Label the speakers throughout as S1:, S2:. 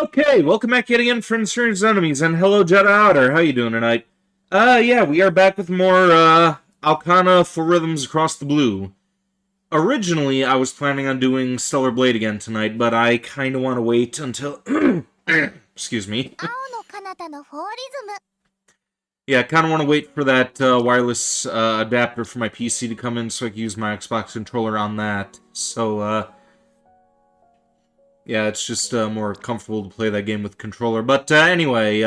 S1: Okay, welcome back yet again, friends, strangers, enemies, and hello, Jedi Outer. How you doing tonight? Yeah, we are back with more, Aokana for Rhythms Across the Blue. Originally, I was planning on doing Stellar Blade again tonight, but I kinda want to wait until... Excuse me. Yeah, I kinda want to wait for that, wireless, adapter for my PC to come in so I can use my Xbox controller on that. So, yeah, it's just more comfortable to play that game with the controller. But anyway,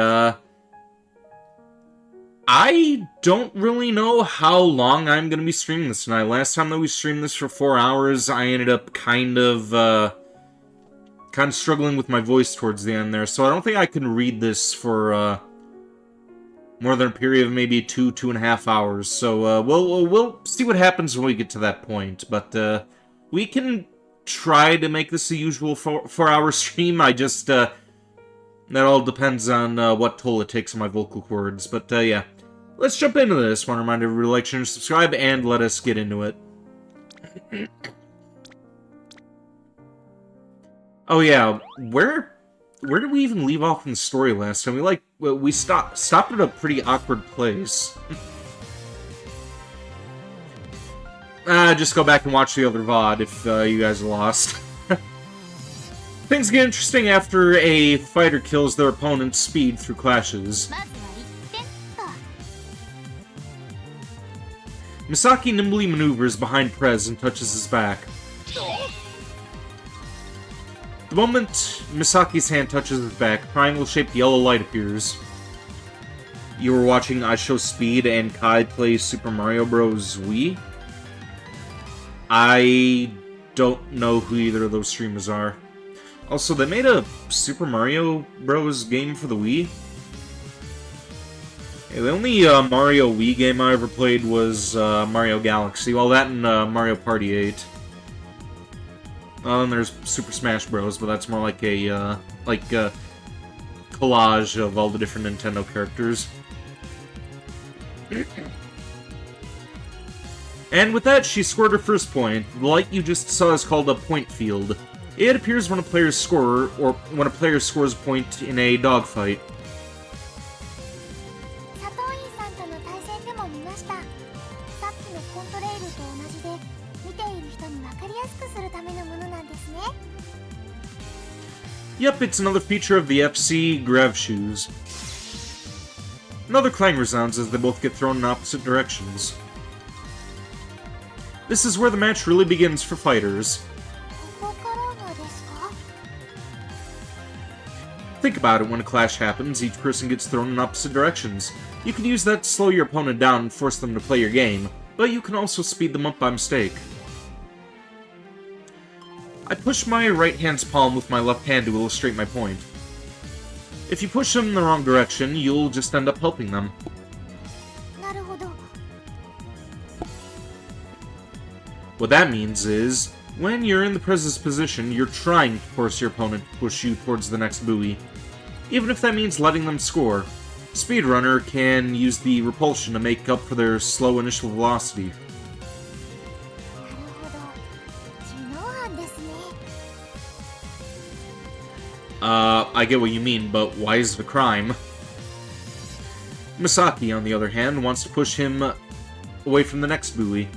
S1: I don't really know how long I'm going to be streaming this tonight. Last time that we streamed this for 4 hours, I ended up kind of struggling with my voice towards the end there. So I don't think I can read this for more than a period of maybe 2.5 hours. So we'll see what happens when we get to that point. But we can try to make this a usual 4-hour stream. I just, that all depends on what toll it takes on my vocal cords. But, yeah. Let's jump into this. Want to remind everybody to like, share, and subscribe, and let us get into it. Oh, yeah. Where did we even leave off in the story last time? We stopped at a pretty awkward place. Just go back and watch the other VOD if you guys are lost. Things get interesting after a fighter kills their opponent's speed through clashes. Misaki nimbly maneuvers behind Prez and touches his back. The moment Misaki's hand touches his back, triangle-shaped yellow light appears. You were watching I Show Speed and Kai play Super Mario Bros. Wii? I don't know who either of those streamers are. Also, they made a Super Mario Bros. Game for the Wii. Yeah, the only Mario Wii game I ever played was Mario Galaxy. Well, that and Mario Party 8. Then there's Super Smash Bros., but that's more like a collage of all the different Nintendo characters. And with that, she scored her first point. The light you just saw is called a point field. It appears when a player scores a point in a dogfight. Yep, it's another feature of the FC Grav shoes. Another clang resounds as they both get thrown in opposite directions. This is where the match really begins for fighters. Think about it, when a clash happens, each person gets thrown in opposite directions. You can use that to slow your opponent down and force them to play your game, but you can also speed them up by mistake. I push my right hand's palm with my left hand to illustrate my point. If you push them in the wrong direction, you'll just end up helping them. What that means is, when you're in the Prez's position, you're trying to force your opponent to push you towards the next buoy. Even if that means letting them score, Speedrunner can use the repulsion to make up for their slow initial velocity. I get what you mean, but why is it a crime? Misaki, on the other hand, wants to push him away from the next buoy.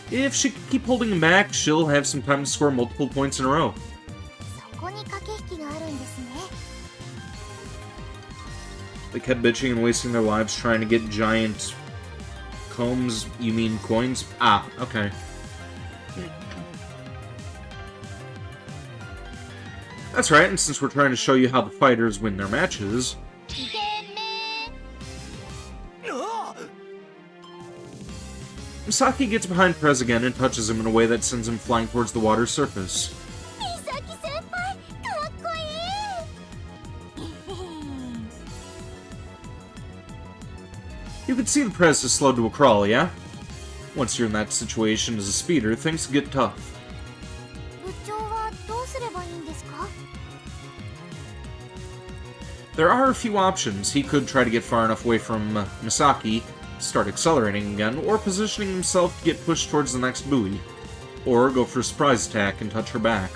S1: If she can keep holding him back, she'll have some time to score multiple points in a row. They kept bitching and wasting their lives trying to get giant combs. You mean coins? Ah, okay. That's right, and since we're trying to show you how the fighters win their matches... Misaki gets behind Prez again and touches him in a way that sends him flying towards the water's surface. You can see the Prez is slowed to a crawl, yeah? Once you're in that situation as a speeder, things get tough. There are a few options. He could try to get far enough away from Misaki, start accelerating again, or positioning himself to get pushed towards the next buoy. Or go for a surprise attack and touch her back.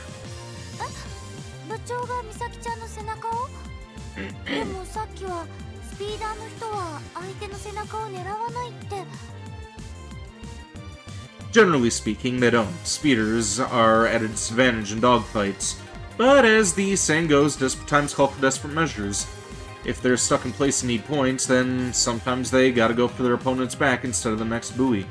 S1: Generally speaking, they don't. Speeders are at a disadvantage in dogfights. But as the saying goes, desperate times call for desperate measures. If they're stuck in place and need points, then sometimes they gotta go for their opponent's back instead of the next buoy.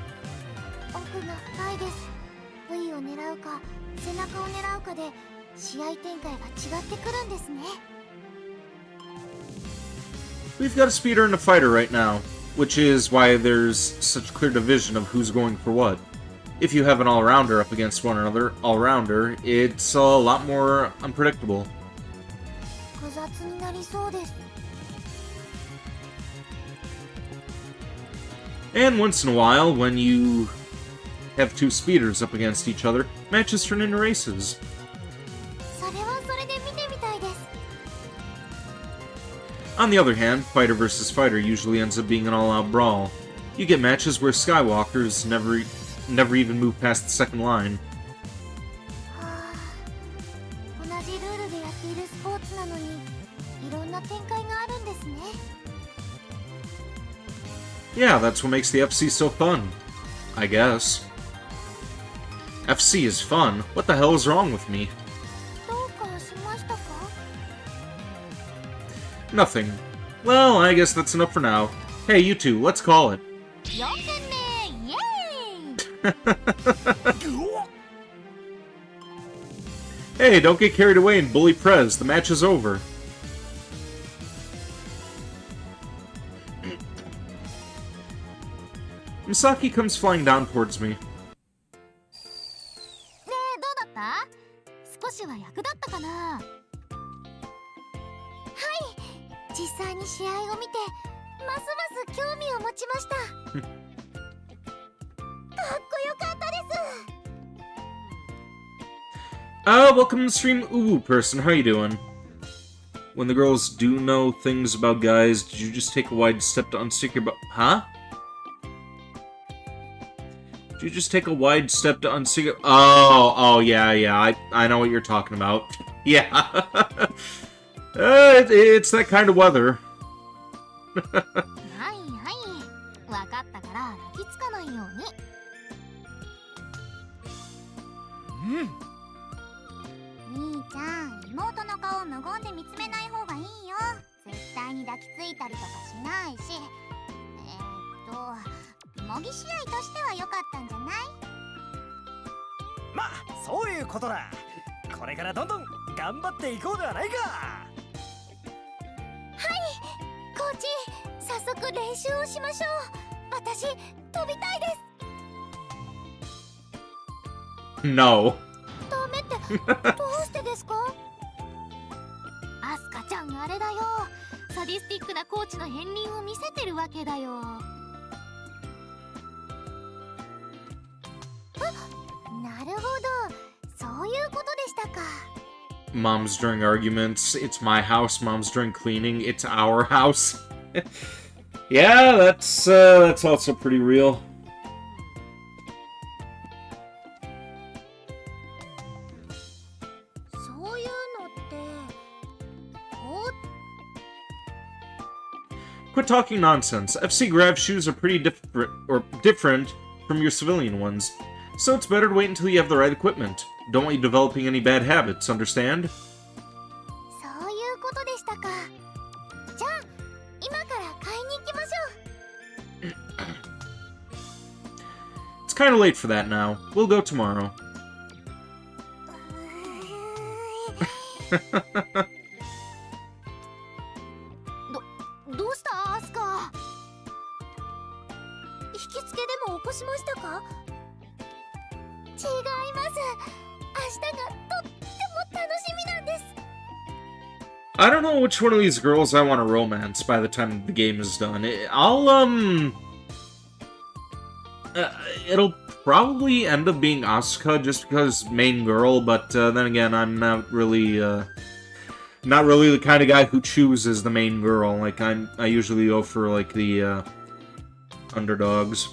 S1: We've got a speeder and a fighter right now, which is why there's such clear division of who's going for what. If you have an all-rounder up against one another, all-rounder, it's a lot more unpredictable. And once in a while, when you have two speeders up against each other, matches turn into races. On the other hand, fighter versus fighter usually ends up being an all-out brawl. You get matches where Skywalkers never even move past the second line. Yeah, that's what makes the FC so fun. I guess. FC is fun? What the hell is wrong with me? Nothing. Well, I guess that's enough for now. Hey, you two, let's call it. Hey, don't get carried away and bully Prez. The match is over. Misaki comes flying down towards me. Welcome to the stream, Uwu person. How you doing? When the girls do know things about guys, did you just take a wide step to unstick your huh? Did you just take a wide step to unstick your... Oh, yeah, I know what you're talking about. Yeah. It's that kind of weather. No. Moms during arguments. It's my house. Moms during cleaning. It's our house. Yeah, that's also pretty real. Quit talking nonsense. FC Grav shoes are pretty different from your civilian ones, so it's better to wait until you have the right equipment. Don't want you developing any bad habits, understand? It's kinda late for that now. We'll go tomorrow. I don't know which one of these girls I want to romance by the time the game is done. It'll probably end up being Asuka just because main girl, but then again, I'm not really the kind of guy who chooses the main girl. Like, I usually go for, like, the, underdogs.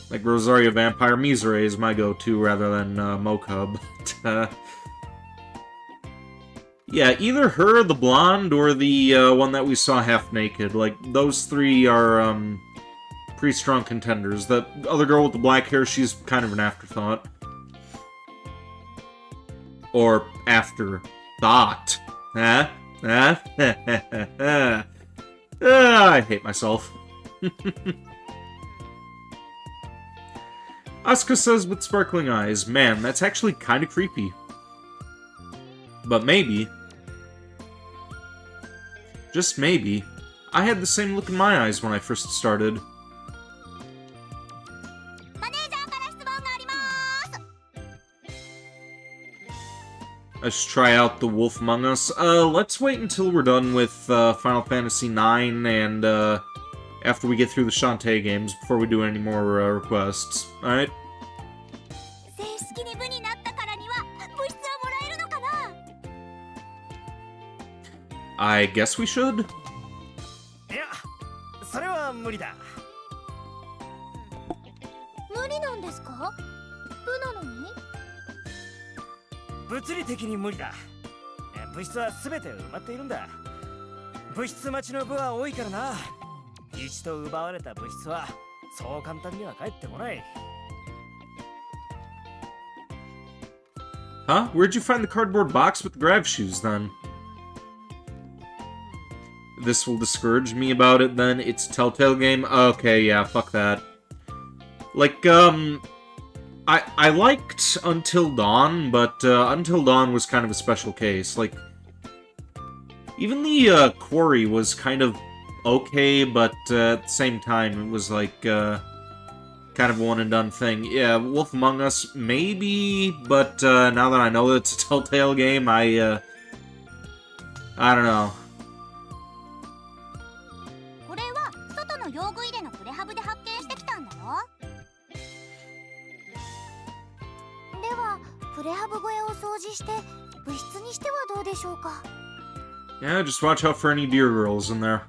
S1: Like, Rosario Vampire Mizure is my go-to rather than, Mocha, but, yeah, either her, the blonde, or the, one that we saw half-naked. Like, those three are, pretty strong contenders. The other girl with the black hair, she's kind of an afterthought. Or afterthought. Huh? Huh? I hate myself. Asuka says with sparkling eyes, man, that's actually kind of creepy. But maybe, just maybe, I had the same look in my eyes when I first started. I should try out The Wolf Among Us. Let's wait until we're done with Final Fantasy IX and after we get through the Shantae games before we do any more requests. Alright? I guess we should. Huh? Where'd you find the cardboard box with the grab shoes, then? This will discourage me about it, then? It's a Telltale game? Okay, yeah, fuck that. Like, I liked Until Dawn, but Until Dawn was kind of a special case. Like, even the Quarry was kind of okay, but at the same time, it was like, kind of a one-and-done thing. Yeah, Wolf Among Us, maybe, but now that I know that it's a Telltale game, I don't know. Yeah, just watch out for any deer girls in there.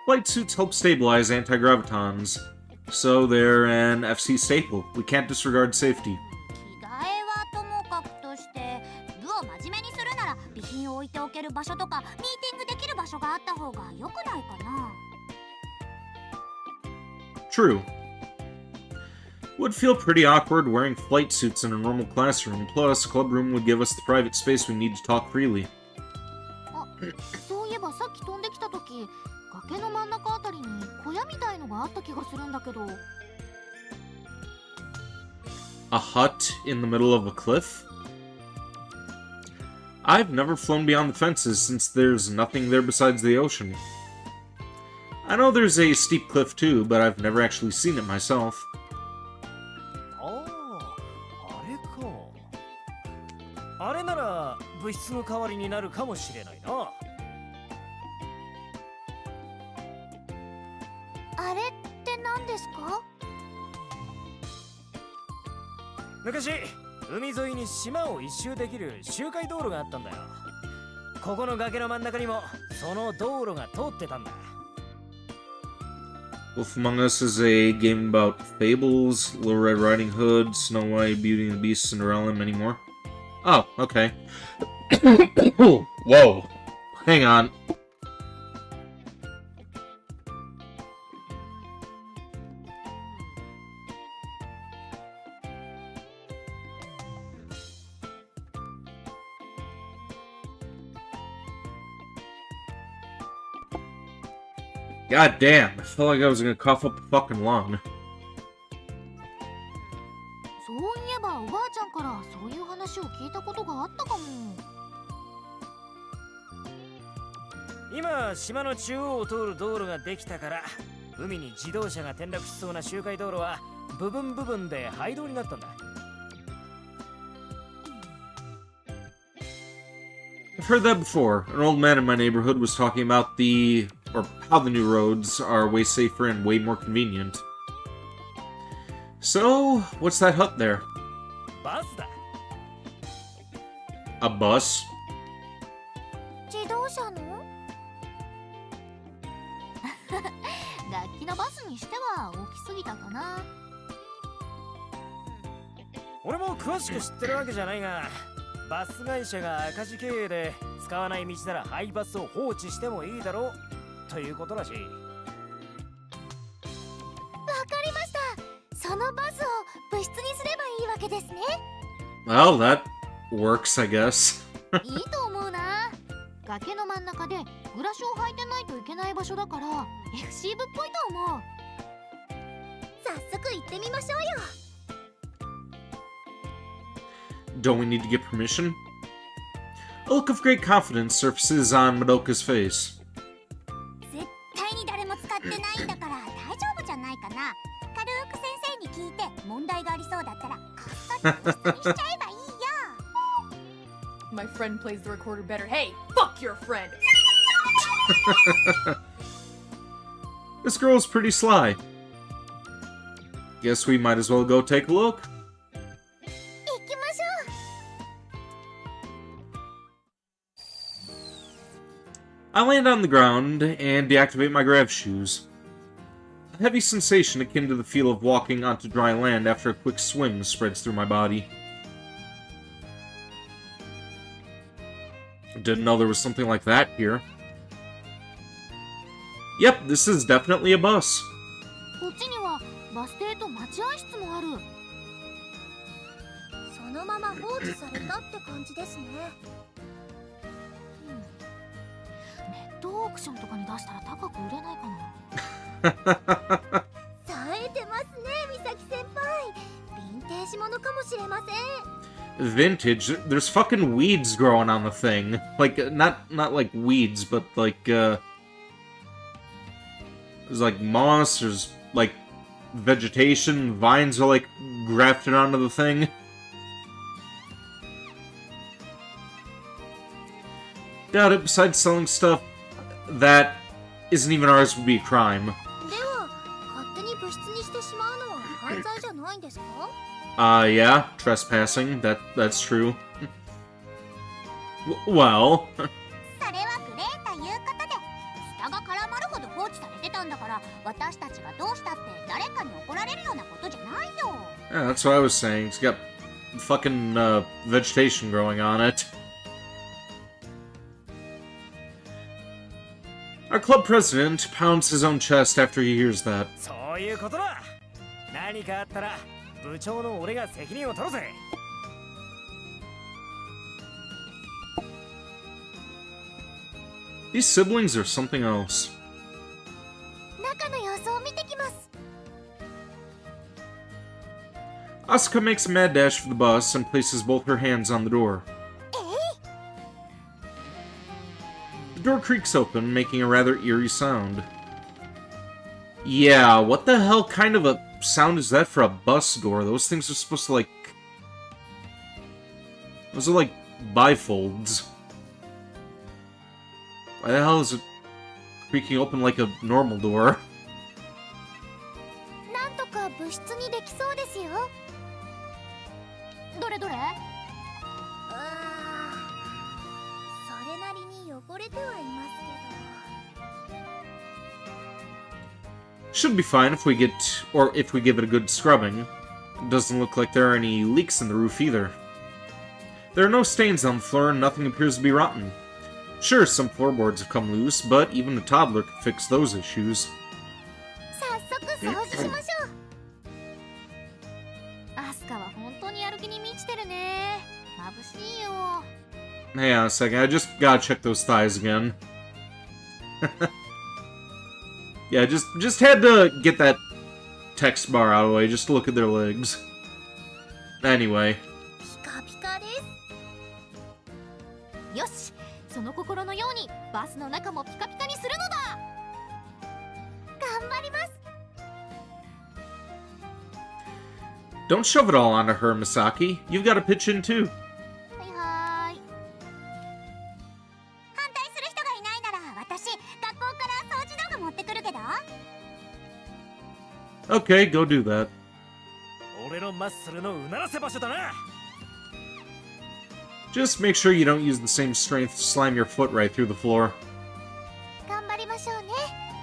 S1: Flight suits help stabilize anti-gravitons, so they're an FC staple. We can't disregard safety. True. Would feel pretty awkward wearing flight suits in a normal classroom, plus club room would give us the private space we need to talk freely. A hut in the middle of a cliff? I've never flown beyond the fences since there's nothing there besides the ocean. I know there's a steep cliff too, but I've never actually seen it myself. Wolf Among Us is a game about fables, Little Red Riding Hood, Snow White, Beauty and the Beast, Cinderella, and many more. Oh, okay. Whoa. Hang on. God damn, I felt like I was gonna cough up a fucking lung. I've heard that before. An old man in my neighborhood was talking about how the new roads are way safer and way more convenient. So, what's that hut there? A bus?
S2: 自動車の楽器のバスにしては大きすぎたかな。
S3: 俺も詳しく知ってるわけじゃないが、バス会社が赤字経営で使わない道なら廃バスを放置してもいいだろうということらしい。わか
S2: りました。そのバスを部室にすればいいわけですね。
S1: Well, that works, I guess.
S2: いいと思うな。崖の真ん中でグラシを履いてないといけない場所だから FC 部っぽいと思う。早速行ってみましょうよ。
S1: Don't we need to get permission? A look of great confidence surfaces on Madoka's face.
S2: 絶対に誰も使ってないんだから大丈夫じゃないかな。軽く先生に聞いて問題がありそうだったらこっそり部室にしちゃえばいいよ。
S4: My friend plays the recorder better. Hey, fuck your friend!
S1: This girl's pretty sly. Guess we might as well go take a look.
S2: 行きましょう。
S1: I land on the ground and deactivate my grav shoes. A heavy sensation akin to the feel of walking onto dry land after a quick swim spreads through my body. Didn't know there was something like that here. Yep, this is definitely a bus.
S2: こっちにはバス停と待合室もある。そのまま放置されたって感じですね。ネットオークションとかに出したら高く売れないかな。冴えてますね、美咲先輩。ヴィンテージものかもしれません。
S1: Vintage? There's fucking weeds growing on the thing. Like, not like weeds, but like, there's like moss, there's like vegetation, vines are like grafted onto the thing. Doubt it, besides selling stuff that isn't even ours would be a crime.
S2: では、勝手に部室にしてしまうのは犯罪じゃないんですか?
S1: Yeah, trespassing, that's true. Well...
S2: それはグレーということで、蓋が絡まるほど放置されてたんだから、私たちがどうしたって誰かに怒られるようなことじゃないよ。
S1: Yeah, that's what I was saying. It's got fucking, vegetation growing on it. Our club president pounds his own chest after he hears that.
S3: そういうことだ。何かあったら部長の俺が責任を取るぜ。
S1: These siblings are something else.
S2: 中の様子を見てきます。
S1: Asuka makes a mad dash for the bus and places both her hands on the door. The door creaks open, making a rather eerie sound. Yeah, what the hell kind of a sound is that for a bus door? Those things are supposed to, like... Those are like bifolds. Why the hell is it creaking open like a normal door?
S2: なんとか部室にできそうですよ。どれどれ？それなりに汚れてはいますけど。
S1: Should be fine if we give it a good scrubbing. It doesn't look like there are any leaks in the roof either. There are no stains on the floor and nothing appears to be rotten. Sure, some floorboards have come loose, but even a toddler can fix those issues.
S2: 早速掃除しましょう。アスカは本当にやる気に満ちてるね。眩しいよ。
S1: Hang on a second, I just gotta check those thighs again. Yeah, just had to get that text bar out of the way, just to look at their legs. Anyway.
S2: ピカピカです。よし、その心のようにバスの中もピカピカにするのだ。頑張ります。
S1: Don't shove it all onto her, Misaki. You've got to pitch in too.
S2: はいはーい。
S1: Okay, go do that.
S3: 俺のマッスルのうならせ場所だな。
S1: Just make sure you don't use the same strength to slam your foot right through the floor.
S2: 頑張りましょうね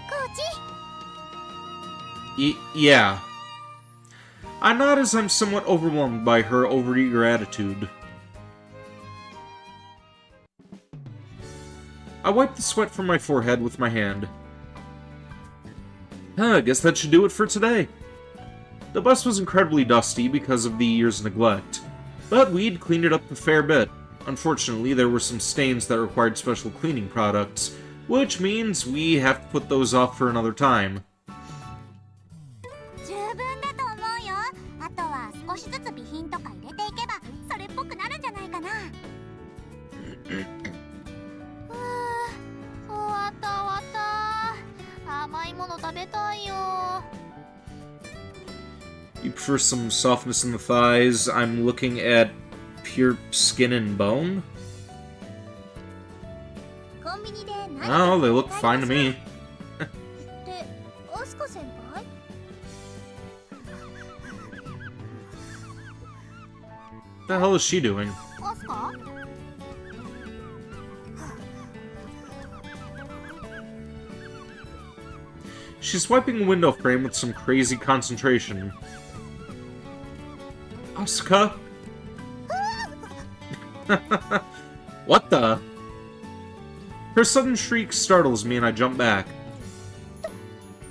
S2: コーチ。
S1: Yeah. I nod as I'm somewhat overwhelmed by her overeager attitude. I wipe the sweat from my forehead with my hand. I guess that should do it for today. The bus was incredibly dusty because of the year's neglect, but we'd cleaned it up a fair bit. Unfortunately, there were some stains that required special cleaning products, which means we have to put those off for another time.
S2: 十分だと思うよ。あとは少しずつ備品とか入れていけばそれっぽくなるんじゃないかな。終わった終わった。甘いもの食べたいよ。
S1: You prefer some softness in the thighs? I'm looking at pure skin and bone?
S2: コンビニで何
S1: Oh, they look fine to me.
S2: で、アスカ先輩
S1: What the hell is she doing?
S2: アスカ
S1: She's wiping a window frame with some crazy concentration. Asuka? What the? Her sudden shriek startles me and I jump back.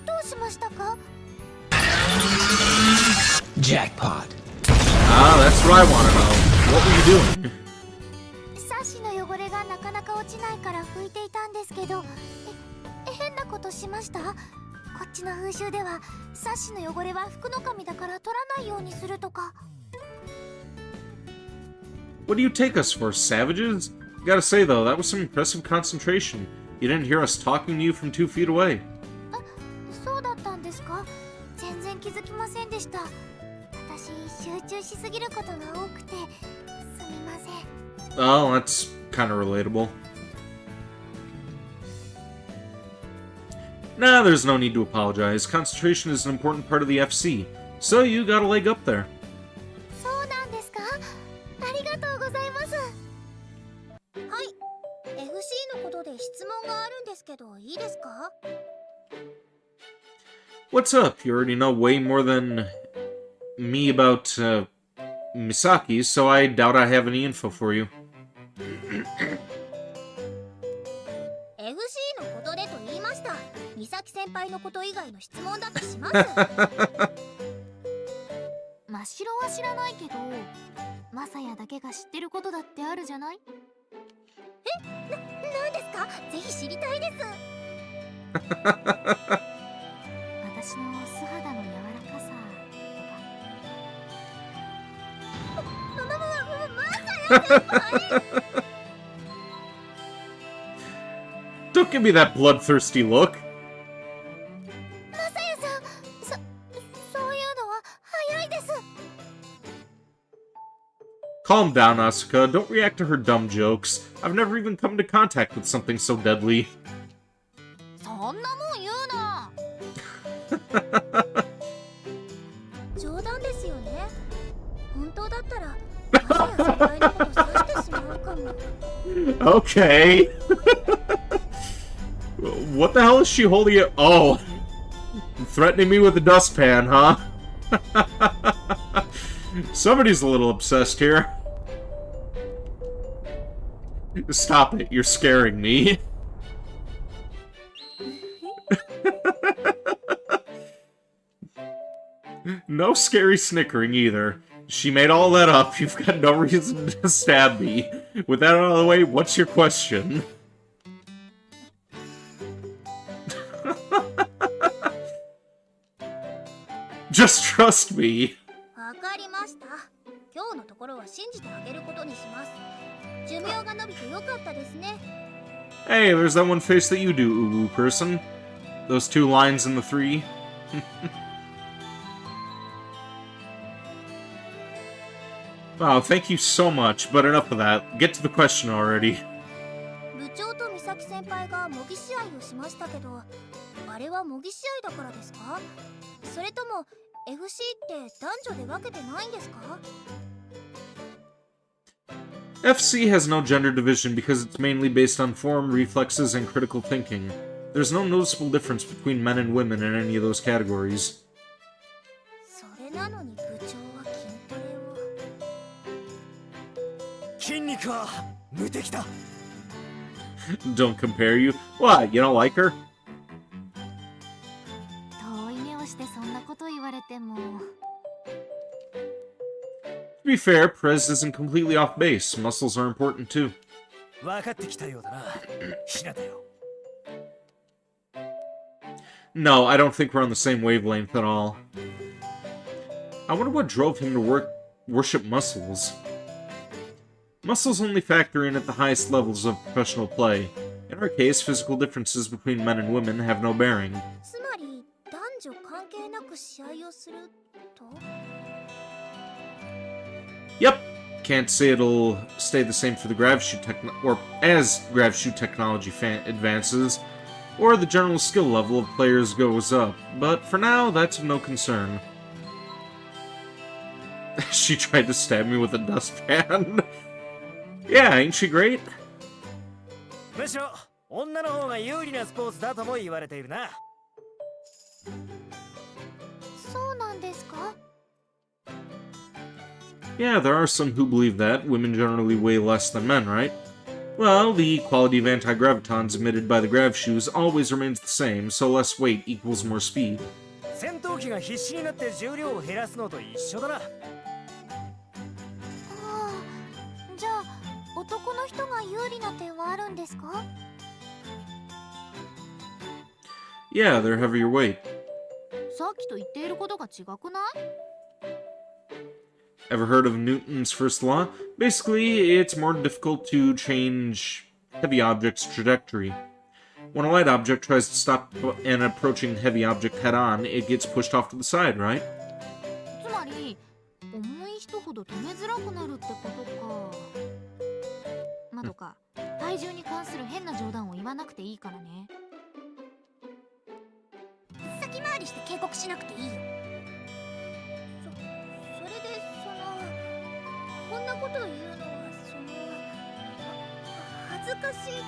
S2: どうしましたか
S5: Jackpot.
S1: Ah, that's what I want to know. What were you doing?
S2: サッシの汚れがなかなか落ちないから拭いていたんですけど変なことしました？こっちの風習ではサッシの汚れは服の髪だから取らないようにするとか。
S1: What do you take us for, savages? Gotta say though, that was some impressive concentration. You didn't hear us talking to you from 2 feet away.
S2: そうだったんですか？全然気づきませんでした。私集中しすぎることが多くてすみません。
S1: Oh, that's kind of relatable. Nah, there's no need to apologize. Concentration is an important part of the FC, so you got a leg up there.
S2: そうなんですか？ありがとうございます。はい、FC のことで質問があるんですけどいいですか？
S1: What's up? You already know way more than me about Misaki, so I doubt I have any info for you.
S2: FC のことでと言いました。美咲先輩のこと以外の質問だとします。真っ白は知らないけど、マサヤだけが知ってることだってあるじゃない？なんですか？ぜひ知りたいです。私の素肌の柔らかさとか。マサヤ先輩。
S1: Don't give me that bloodthirsty look.
S2: マサヤさん、そういうのは早いです。
S1: Calm down, Asuka. Don't react to her dumb jokes. I've never even come into contact with something so deadly.
S2: そんなもん言うな。冗談ですよね。本当だったら、マサヤ先輩のこと刺してしまうかも。
S1: Okay. What the hell is she holding it? Oh. Threatening me with a dustpan, huh? Somebody's a little obsessed here. Stop it, you're scaring me. No scary snickering either. She made all that up. You've got no reason to stab me. With that out of the way, what's your question? Just trust me.
S2: わかりました。今日のところは信じてあげることにします。寿命が伸びてよかったですね。
S1: Hey, there's that one face that you do, uwu person. Those 2 lines in the 3. Wow, thank you so much, but enough of that. Get to the question already.
S2: 部長と美咲先輩が模擬試合をしましたけど、あれは模擬試合だからですか？それとも FC って男女で分けてないんですか？
S1: FC has no gender division because it's mainly based on form, reflexes, and critical thinking. There's no noticeable difference between men and women in any of those categories.
S2: それなのに部長は筋トレを。
S3: 筋肉は無敵だ。
S1: Don't compare you. What, you don't like her?
S2: 遠い目をしてそんなこと言われても。
S1: To be fair, Prez isn't completely off base. Muscles are important too.
S3: 分かってきたようだな。ひなたよ。
S1: No, I don't think we're on the same wavelength at all. I wonder what drove him to worship muscles. Muscles only factor in at the highest levels of professional play. In our case, physical differences between men and women have no bearing.
S2: つまり男女関係なく試合をすると？
S1: Yep. Can't say it'll stay the same for the gravshoe or as gravshoe technology advances, or the general skill level of players goes up, but for now, that's of no concern. She tried to stab me with a dustpan. Yeah, ain't she great?
S3: むしろ女の方が有利なスポーツだとも言われているな。
S2: そうなんですか？
S1: Yeah, there are some who believe that. Women generally weigh less than men, right? Well, the quality of anti-gravitons emitted by the gravshoes always remains the same, so less weight equals more speed.
S3: 戦闘機が必死になって重量を減らすのと一緒だな。
S2: ああ、じゃあ男の人が有利な点はあるんですか？
S1: Yeah, they're heavier weight.
S2: さっきと言っていることが違くない？
S1: Ever heard of Newton's first law? Basically, it's more difficult to change heavy objects' trajectory. When a light object tries to stop an approaching heavy object head-on, it gets pushed off to the side, right?
S2: つまり重い人ほど止めづらくなるってことか。まどか、体重に関する変な冗談を言わなくていいからね。先回りして警告しなくていいよ。それでこんなことを言うのは恥ずかしいというか、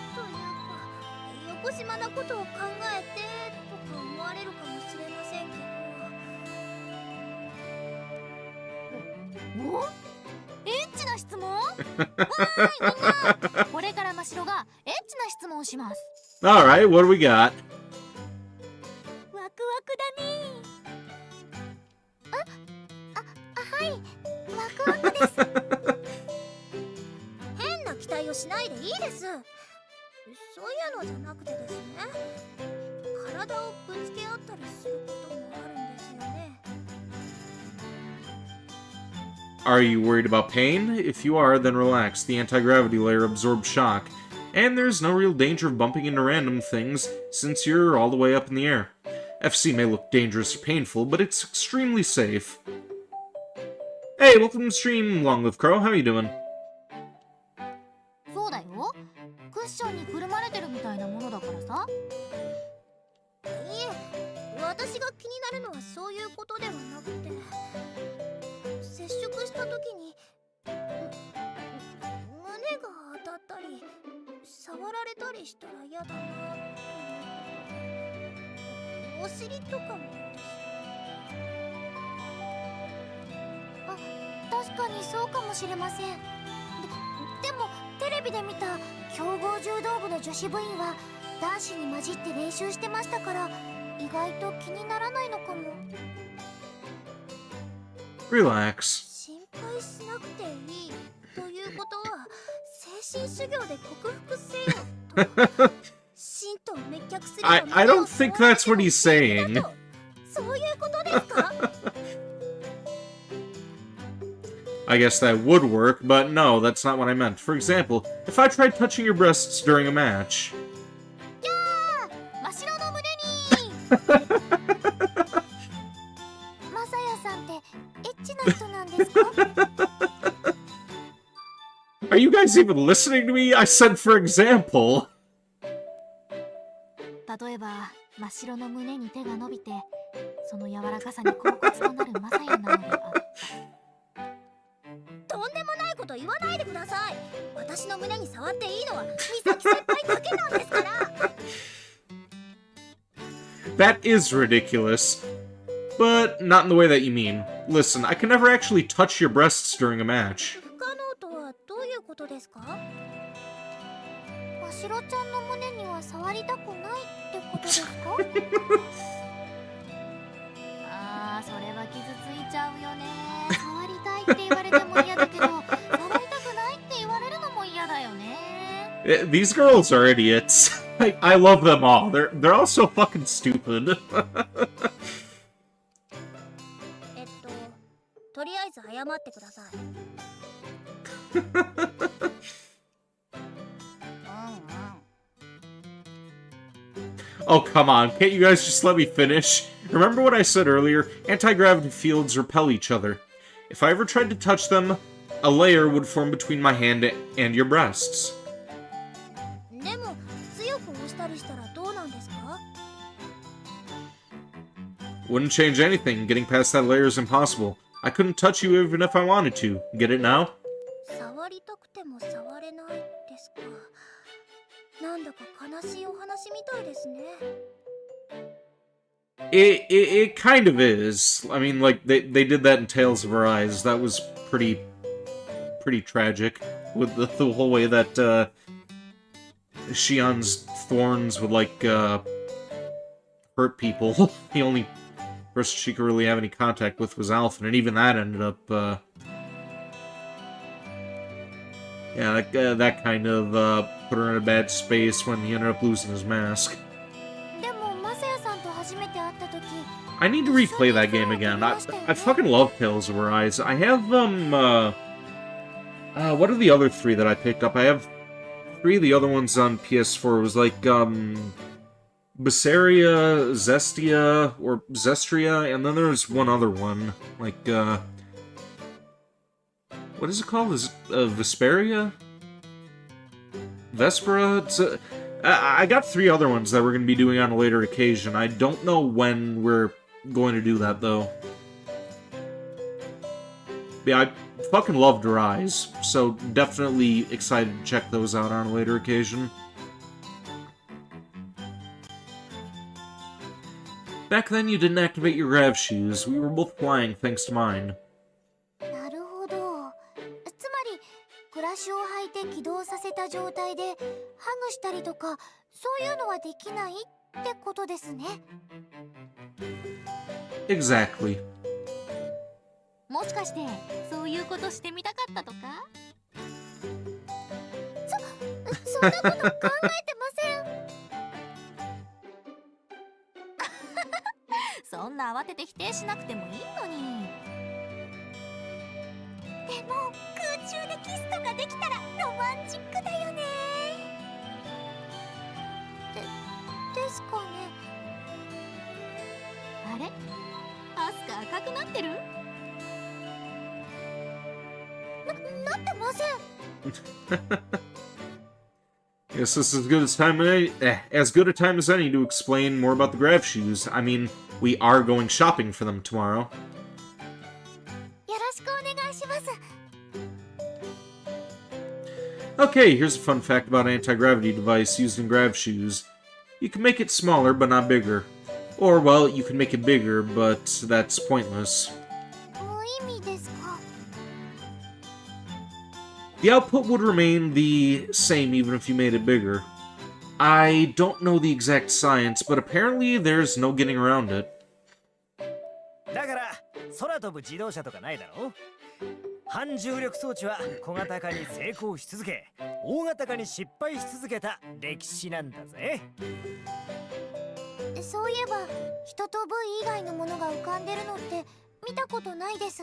S2: よこしまなことを考えてとか思われるかもしれませんけど。お？エッチな質問？わーいみんな、これからましろがエッチな質問をします。
S1: Alright, what do we got?
S2: ワクワクだね。はい、ワクワクです。変な期待をしないでいいです。そういうのじゃなくてですね、体をぶつけ合ったりすることもあるんですよね。
S1: Are you worried about pain? If you are, then relax. The anti-gravity layer absorbs shock, and there's no real danger of bumping into random things since you're all the way up in the air. FC may look dangerous or painful, but it's extremely safe. Hey, welcome to the stream, Long Live Crow. How are you doing?
S2: そうだよ。クッションにくるまれてるみたいなものだからさ。いえ、私が気になるのはそういうことではなくて、接触した時に胸が当たったり触られたりしたら嫌だなって思って、お尻とかもです。あ、確かにそうかもしれません。でもテレビで見た強豪柔道部の女子部員は男子に混じって練習してましたから、意外と気にならないのかも。
S1: Relax.
S2: 心配しなくていいということは、精神修行で克服せよと。心と滅却する
S1: I don't think that's what he's saying.
S2: そういうことですか？
S1: I guess that would work, but no, that's not what I meant. For example, if I tried touching your breasts during a match...
S2: 真っ白の胸にマサヤさんってエッチな人なんですか？
S1: Are you guys even listening to me? I said for example.
S2: 例えばは真っ白の胸に手が伸びて、その柔らかさに恍惚となるマサヤなのであった。とんでもないこと言わないでください。私の胸に触っていいのは美咲先輩だけなんですから。
S1: That is ridiculous. But not in the way that you mean. Listen, I can never actually touch your breasts during a match.
S2: 不可能とはどういうことですか？ましろちゃんの胸には触りたくないってことですか？あー、それは傷ついちゃうよね。触りたいって言われても嫌だけど、触りたくないって言われるのも嫌だよね。
S1: These girls are idiots. I love them all. They're all so fucking stupid.
S2: とりあえず謝ってください。
S1: Oh, come on. Can't you guys just let me finish? Remember what I said earlier? Anti-gravity fields repel each other. If I ever tried to touch them, a layer would form between my hand and your breasts.
S2: でも強く押したりしたらどうなんですか？
S1: Wouldn't change anything. Getting past that layer is impossible. I couldn't touch you even if I wanted to. Get it now?
S2: 触りたくても触れないですか。なんだか悲しいお話みたいですね。
S1: It kind of is. I mean, like, they did that in Tales of Arise. That was pretty tragic. With the whole way that, Shion's thorns would, like, hurt people. The only person she could really have any contact with was Alphen, and even that ended up, yeah, that kind of, put her in a bad space when he ended up losing his mask. I need to replay that game again. I fucking love Tales of Arise. I have, what are the other three that I picked up? I have 3 of the other ones on PS4. It was like, Basiria, Zestia, or Zestria, and then there's one other one. Like, what is it called? Is it, Vesperia? Vespera? It's, I got 3 other ones that we're going to be doing on a later occasion. I don't know when we're going to do that, though. Yeah, I fucking loved Rise, so definitely excited to check those out on a later occasion. Back then, you didn't activate your grav shoes. We were both flying thanks to mine.
S2: なるほど。つまりブラシを履いて起動させた状態でハグしたりとかそういうのはできないってことですね。
S1: Exactly.
S2: もしかしてそういうことしてみたかったとか？そんなこと考えてません。そんな慌てて否定しなくてもいいのに。でも空中でキスとかできたらロマンチックだよね。ですかね。あれ？アスカ赤くなってる？なってません。
S1: Guess this is as good a time as any to explain more about the grav shoes. I mean, we are going shopping for them tomorrow.
S2: よろしくお願いします。
S1: Okay, here's a fun fact about an anti-gravity device used in grav shoes. You can make it smaller, but not bigger. Or, well, you can make it bigger, but that's pointless.
S2: 無意味ですか？
S1: The output would remain the same even if you made it bigger. I don't know the exact science, but apparently there's no getting around it.
S3: だから空飛ぶ自動車とかないだろ。反重力装置は小型化に成功し続け、大型化に失敗し続けた歴史なんだぜ。
S2: そういえば人と部位以外のものが浮かんでるのって見たことないです。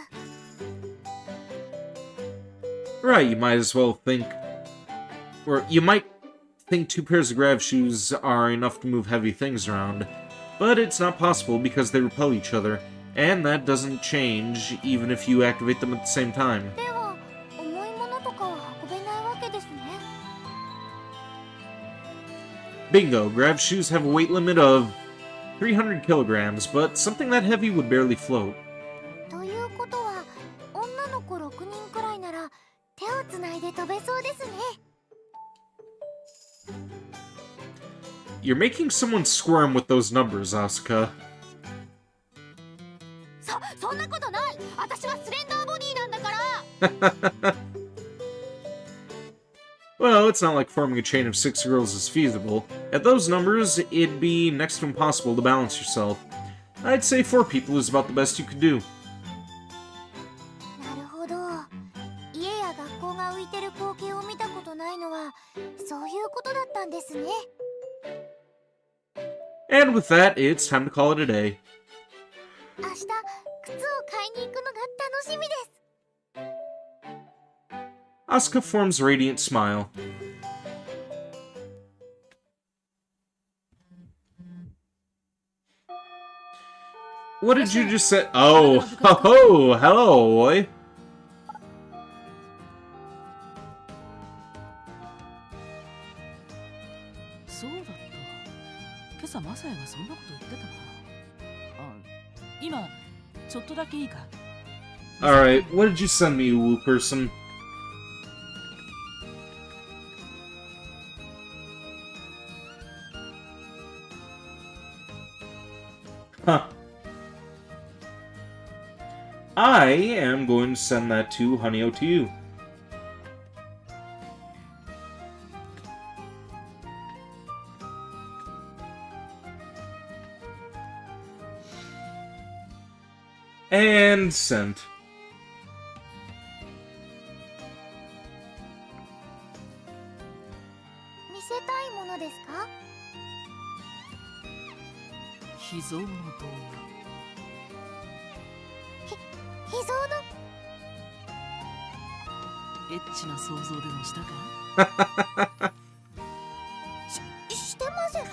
S1: Right, you might as well think... Or you might think 2 pairs of grav shoes are enough to move heavy things around. But it's not possible because they repel each other, and that doesn't change even if you activate them at the same time.
S2: では重いものとかは運べないわけですね。
S1: Bingo, Grav's shoes have a weight limit of 300 kilograms, but something that heavy would barely float.
S2: ということは女の子6人くらいなら手をつないで飛べそうですね。
S1: You're making someone squirm with those numbers, Asuka.
S2: そんなことない。私はスレンダーボディなんだから。
S1: Well, it's not like forming a chain of 6 girls is feasible. At those numbers, it'd be next to impossible to balance yourself. I'd say 4 people is about the best you could do.
S2: なるほど。家や学校が浮いてる光景を見たことないのはそういうことだったんですね。
S1: And with that, it's time to call it a day.
S2: 明日靴を買いに行くのが楽しみです。
S1: Asuka forms a radiant smile. What did you just say? Oh, ho, hello, boy.
S5: そうだった。今朝マサヤがそんなこと言ってたな。あ、今ちょっとだけいいか。
S1: Alright, what did you send me, you woo person? Huh. I am going to send that to Honey-O to you. And sent.
S2: 見せたいものですか？
S5: 秘蔵の動
S2: 秘蔵の
S5: 画。エッチな想像でもしたか？
S2: してません。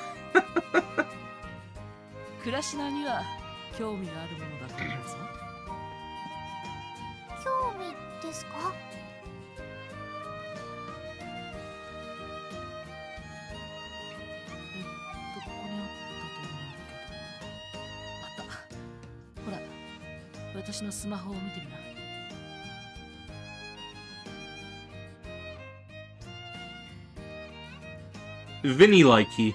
S5: クラシナには興味があるものだと思うぞ。
S2: 興味ですか？
S5: ここにあったと思うけど。あった。ほら、私のスマホを見てみな。
S1: Vinny likey.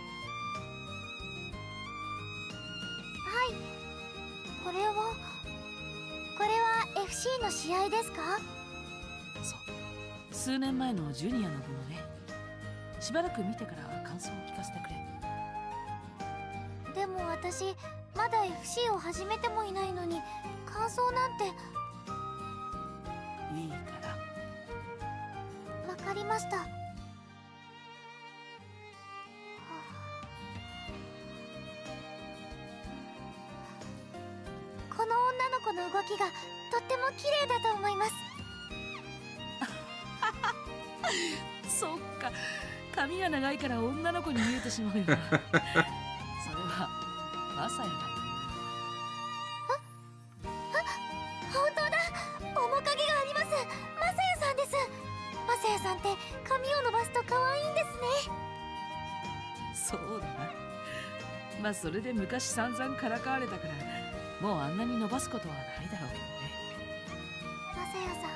S2: これは FC の試合ですか？
S5: そう。数年前のジュニアの部のね。しばらく見てから感想を聞かせてくれ。
S2: でも私まだ FC を始めてもいないのに感想なんて。
S5: いいから。
S2: わかりました。この女の子の動きがとっても綺麗だと思います。
S5: そっか、髪が長いから女の子に見えてしまうよな。それはマサヤだ。
S2: 本当だ、面影があります。マサヤさんです。マサヤさんって髪を伸ばすと可愛いんですね。
S5: そうだな。まあそれで昔散々からかわれたから、もうあんなに伸ばすことはないだろうけどね。
S2: マサヤさん、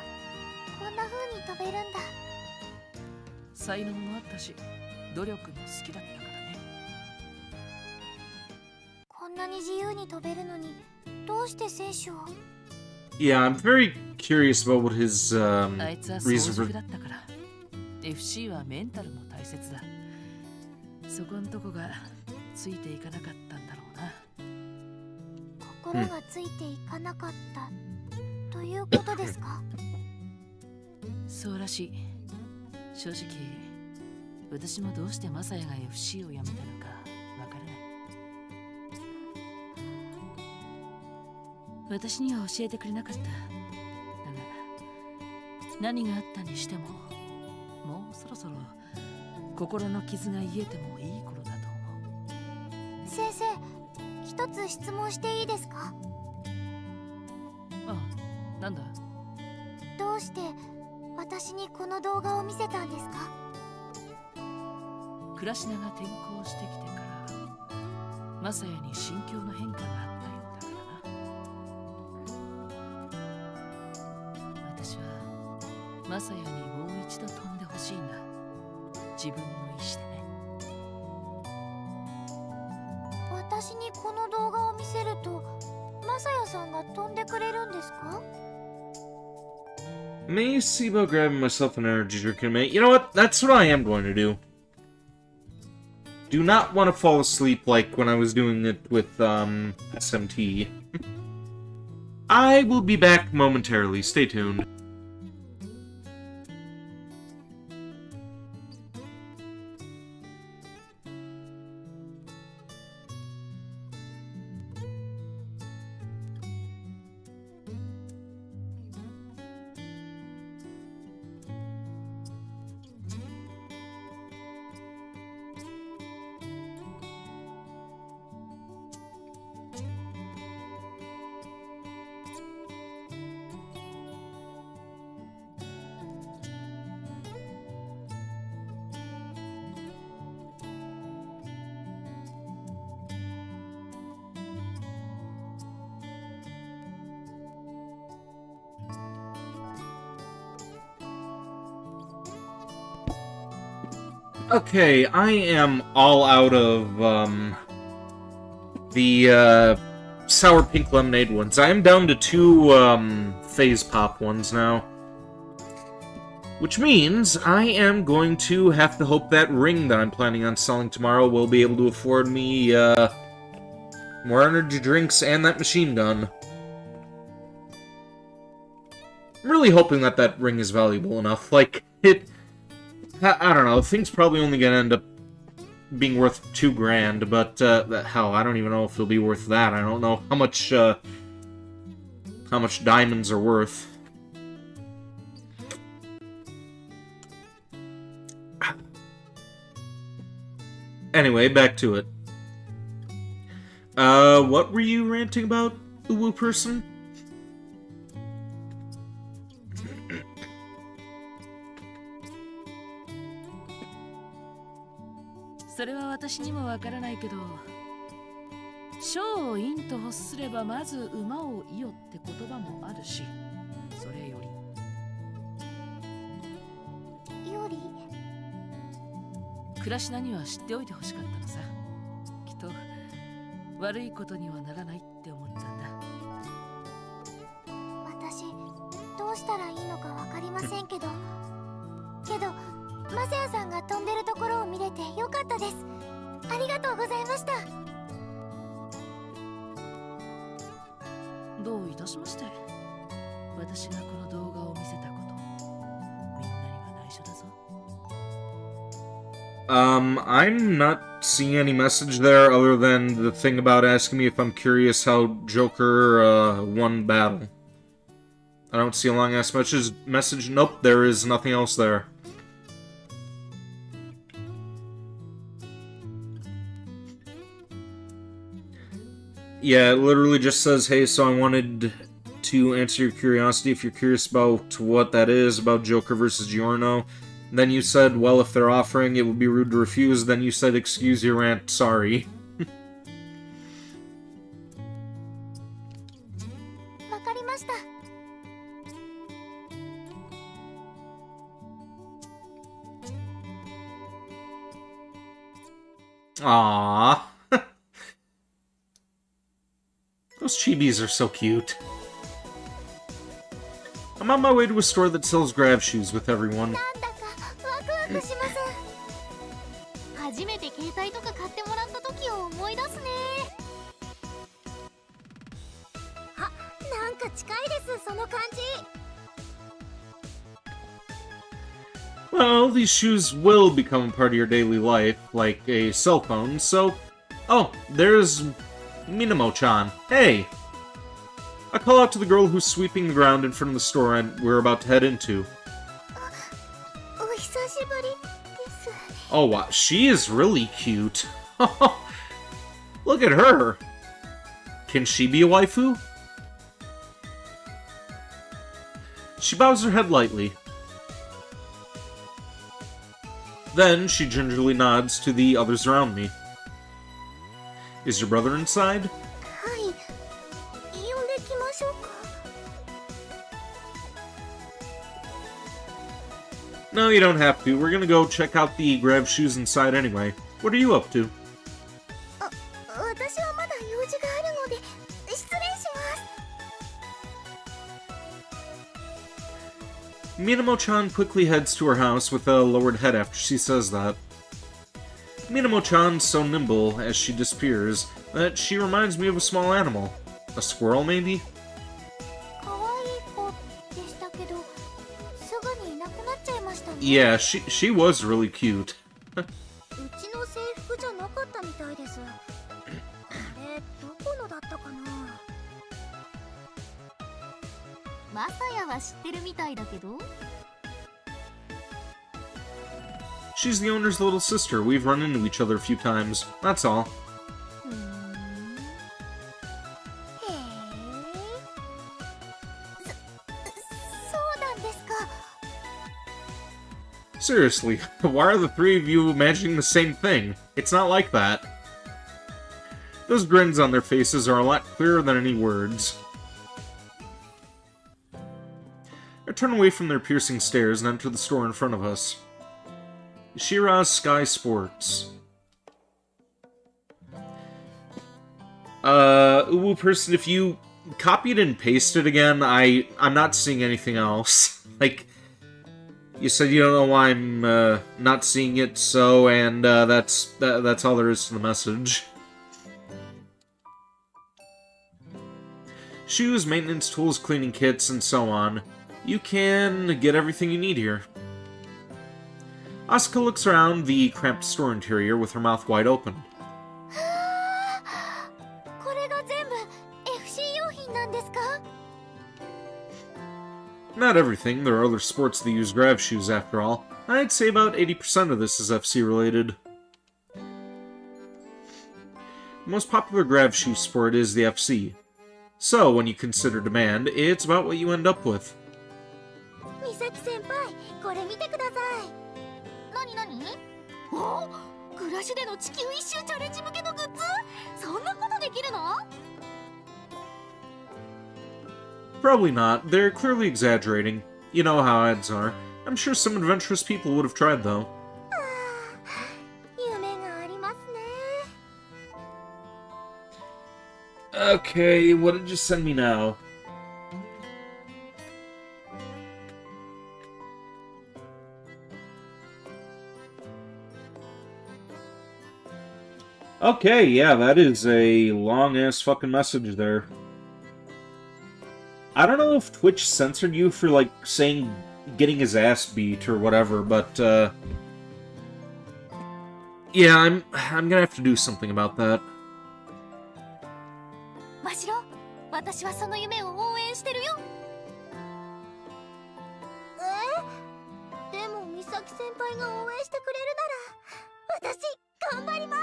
S2: こんな風に飛べるんだ。
S5: 才能もあったし、努力も好きだったからね。
S2: こんなに自由に飛べるのにどうして選手を？
S1: Yeah, I'm very curious about what his
S5: あいつは
S1: reason
S5: 早
S1: for.
S5: 熟だったから。FC はメンタルも大切だ。そこんとこがついていかなかったんだろうな。
S2: 心がついていかなかった、ということですか？
S5: そうらしい。正直、私もどうしてマサヤが FC を辞めたのかわからない。私には教えてくれなかった。だが、何があったにしても、もうそろそろ心の傷が癒えてもいい頃だと思う。
S2: 先生、一つ質問していいですか？
S5: あ、なんだ？
S2: どうして私にこの動画を見せたんですか？
S5: クラシナが転校してきてからマサヤに心境の変化があったようだからな。私はマサヤにもう一度飛んでほしいんだ。自分の意志でね。
S2: 私にこの動画を見せるとマサヤさんが飛んでくれるんですか？
S1: May see about grabbing myself an energy drink in a minute. You know what? That's what I am going to do. Do not want to fall asleep like when I was doing it with, SMT. I will be back momentarily. Stay tuned. Okay, I am all out of, the, sour pink lemonade ones. I am down to 2, phase pop ones now. Which means I am going to have to hope that ring that I'm planning on selling tomorrow will be able to afford me, more energy drinks and that machine gun. I'm really hoping that that ring is valuable enough. Like, I don't know, the thing's probably only gonna end up being worth $2,000, but, hell, I don't even know if it'll be worth that. I don't know how much diamonds are worth. Anyway, back to it. What were you ranting about, Uwu person?
S5: それは私にもわからないけど、将を陰と欲すればまず馬を射よって言葉もあるし、それより
S2: より
S5: 暮らしなには知っておいてほしかったのさ。きっと悪いことにはならないって思ったんだ。
S2: 私どうしたらいいのかわかりませんけどマサヤさんが飛んでるところを見れてよかったです。ありがとうございました。
S5: どういたしまして。私がこの動画を見せたこと、みんなには内緒だぞ。
S1: I'm not seeing any message there other than the thing about asking me if I'm curious how Joker, won battle. I don't see a long-ass message. Nope, there is nothing else there. Yeah, it literally just says, hey, so I wanted to answer your curiosity if you're curious about what that is, about Joker versus Giorno. Then you said, well, if they're offering, it would be rude to refuse. Then you said, excuse your rant, sorry.
S2: わかりました。
S1: Aww. Those chibis are so cute. I'm on my way to a store that sells grab shoes with everyone.
S2: なんだかワクワクします。初めて携帯とか買ってもらった時を思い出すね。あ、なんか近いです、その感じ。
S1: Well, these shoes will become a part of your daily life, like a cell phone, so... Oh, there's Minamo-chan. Hey! I call out to the girl who's sweeping the ground in front of the store and we're about to head into.
S2: お久しぶりです。
S1: Oh, wow, she is really cute. Look at her! Can she be a waifu? She bows her head lightly. Then she gingerly nods to the others around me. Is your brother inside?
S2: はい、呼んできましょうか。
S1: No, you don't have to. We're gonna go check out the grab shoes inside anyway. What are you up to?
S2: 私はまだ用事があるので失礼します。
S1: Minamo-chan quickly heads to her house with a lowered head after she says that. Minamo-chan's so nimble as she disappears that she reminds me of a small animal. A squirrel, maybe?
S2: 可愛い子でしたけど、すぐにいなくなっちゃいましたね。
S1: Yeah, she was really cute.
S2: うちの制服じゃなかったみたいです。あれ、どこのだったかな。マサヤは知ってるみたいだけど。
S1: She's the owner's little sister. We've run into each other a few times. That's all.
S2: へえ。そうなんですか。
S1: Seriously, why are the three of you imagining the same thing? It's not like that. Those grins on their faces are a lot clearer than any words. I turn away from their piercing stares and enter the store in front of us. Shira's Sky Sports. Uwu person, if you copied and pasted again, I'm not seeing anything else. Like, you said you don't know why I'm not seeing it, so, and that's all there is to the message. Shoes, maintenance tools, cleaning kits, and so on. You can get everything you need here. Asuka looks around the cramped store interior with her mouth wide open.
S2: これが全部 FC 用品なんですか？
S1: Not everything, there are other sports that use grab shoes after all. I'd say about 80% of this is FC related. The most popular grab shoe sport is the FC. So, when you consider demand, it's about what you end up with.
S2: 美咲先輩、これ見てください。何何？お、クラッシュでの地球一周チャレンジ向けのグッズ？そんなことできるの？
S1: Probably not. They're clearly exaggerating. You know how ads are. I'm sure some adventurous people would have tried, though.
S2: 夢がありますね。
S1: Okay, what did you send me now? Okay, yeah, that is a long-ass fucking message there. I don't know if Twitch censored you for, like, saying getting his ass beat or whatever, but, yeah, I'm gonna have to do something about that.
S2: マシロ、私はその夢を応援してるよ。でも美咲先輩が応援してくれるなら、私頑張ります。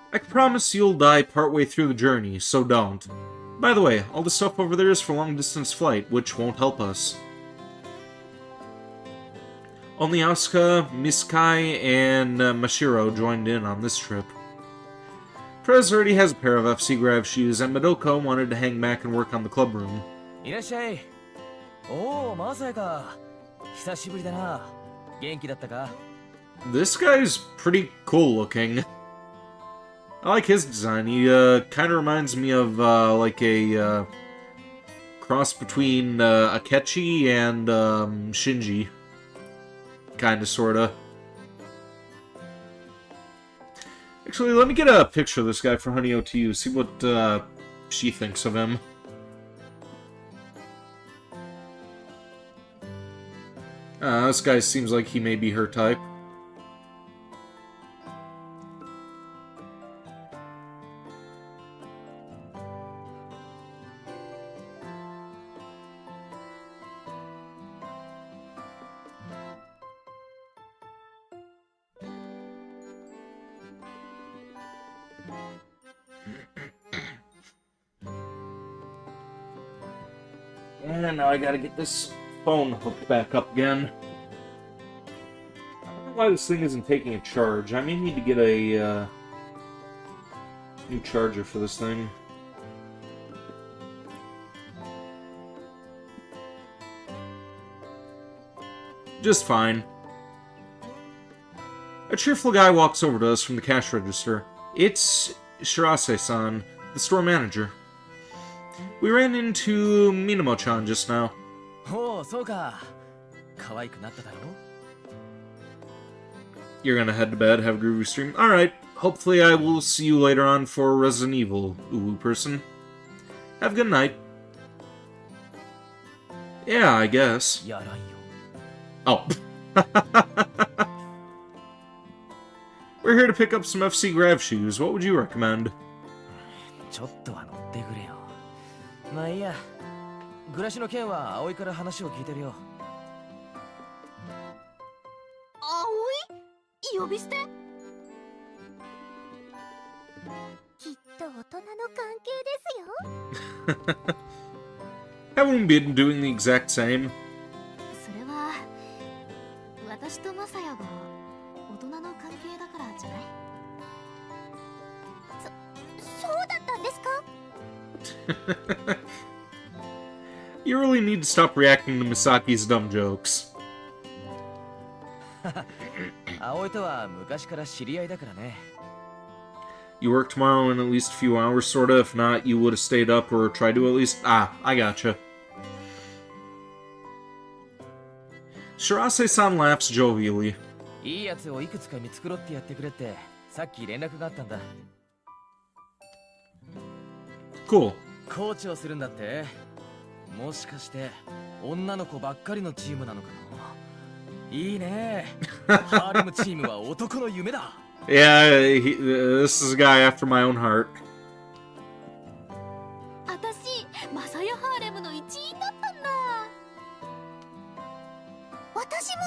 S1: I can promise you'll die partway through the journey, so don't. By the way, all the stuff over there is for long-distance flight, which won't help us. Only Asuka, Miskai, and Mashiro joined in on this trip. Prez already has a pair of FC grab shoes, and Madoko wanted to hang back and work on the club room.
S3: いらっしゃい。おお、まさか。久しぶりだな。元気だったか？
S1: This guy's pretty cool looking. I like his design. He kind of reminds me of like a cross between Akechi and Shinji. Kinda, sorta. Actually, let me get a picture of this guy for Honey OTU, see what she thinks of him. This guy seems like he may be her type. And now I gotta get this phone hooked back up again. why this thing isn't taking a charge. I may need to get a new charger for this thing. Just fine. A cheerful guy walks over to us from the cash register. It's Shirase-san, the store manager. We ran into Minamo-chan just now.
S3: Oh, so ka. Kawaiiku natta daro?
S1: You're gonna head to bed, have a groovy stream? Alright, hopefully I will see you later on for Resident Evil, uwu person. Have a good night. Yeah, I guess.
S3: Yaran yo.
S1: Oh. We're here to pick up some FC Grav shoes. What would you recommend?
S3: ちょっとは乗ってくれよ。まあいいや。暮らしの件は葵から話を聞いてるよ。
S2: 葵？呼び捨て？きっと大人の関係ですよ。
S1: Haven't we been doing the exact same?
S2: それは私とマサヤが大人の関係だからじゃない？そうだったんですか？
S1: You really need to stop reacting to Misaki's dumb jokes.
S3: 葵とは昔から知り合いだからね。
S1: You work tomorrow in at least a few hours, sorta. If not, you would have stayed up or tried to at least. Ah, I gotcha. Shirase-san laughs jovially.
S3: いいやつをいくつか見繕ってやってくれってさっき連絡があったんだ。
S1: Cool.
S3: コーチをするんだって。もしかして女の子ばっかりのチームなのかな。いいね。ハーレムチームは男の夢だ。
S1: Yeah, this is a guy after my own heart.
S2: 私マサヤハーレムの一員だったんだ。私も。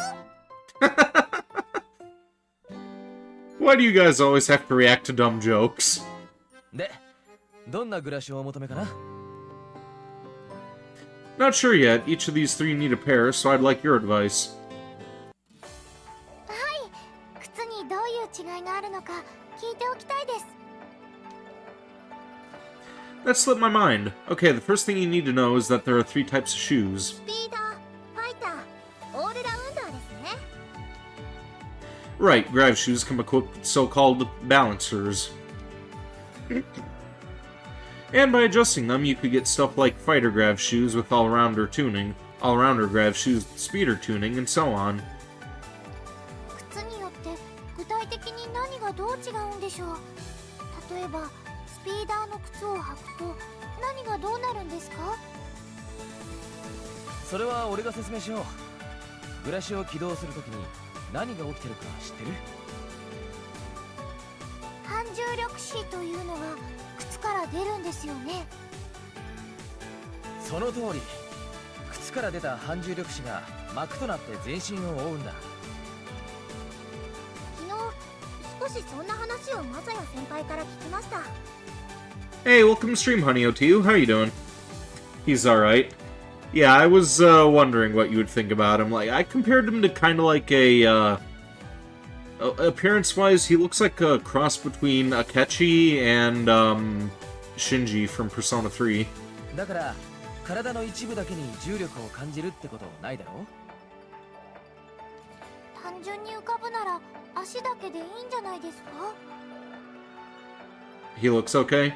S1: Why do you guys always have to react to dumb jokes?
S3: で、どんな暮らしをお求めかな。
S1: Not sure yet. Each of these three need a pair, so I'd like your advice.
S2: はい、靴にどういう違いがあるのか聞いておきたいです。
S1: That slipped my mind. Okay, the first thing you need to know is that there are three types of shoes.
S2: スピーダー、ファイター、オールラウンダーですね。
S1: Right, Grav shoes come equipped with so-called balancers. And by adjusting them, you could get stuff like fighter Grav shoes with all-rounder tuning, all-rounder Grav shoes with speeder tuning, and so on.
S2: 靴によって具体的に何がどう違うんでしょう。例えばスピーダーの靴を履くと何がどうなるんですか？
S3: それは俺が説明しよう。暮らしを起動するときに何が起きてるか知ってる？
S2: 反重力子というのが靴から出るんですよね。
S3: その通り。靴から出た反重力子が膜となって全身を覆うんだ。
S2: 昨日少しそんな話をマサヤ先輩から聞きました。
S1: Hey, welcome to stream, Honey OTU. How you doing? He's alright. Yeah, I was wondering what you would think about him. Like, I compared him to kind of like appearance-wise, he looks like a cross between Akechi and Shinji from Persona 3.
S3: だから体の一部だけに重力を感じるってことないだろう？
S2: 単純に浮かぶなら足だけでいいんじゃないですか？
S1: He looks okay.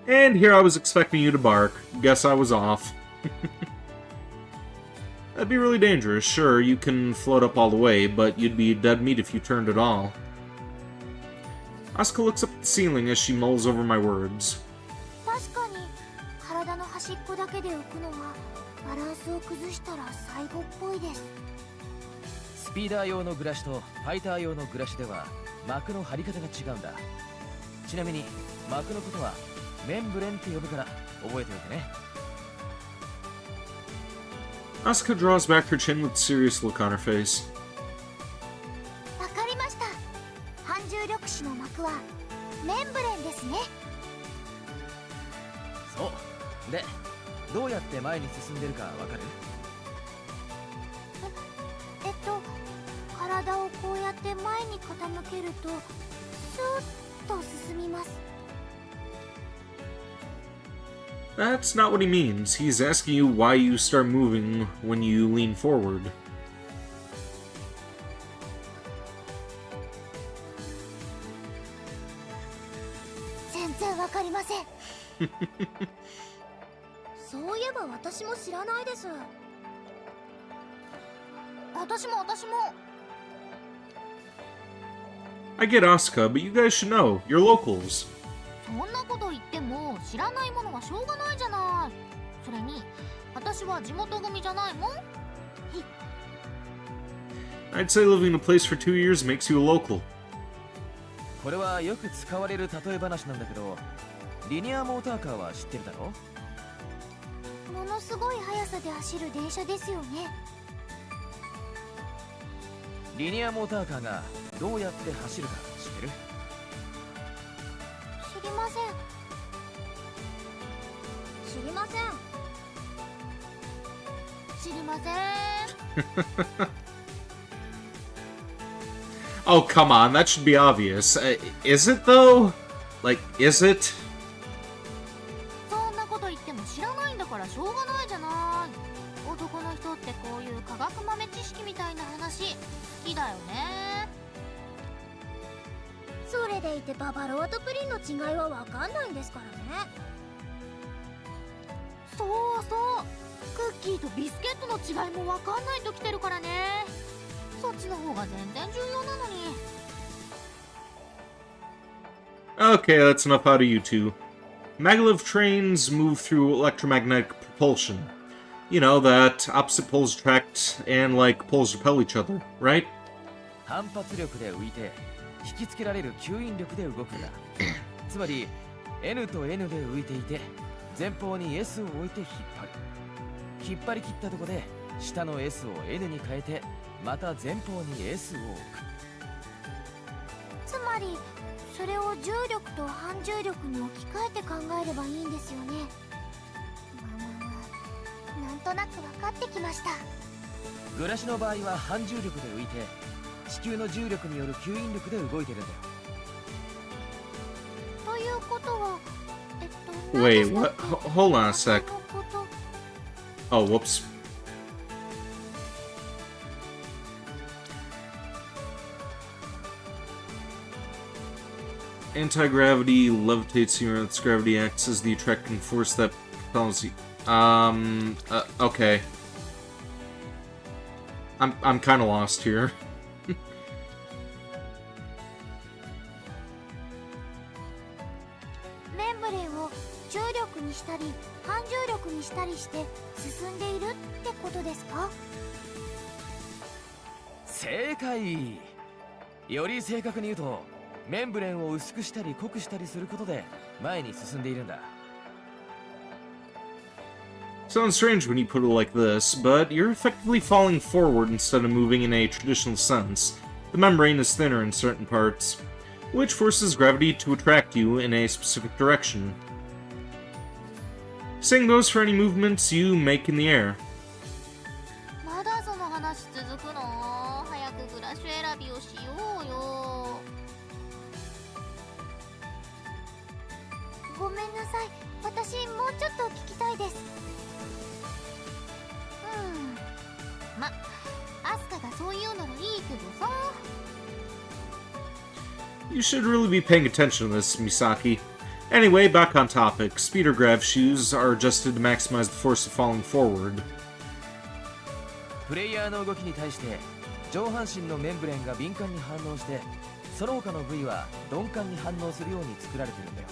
S1: And here I was expecting you to bark. Guess I was off. That'd be really dangerous. Sure, you can float up all the way, but you'd be dead meat if you turned at all. Asuka looks up at the ceiling as she mulls over my words.
S2: 確かに体の端っこだけで浮くのはバランスを崩したら最後っぽいです。
S3: スピーダー用のグラシとファイター用のグラシでは膜の張り方が違うんだ。ちなみに膜のことはメンブレンって呼ぶから覚えておいてね。
S1: Asuka draws back her chin with a serious look on her face.
S2: わかりました。反重力子の膜はメンブレンですね。
S3: そうで、どうやって前に進んでるかわかる？
S2: って前に傾けるとスーッと進みます。
S1: That's not what he means. He's asking you why you start moving when you lean forward.
S2: 全然わかりません。そういえば私も知らないです。私も。
S1: I get Asuka, but you guys should know. You're locals.
S2: そんなこと言っても知らないものはしょうがないじゃない。それに私は地元組じゃないもん。
S1: I'd say living in a place for 2 years makes you a local.
S3: これはよく使われる例え話なんだけど、リニアモーターカーは知ってるだろ？
S2: ものすごい速さで走る電車ですよね。
S3: リニアモーターカーがどうやって走るか知ってる？
S2: 知りません。知りません。知りません。
S1: Oh, come on, that should be obvious. Is it, though? Like, is it?
S2: そんなこと言っても知らないんだからしょうがないじゃない。男の人ってこういう科学豆知識みたいな話好きだよね。それでいてババロアとプリンの違いはわかんないんですからね。そうそう、クッキーとビスケットの違いもわかんないときてるからね。そっちの方が全然重要なのに。
S1: Okay, that's enough out of you two. Maglev trains move through electromagnetic propulsion. You know, that opposite poles attract and, like, poles repel each other, right?
S3: 反発力で浮いて引きつけられる吸引力で動くんだ。つまり N と N で浮いていて前方に S を置いて引っ張り切ったとこで下の S を N に変えてまた前方に S を置く。
S2: つまりそれを重力と反重力に置き換えて考えればいいんですよね。なんとなく分かってきました。
S3: グラシの場合は反重力で浮いて地球の重力による吸引力で動いてるんだよ。
S2: ということは、
S1: Wait, what? Hold on a sec. Oh, whoops. Anti-gravity levitates you, Earth's gravity acts as the attracting force that propels you. Okay. I'm kind of lost here.
S2: メンブレンを重力にしたり反重力にしたりして進んでいるってことですか？
S3: 正解。より正確に言うとメンブレンを薄くしたり濃くしたりすることで前に進んでいるんだ。
S1: Sounds strange when you put it like this, but you're effectively falling forward instead of moving in a traditional sense. The membrane is thinner in certain parts, which forces gravity to attract you in a specific direction. Same goes for any movements you make in the air.
S2: まだその話続くの？早くグラシュ選びをしようよ。ごめんなさい、私もうちょっと聞きたいです。ま、アスカがそう言うならいいけどさ。
S1: You should really be paying attention to this, Misaki. Anyway, back on topic. Speeder grav shoes are adjusted to maximize the force of falling forward.
S3: プレイヤーの動きに対して上半身のメンブレンが敏感に反応してその他の部位は鈍感に反応するように作られてるんだよ。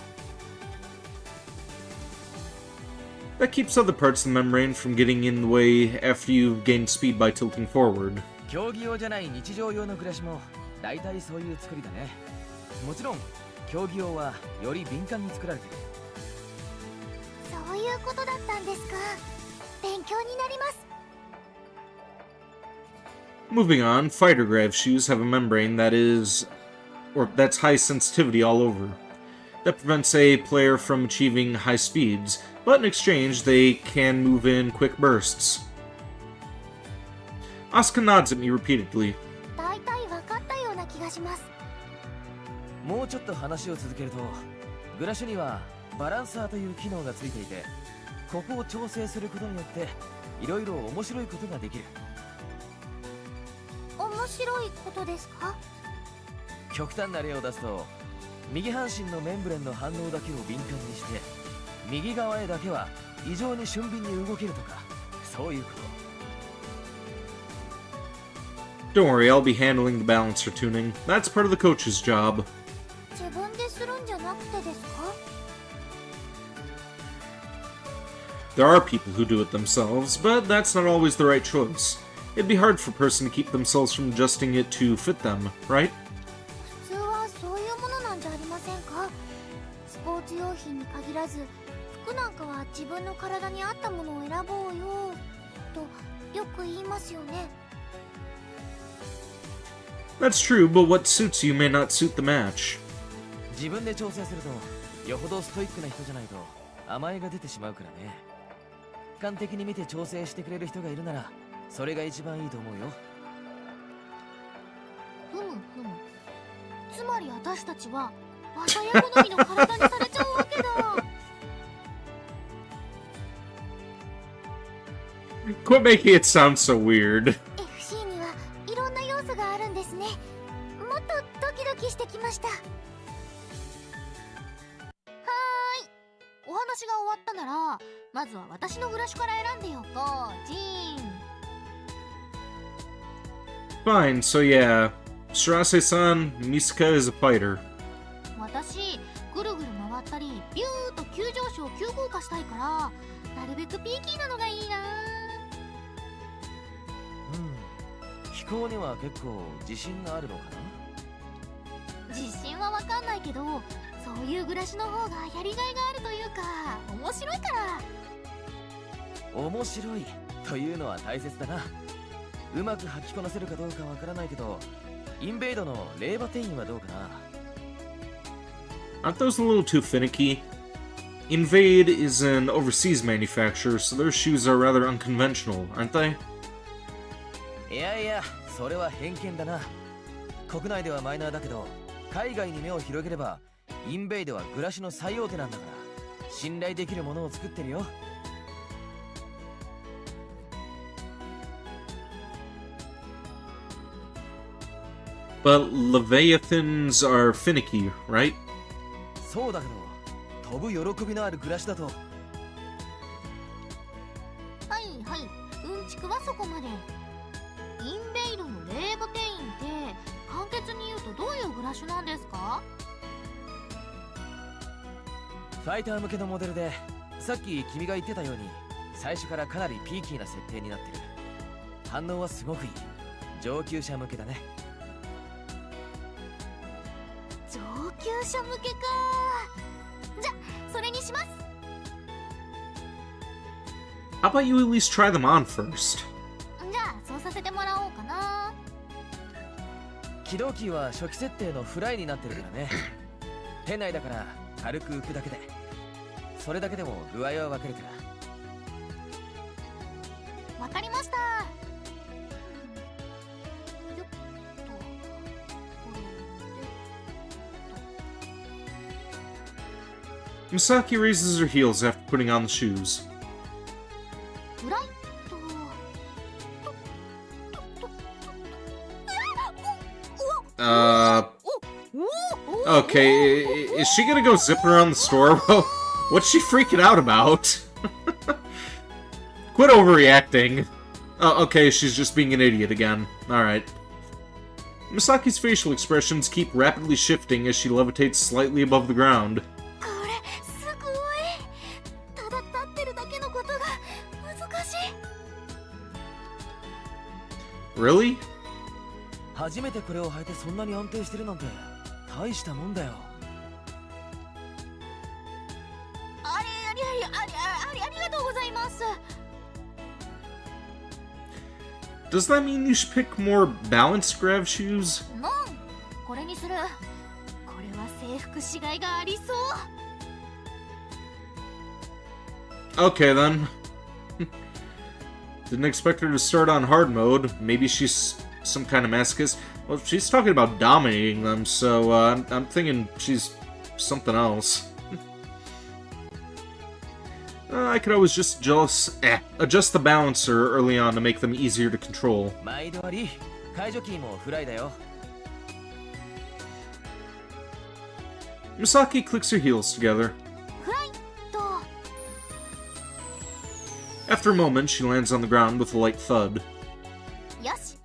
S1: That keeps other parts of the membrane from getting in the way after you've gained speed by tilting forward.
S3: 競技用じゃない日常用のグラシも大体そういう作りだね。もちろん競技用はより敏感に作られてる。
S2: そういうことだったんですか。勉強になります。
S1: Moving on, fighter grav shoes have a membrane that's high sensitivity all over. That prevents a player from achieving high speeds, but in exchange, they can move in quick bursts. Asuka nods at me repeatedly.
S2: 大体分かったようなします。
S3: もうちょっと話を続けると、グラシュにはバランサーという機能がついていて、ここを調整することによっていろいろ面白いことができる。
S2: 面白いことですか？
S3: 極端な例を出すと、右半身のメンブレンの反応だけを敏感にして、右側へだけは異常に俊敏に動けるとか、そういうこと。
S1: Don't worry, I'll be handling the balancer tuning. That's part of the coach's job.
S2: 自分でするんじゃなくてですか？
S1: There are people who do it themselves, but that's not always the right choice. It'd be hard for a person to keep themselves from adjusting it to fit them, right?
S2: 普通はそういうものなんじゃありませんか？スポーツ用品に限らず、服なんかは自分の体に合ったものを選ぼうよとよく言いますよね。
S1: That's true, but what suits you may not suit the match.
S3: 自分で調整すると、よほどストイックな人じゃないと甘えが出てしまうからね。俯瞰的に見て調整してくれる人がいるなら、それが一番いいと思うよ。
S2: ふむふむ。つまり私たちは技や好みの体にされちゃうわけだ。
S1: Quit making it sound so weird.
S2: FC にはいろんな要素があるんですね。もっとドキドキしてきました。はーい。お話が終わったなら、まずは私のグラシュから選んでよ、ポージン。
S1: Fine, so yeah. Shirase-san, Misaka is a fighter.
S2: 私、ぐるぐる回ったり、ビューッと急上昇急降下したいから、なるべくピーキーなのがいいな。
S3: 飛行には結構自信があるのかな。
S2: 自信はわかんないけど、そういうグラシュの方がやりがいがあるというか、面白いから。
S3: 面白いというのは大切だな。うまく吐きこなせるかどうかわからないけど、インベイドの令和店員はどうかな。
S1: Aren't those a little too finicky? Invade is an overseas manufacturer, so their shoes are rather unconventional, aren't they?
S3: いやいや、それは偏見だな。国内ではマイナーだけど、海外に目を広げれば、インベイドはグラシュの最大手なんだから、信頼できるものを作ってるよ。
S1: But Leviathans are finicky, right?
S3: そうだけど、飛ぶ喜びのあるグラシュだと。
S2: はいはい、うんちくはそこまで。インベイドの霊母店員って簡潔に言うとどういうグラシュなんですか？
S3: ファイター向けのモデルで、さっき君が言ってたように、最初からかなりピーキーな設定になってる。反応はすごくいい。上級者向けだね。
S2: 上級者向けか。じゃ、それにします。
S1: How about you at least try them on first?
S2: じゃあそうさせてもらおうかな。
S3: 起動キーは初期設定のフライになってるからね。店内だから軽く浮くだけで、それだけでも具合はわかるから。
S2: わかりました。よっと、これで
S1: Misaki raises her heels after putting on the shoes.
S2: フライト。
S1: Okay, is she gonna go zipping around the store? What's she freaking out about? Quit overreacting. Okay, she's just being an idiot again. Alright. Misaki's facial expressions keep rapidly shifting as she levitates slightly above the ground.
S2: これすごい。ただ立ってるだけのことが難しい。
S1: Really?
S3: 初めてこれを履いてそんなに安定してるなんて大したもんだよ。
S2: ありがとうございます。
S1: Does that mean you should pick more balanced grav shoes?
S2: ノン、これにする。これは征服しがいがありそう。
S1: Okay then. Didn't expect her to start on hard mode. Maybe she's some kind of masochist. Well, she's talking about dominating them, so I'm thinking she's something else. I could always just adjust the balancer early on to make them easier to control.
S3: 毎度あり、解除キーもフライだよ。
S1: Misaki clicks her heels together.
S2: フライと
S1: After a moment, she lands on the ground with a light thud.
S2: よし、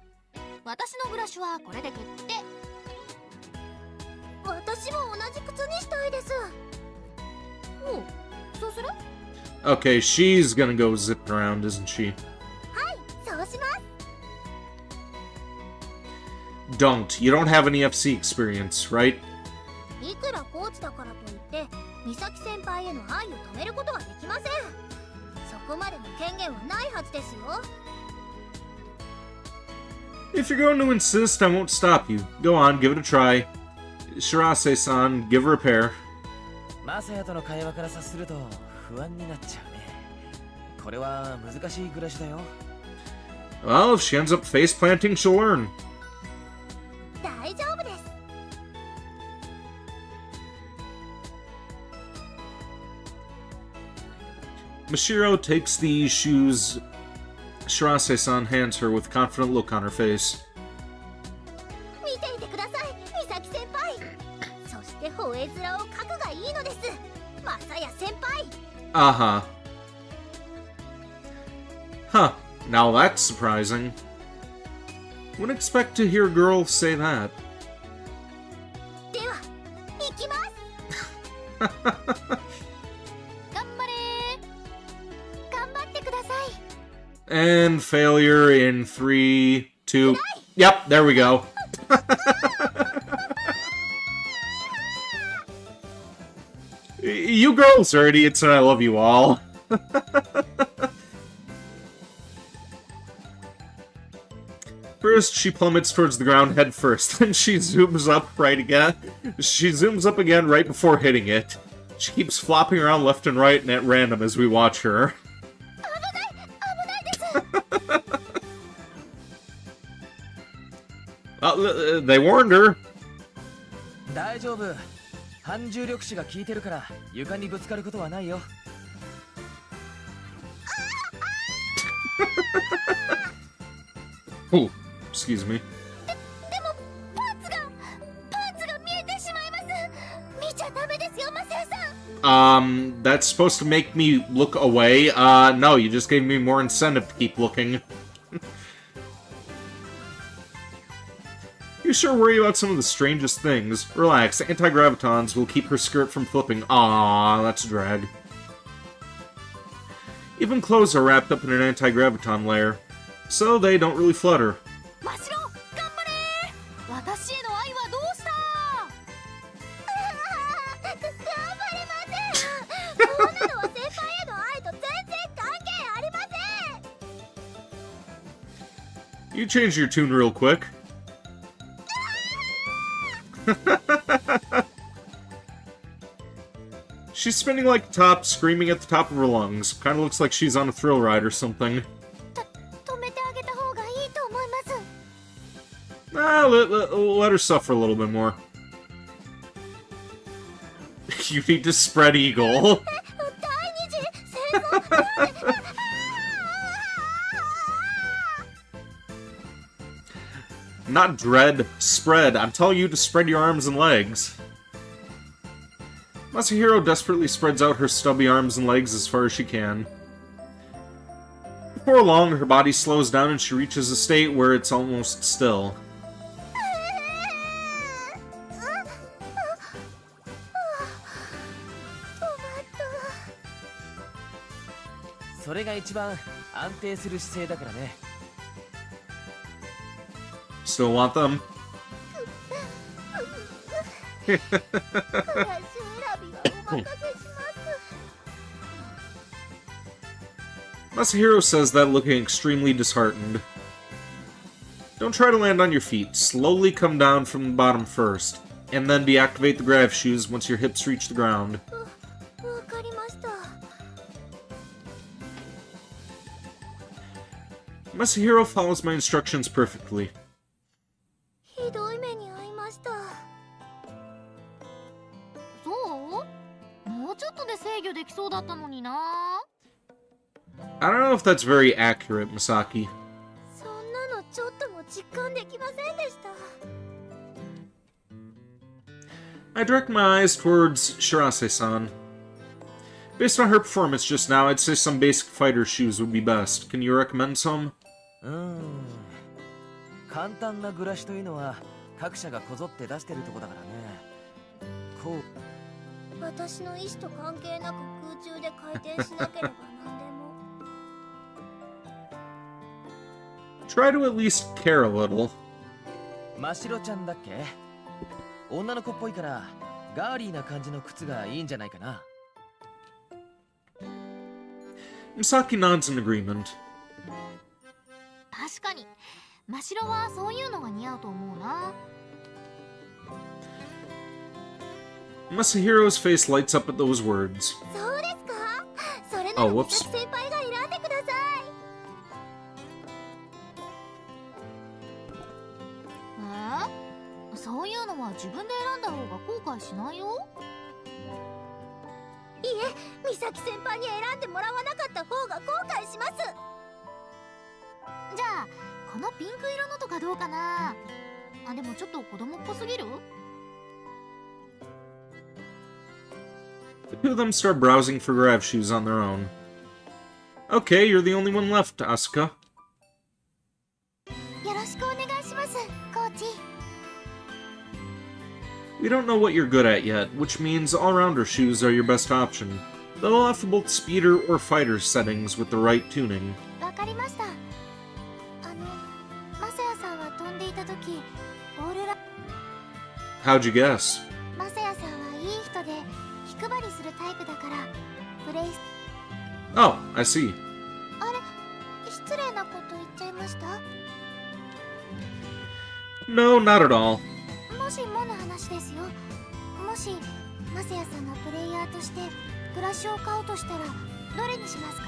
S2: 私のブラシはこれで決定。私も同じ靴にしたいです。おう、そうする？
S1: Okay, she's gonna go zip around, isn't she?
S2: はい、そうします。
S1: Don't. You don't have any FC experience, right?
S2: いくらコーチだからといって美咲先輩への愛を止めることはできません。そこまでの権限はないはずですよ。
S1: If you're going to insist, I won't stop you. Go on, give it a try. Shirase-san, give her a pair.
S3: マサヤとの会話から察すると不安になっちゃうね。これは難しい暮らしだよ。
S1: Well, if she ends up face planting, she'll learn.
S2: 大丈夫です。
S1: Mashiro takes the shoes Shirase-san hands her with a confident look on her face.
S2: 見ていてください、美咲先輩。そして吠え面を描くがいいのです。マサヤ先輩。
S1: Uh-huh. Huh. Now that's surprising. Wouldn't expect to hear a girl say that.
S2: では、行きます。頑張れー。頑張ってください。
S1: And failure in 3, 2... Yep, there we go. You girls are idiots and I love you all. First, she plummets towards the ground head first, then she zooms up again right before hitting it. She keeps flopping around left and right and at random as we watch her. Well, they warned her.
S3: 大丈夫。反重力子が効いてるから床にぶつかることはないよ。
S1: Oh, excuse me.
S2: でもパンツが見えてしまいます。見ちゃダメですよ、マサヤさん。
S1: That's supposed to make me look away. No, you just gave me more incentive to keep looking. You sure worry about some of the strangest things. Relax, anti-gravitons will keep her skirt from flipping. Aww, that's a drag. Even clothes are wrapped up in an anti-graviton layer, so they don't really flutter.
S2: マシロ、頑張れー。私への愛はどうした？頑張れません。こんなのは先輩への愛と全然関係ありません。
S1: You changed your tune real quick. She's spinning like a top, screaming at the top of her lungs. Kinda looks like she's on a thrill ride or something.
S2: 止めてあげた方がいいと思います。
S1: Let her suffer a little bit more. You need to spread eagle.
S2: 第二次戦争。
S1: Not dread, spread. I'm telling you to spread your arms and legs. Masahiro desperately spreads out her stubby arms and legs as far as she can. Before long, her body slows down and she reaches a state where it's almost still.
S3: それが一番安定する姿勢だからね。
S1: Still want them?
S2: クラッシュ選びはお任せします。
S1: Masahiro says that looking extremely disheartened. Don't try to land on your feet. Slowly come down from the bottom first, and then deactivate the grav shoes once your hips reach the ground.
S2: わかりました。
S1: Masahiro follows my instructions perfectly.
S2: ひどちょっとで制御できそうだったのにな。
S1: I don't know if that's very accurate, Misaki.
S2: そんなのちょっとも実感できませんでした。
S1: I direct my eyes towards Shirase-san. Based on her performance just now, I'd say some basic fighter shoes would be best. Can you recommend some?
S3: 簡単な暮らしというのは各社がこぞって出してるとこだからね。こう
S2: 私の意思と関係なく空中で回転しなければ何でも。
S1: Try to at least care a little.
S3: 真白ちゃんだっけ？女の子っぽいからガーリーな感じの靴がいいんじゃないかな。
S1: Misaki nods in agreement.
S2: 確かに真白はそういうのが似合うと思うな。
S1: Masahiro's face lights up at those words.
S2: そうですか？それなら
S1: Oh,
S2: 美
S1: whoops.
S2: 咲先輩が選んでください。そういうのは自分で選んだ方が後悔しないよ。いえ、美咲先輩に選んでもらわなかった方が後悔します。じゃあこのピンク色のとかどうかな。あ、でもちょっと子供っぽすぎる？
S1: The two of them start browsing for grav shoes on their own. Okay, you're the only one left, Asuka.
S2: よろしくお願いします、コーチ。
S1: We don't know what you're good at yet, which means all-rounder shoes are your best option. They'll offer both speeder or fighter settings with the right tuning.
S2: わかりました。マサヤさんは飛んでいた時、オールラ。
S1: How'd you guess?
S2: マサヤさんはいい人で気配りするタイプだから、プレイス。
S1: Oh, I see.
S2: あれ、失礼なこと言っちゃいました？
S1: No, not at all.
S2: もしもの話ですよ。もしマサヤさんがプレイヤーとしてブラシを買うとしたらどれにしますか？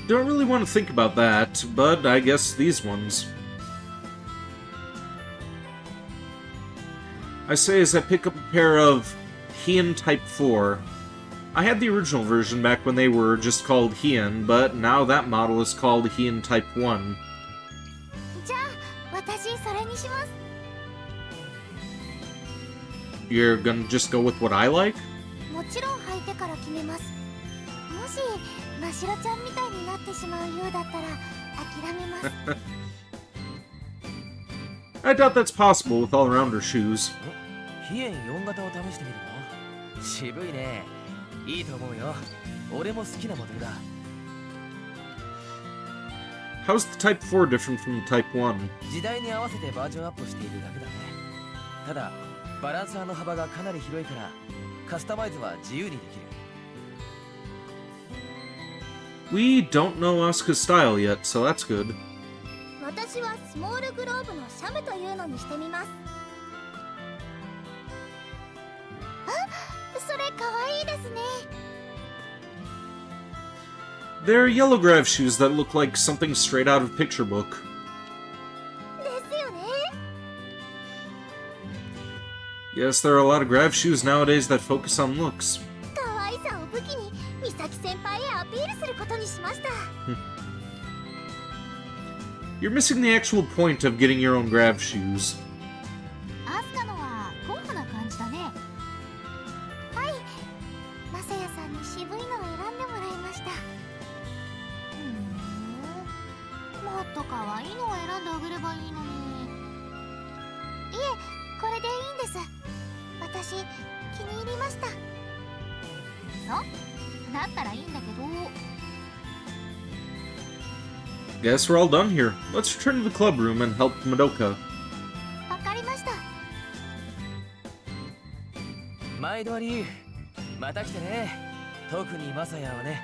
S1: Don't really want to think about that, but I guess these ones. I say as I pick up a pair of Heian Type 4. I had the original version back when they were just called Heian, but now that model is called Heian Type 1.
S2: じゃあ私それにします。
S1: You're gonna just go with what I like?
S2: もちろん履いてから決めます。もし真白ちゃんみたいになってしまうようだったら諦めます。
S1: I doubt that's possible with all-rounder shoes.
S3: ヒエン4型を試してみるの？渋いね。いいと思うよ。俺も好きなモデルだ。
S1: How's the Type 4 different from the Type 1?
S3: 時代に合わせてバージョンアップしているだけだね。ただバランサーの幅がかなり広いからカスタマイズは自由にできる。
S1: We don't know Asuka's style yet, so that's good.
S2: 私はスモールグローブのシャムというのにしてみます。あ、それかわいいですね。
S1: They're yellow grav shoes that look like something straight out of picture book.
S2: ですよね。
S1: Yes, there are a lot of grav shoes nowadays that focus on looks.
S2: 可愛さを武器に美咲先輩へアピールすることにしました。
S1: You're missing the actual point of getting your own grav shoes.
S2: アスカのは高価な感じだね。はい、マサヤさんに渋いのを選んでもらいました。もっと可愛いのを選んであげればいいのに。いえ、これでいいんです。私気に入りました。そうだったらいいんだけど。
S1: Guess we're all done here. Let's return to the club room and help Madoka.
S2: わかりました。
S3: 毎度あり。また来てね。特にマサヤはね。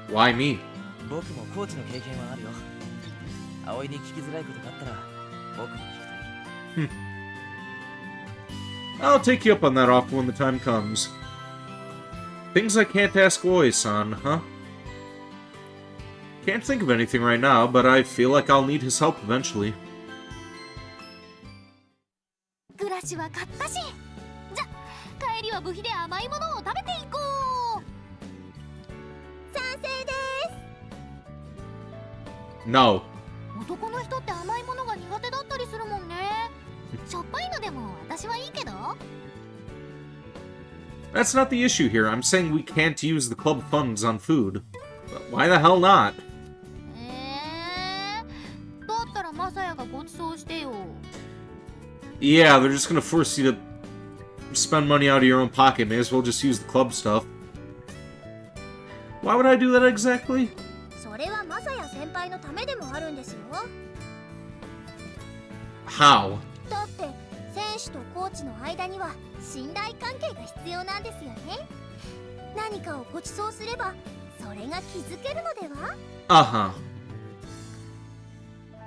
S1: Why me?
S3: 僕もコーチの経験はあるよ。葵に聞きづらいことがあったら僕に聞きたい。
S1: I'll take you up on that offer when the time comes. Things I can't ask Oi-san, huh? Can't think of anything right now, but I feel like I'll need his help eventually.
S2: ブラシは買ったし、帰りは部費で甘いものを食べていこう。賛成です。
S1: No.
S2: 男の人って甘いものが苦手だったりするもんね。しょっぱいのでも私はいいけど。
S1: That's not the issue here. I'm saying we can't use the club funds on food. Why the hell not?
S2: だったらマサヤがご馳走してよ。
S1: Yeah, they're just gonna force you to spend money out of your own pocket. May as well just use the club stuff. Why would I do that exactly?
S2: それはマサヤ先輩のためでもあるんですよ。
S1: How?
S2: だって選手とコーチの間には信頼関係が必要なんですよね。何かをご馳走すればそれが気づけるのでは。
S1: Uh-huh.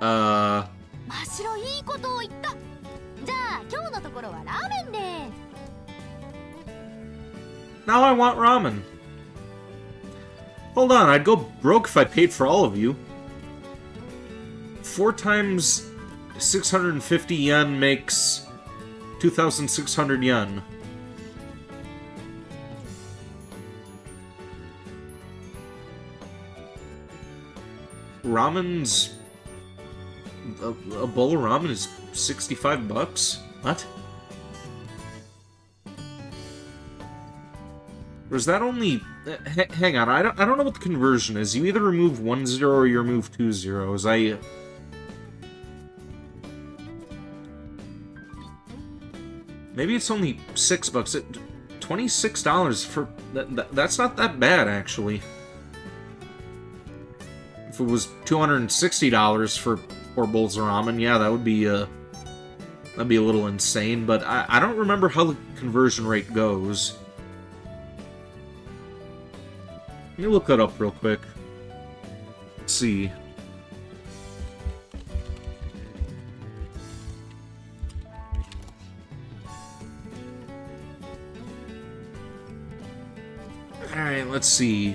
S2: 真っ白いいことを言った。じゃあ今日のところはラーメンで。
S1: Now I want ramen. Hold on, I'd go broke if I paid for all of you. 4 times 650 yen makes 2,600 yen. Ramen's... A bowl of ramen is 65 bucks? What? Or is that only... hang on, I don't know what the conversion is. You either remove 1 0 or you remove 2 zeros. Maybe it's only 6 bucks. $26 for... That's not that bad, actually. If it was $260 for 4 bowls of ramen, yeah, that would be, that'd be a little insane, but I don't remember how the conversion rate goes. Let me look that up real quick. Let's see. Alright, let's see.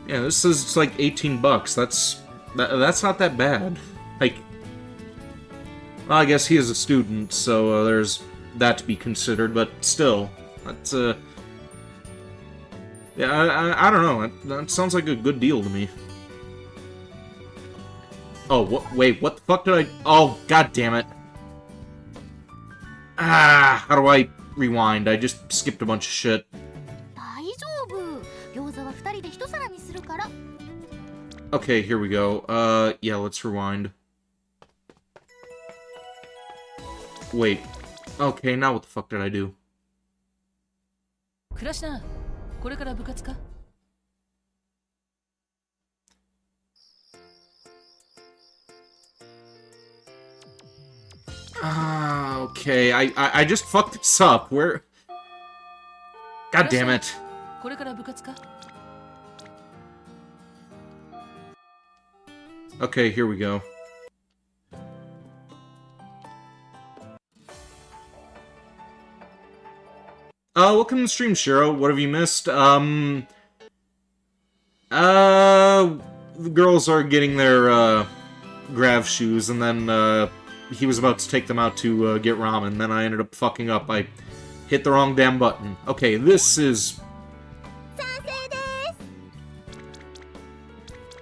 S1: Yeah, this says it's like 18 bucks. That's not that bad. Like, well, I guess he is a student, so there's that to be considered, but still, that's, yeah, I don't know, that sounds like a good deal to me. Oh, wait, what the fuck did I... Oh, god damn it. Ah, how do I rewind? I just skipped a bunch of shit.
S2: 大丈夫。餃子は2人で1皿にするから。
S1: Okay, here we go. Yeah, let's rewind. Wait. Okay, now what the fuck did I do?
S5: クラシナ、これから部活か?
S1: Okay, I just fucked this up. Where... God damn it.
S5: これから部活か?
S1: Okay, here we go. Welcome to the stream, Shiro. What have you missed? The girls are getting their, grav shoes, and then, he was about to take them out to, get ramen, then I ended up fucking up. I hit the wrong damn button. Okay, this is...
S2: 賛成で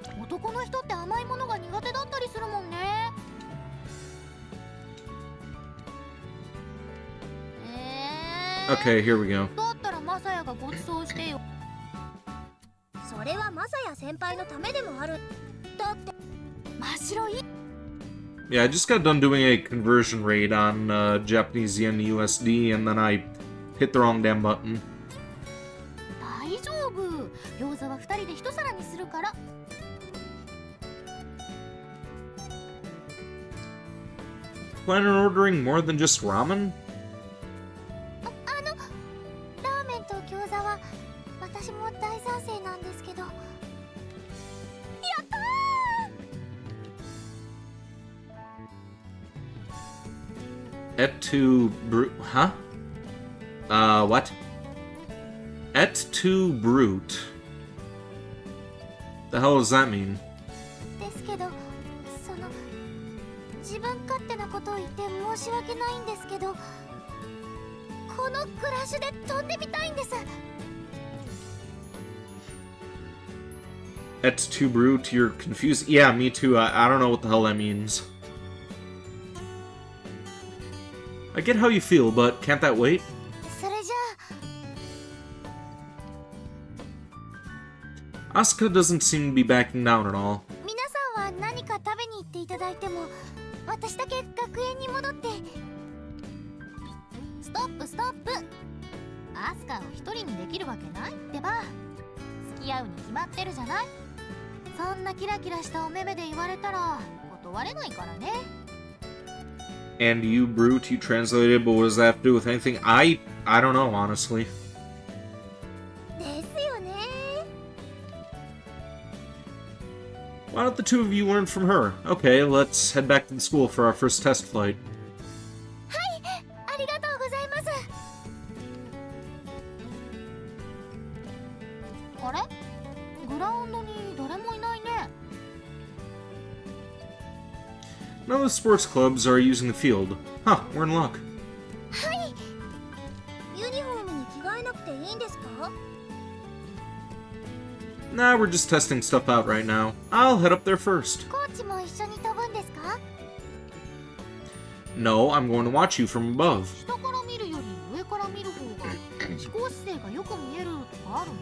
S2: す。男の人って甘いものが苦手だったりするもんね。
S1: Okay, here we go.
S2: だったらマサヤがご馳走してよ。それはマサヤ先輩のためでもある。だって真っ白い。
S1: Yeah, I just got done doing a conversion rate on Japanese yen to USD, and then I hit the wrong damn button.
S2: 大丈夫。餃子は2人で1皿にするから。
S1: Plan on ordering more than just ramen?
S2: ラーメンと餃子は私も大賛成なんですけど。やったー。
S1: Et tu brute... Huh? What? Et tu brute. The hell does that mean?
S2: 自分勝手なことを言って申し訳ないんですけど、このクラッシュで飛んでみたいんです。
S1: That's too brute. You're confused. Yeah, me too. I don't know what the hell that means. I get how you feel, but can't that wait?
S2: それじゃあ
S1: Asuka doesn't seem to be backing down at all.
S2: 皆さんは何か食べに行っていただいても、私だけ学園に戻って。ストップストップ。アスカを一人にできるわけないってば。付き合うに決まってるじゃない。そんなキラキラしたお目目で言われたら断れないからね。
S1: And you brute, you translated, but what does that have to do with anything? I don't know, honestly.
S2: ですよね。
S1: Why don't the two of you learn from her? Okay, let's head back to the school for our first test flight.
S2: ありがとうございます。あれ？グラウンドに誰もいないね。
S1: None of the sports clubs are using the field. Huh, we're in luck.
S2: はい。ユニフォームに着替えなくていいんですか？
S1: Nah, we're just testing stuff out right now. I'll head up there first.
S2: コーチも一緒に飛ぶんですか？
S1: No, I'm going to watch you from above.
S2: 下から見るより上から見る方が飛行姿勢がよく見えるとかあるの？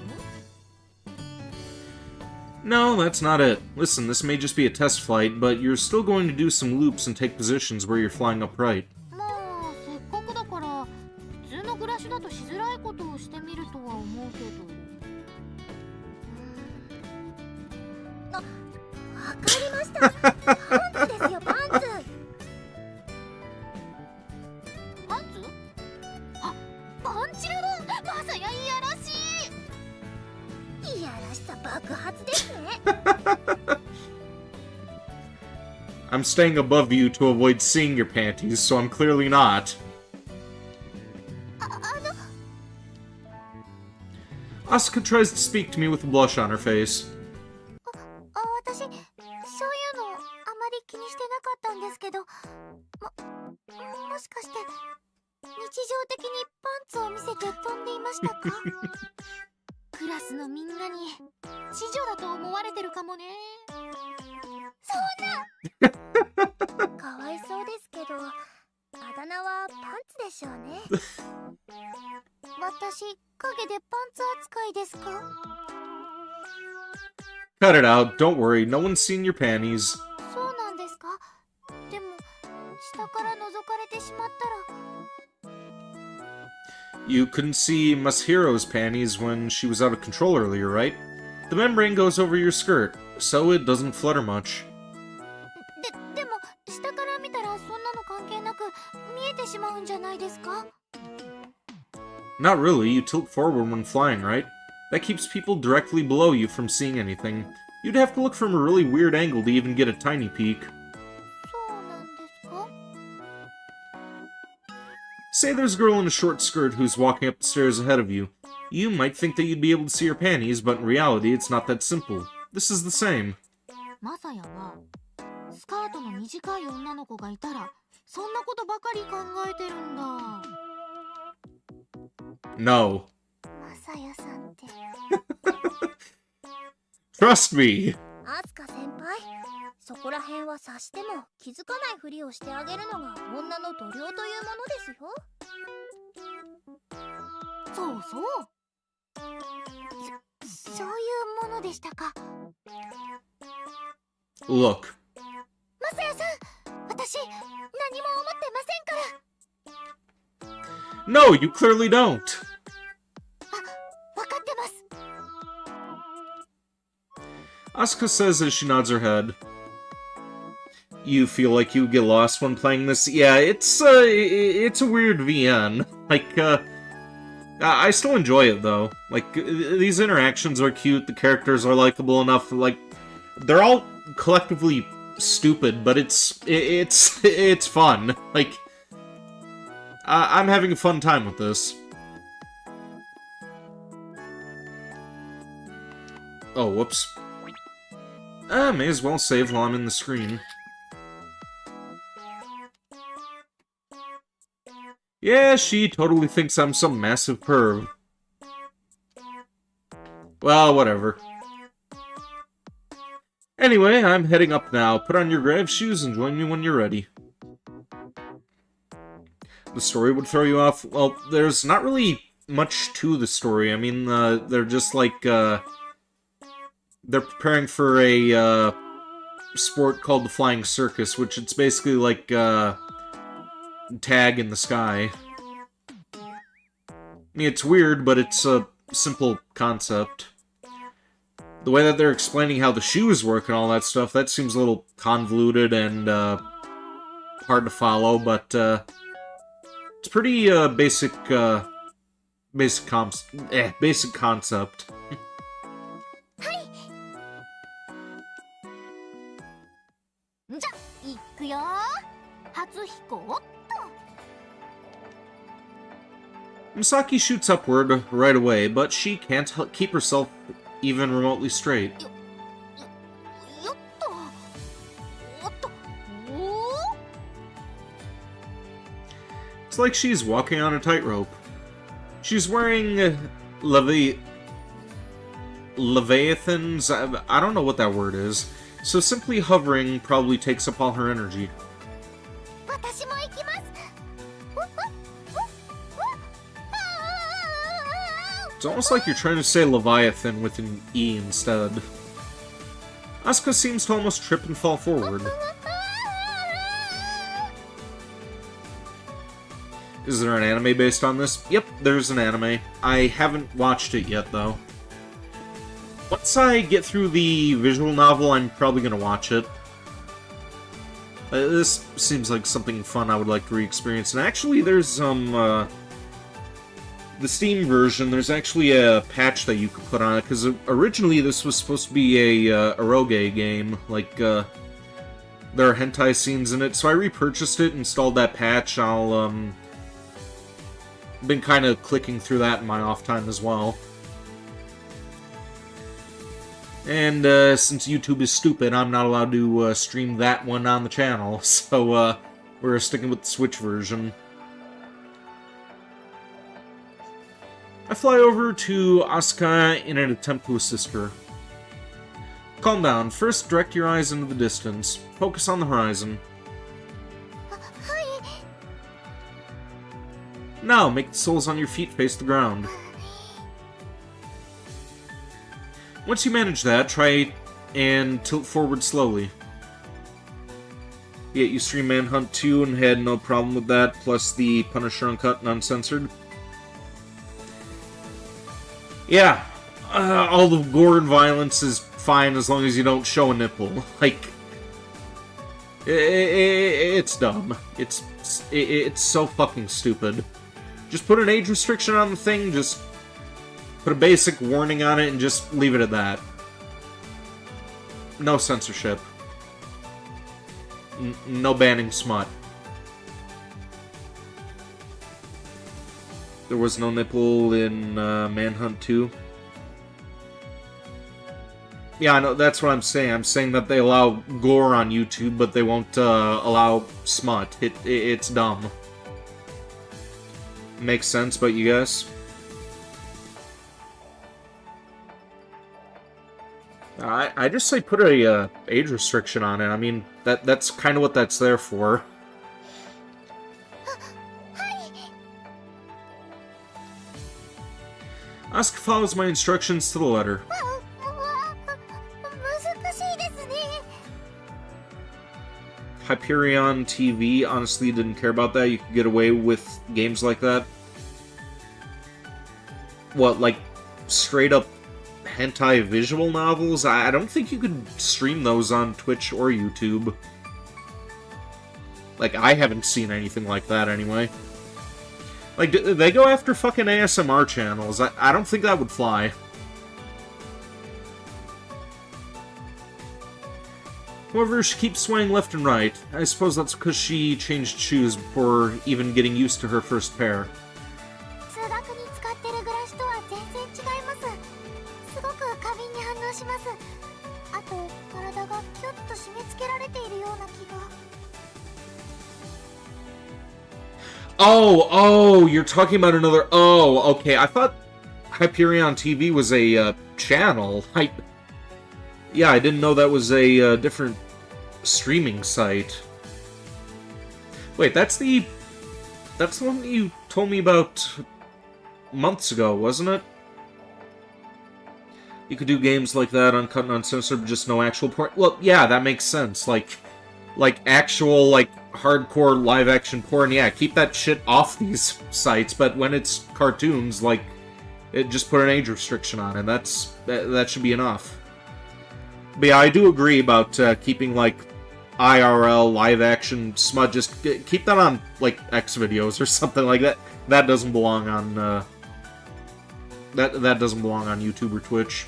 S1: No, that's not it. Listen, this may just be a test flight, but you're still going to do some loops and take positions where you're flying upright.
S2: まあせっかくだから普通の暮らしだとしづらいことをしてみるとは思うけど。わかりました。パンツですよ、パンツ。パンツ？あ、パンチラだ。まさやいやらしい。いやらしさ爆発ですね。
S1: I'm staying above you to avoid seeing your panties, so I'm clearly not.
S2: あの
S1: Asuka tries to speak to me with a blush on her face.
S2: 私そういうのあまり気にしてなかったんですけど、もしかして日常的にパンツを見せて飛んでいましたか？クラスのみんなに知女だと思われてるかもね。そんなかわいそうですけど、あだ名はパンツでしょうね。私影でパンツ扱いですか？
S1: Cut it out. Don't worry. No one's seen your panties.
S2: そうなんですか？でも下から覗かれてしまったら。
S1: You couldn't see Masahiro's panties when she was out of control earlier, right? The membrane goes over your skirt, so it doesn't flutter much.
S2: でも下から見たらそんなの関係なく見えてしまうんじゃないですか？
S1: Not really. You tilt forward when flying, right? That keeps people directly below you from seeing anything. You'd have to look from a really weird angle to even get a tiny peek.
S2: そうなんですか？
S1: Say there's a girl in a short skirt who's walking up the stairs ahead of you. You might think that you'd be able to see her panties, but in reality, it's not that simple. This is the same.
S2: マサヤはスカートの短い女の子がいたらそんなことばかり考えてるんだ。
S1: No.
S2: マサヤさんって。
S1: Trust me!
S2: アスカ先輩、そこら辺は察しても気づかないふりをしてあげるのが女の度量というものですよ。そうそう。そういうものでしたか。
S1: Look.
S2: マサヤさん、私何も思ってませんから。
S1: No, you clearly don't!
S2: わかってます。
S1: Asuka says as she nods her head. You feel like you get lost when playing this? Yeah, it's a weird VN. Like, I still enjoy it, though. Like, these interactions are cute, the characters are likable enough, like, they're all collectively stupid, but it's fun. Like, I'm having a fun time with this. Oh, whoops. May as well save while I'm in the screen. Yeah, she totally thinks I'm some massive perv. Well, whatever. Anyway, I'm heading up now. Put on your grab shoes and join me when you're ready. The story would throw you off. Well, there's not really much to the story. I mean, they're just like, they're preparing for a, sport called the Flying Circus, which it's basically like, tag in the sky. I mean, it's weird, but it's a simple concept. The way that they're explaining how the shoes work and all that stuff, that seems a little convoluted and, hard to follow, but, it's pretty, basic concept.
S2: じゃ、いくよ。初飛行。
S1: Misaki shoots upward right away, but she can't keep herself even remotely straight.
S2: よっと。おっと。おー。
S1: It's like she's walking on a tightrope. She's wearing Leviathans. I don't know what that word is. So simply hovering probably takes up all her energy.
S2: 私も行きます。
S1: It's almost like you're trying to say Leviathan with an E instead. Asuka seems to almost trip and fall forward. Is there an anime based on this? Yep, there's an anime. I haven't watched it yet, though. Once I get through the visual novel, I'm probably gonna watch it. This seems like something fun I would like to re-experience. And actually, there's some, the Steam version, there's actually a patch that you could put on it, because originally this was supposed to be a eroge game. Like, there are hentai scenes in it, so I repurchased it, installed that patch. I'll, been kind of clicking through that in my off time as well. And, since YouTube is stupid, I'm not allowed to, stream that one on the channel, so, we're sticking with the Switch version. I fly over to Asuka in an attempt to assist her. Calm down. First, direct your eyes into the distance. Focus on the horizon.
S2: はい。
S1: Now, make the soles on your feet face the ground. Once you manage that, try and tilt forward slowly. Yet you stream Manhunt 2 and had no problem with that, plus the Punisher Uncut and Uncensored. Yeah, all the gore and violence is fine as long as you don't show a nipple. Like, it's dumb. It's so fucking stupid. Just put an age restriction on the thing, just put a basic warning on it, and just leave it at that. No censorship. No banning smut. There was no nipple in Manhunt 2. Yeah, I know, that's what I'm saying. I'm saying that they allow gore on YouTube, but they won't allow smut. It's dumb. Makes sense, but you guys? I just say put a age restriction on it. I mean, that's kind of what that's there for. Asuka follows my instructions to the letter.
S2: 難しいですね。
S1: Hyperion TV honestly didn't care about that. You could get away with games like that. What, like straight up hentai visual novels? I don't think you could stream those on Twitch or YouTube. Like, I haven't seen anything like that anyway. Like, they go after fucking ASMR channels. I don't think that would fly. However, she keeps swaying left and right. I suppose that's because she changed shoes before even getting used to her first pair.
S2: 通学に使ってるグラシとは全然違います。すごく過敏に反応します。あと、体がキュッと締め付けられているような気が。
S1: Oh, you're talking about another... Oh, okay. I thought Hyperion TV was a channel. Yeah, I didn't know that was a different streaming site. Wait, that's the one that you told me about months ago, wasn't it? You could do games like that, uncut and uncensored, but just no actual porn. Well, yeah, that makes sense. Like actual, like, hardcore live-action porn, yeah, keep that shit off these sites, but when it's cartoons, like, just put an age restriction on it. That should be enough. But yeah, I do agree about keeping, like, IRL, live-action smut. Just keep that on, like, X videos or something like that. That doesn't belong on, that doesn't belong on YouTube or Twitch.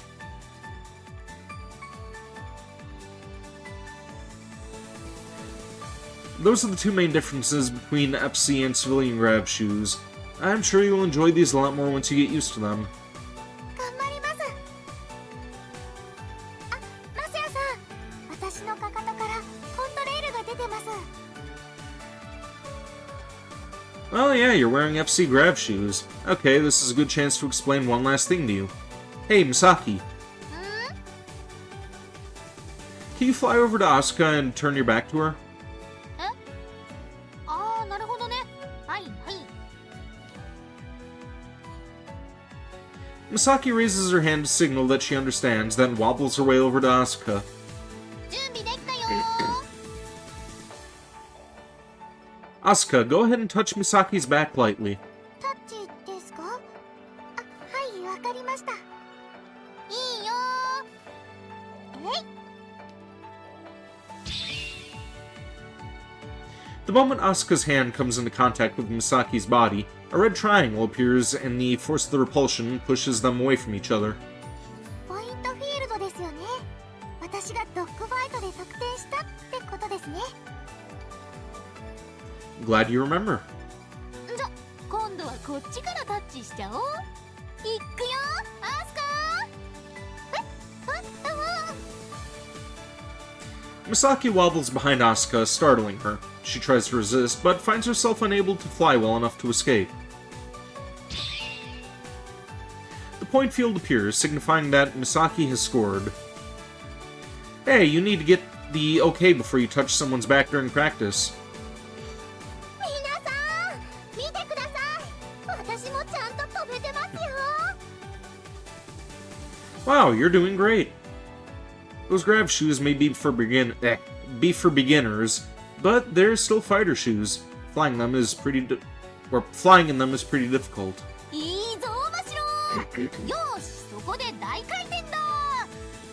S1: Those are the two main differences between FC and civilian grab shoes. I'm sure you'll enjoy these a lot more once you get used to them.
S2: 頑張ります。あ、マサヤさん、私のかかとからコントレールが出てます。
S1: Oh yeah, you're wearing FC grab shoes. Okay, this is a good chance to explain one last thing to you. Hey, Misaki. Can you fly over to Asuka and turn your back to her?
S2: ああ、なるほどね。はいはい。
S1: Misaki raises her hand to signal that she understands, then wobbles her way over to Asuka.
S2: 準備できたよ。
S1: Asuka, go ahead and touch Misaki's back lightly.
S2: タッチですか？あ、はい、わかりました。いいよ。えい。
S1: The moment Asuka's hand comes into contact with Misaki's body, a red triangle appears and the force of the repulsion pushes them away from each other.
S2: ポイントフィールドですよね。私がドッグファイトで得点したってことですね。
S1: Glad you remember.
S2: じゃ、今度はこっちからタッチしちゃおう。いっくよ、アスカー。
S1: Misaki wobbles behind Asuka, startling her. She tries to resist, but finds herself unable to fly well enough to escape. The point field appears, signifying that Misaki has scored. Hey, you need to get the okay before you touch someone's back during practice.
S2: 皆さん、見てください。私もちゃんと飛べてますよ。
S1: Wow, you're doing great. Those grab shoes may be for beginners, but they're still fighter shoes. Flying in them is pretty difficult.
S2: いいぞ、マシロ。よし、そこで大回転だ。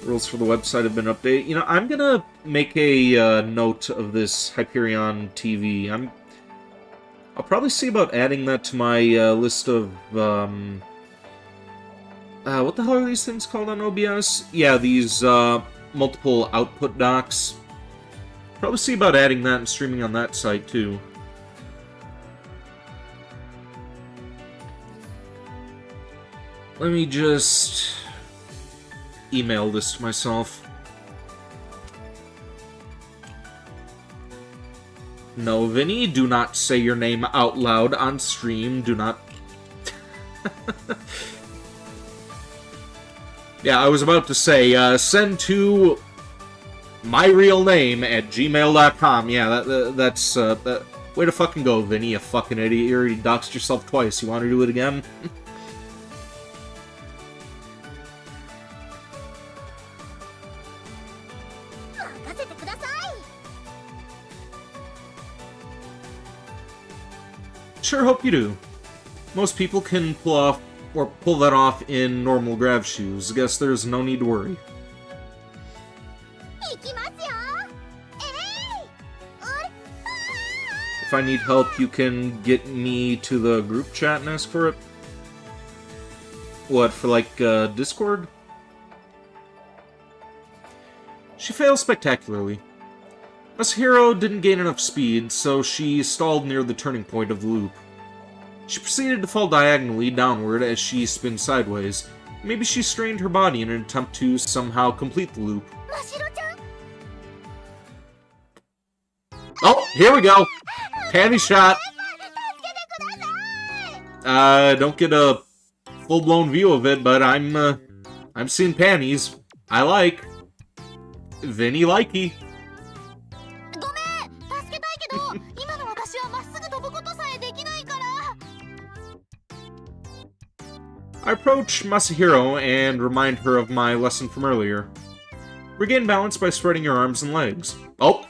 S1: Rules for the website have been updated. You know, I'm gonna make a note of this Hyperion TV. I'll probably see about adding that to my list of what the hell are these things called on OBS? Yeah, these multiple output docks. Probably see about adding that and streaming on that site too. Let me just email this to myself. No, Vinny, do not say your name out loud on stream. Do not... Yeah, I was about to say, send to myrealname@gmail.com. Yeah, that's way to fucking go, Vinny, you fucking idiot. You already doxed yourself twice. You want to do it again?
S2: 任せてください。
S1: Sure hope you do. Most people can pull that off in normal grab shoes. Guess there's no need to worry.
S2: 行きますよ。えい。あれ。
S1: If I need help, you can get me to the group chat and ask for it. What, for like Discord? She fails spectacularly. Masahiro didn't gain enough speed, so she stalled near the turning point of the loop. She proceeded to fall diagonally downward as she spins sideways. Maybe she strained her body in an attempt to somehow complete the loop.
S2: マシロちゃん。
S1: Oh, here we go! Panty shot!
S2: 助けてく
S1: Don't get a full-blown view of it, but I'm seeing panties. I like. Vinny likey.
S2: ごめん、助けたいけど、今の私はまっすぐ飛ぶことさえできないから。
S1: I approach Masahiro and remind her of my lesson from earlier. Regain balance by spreading your arms and legs. Oh!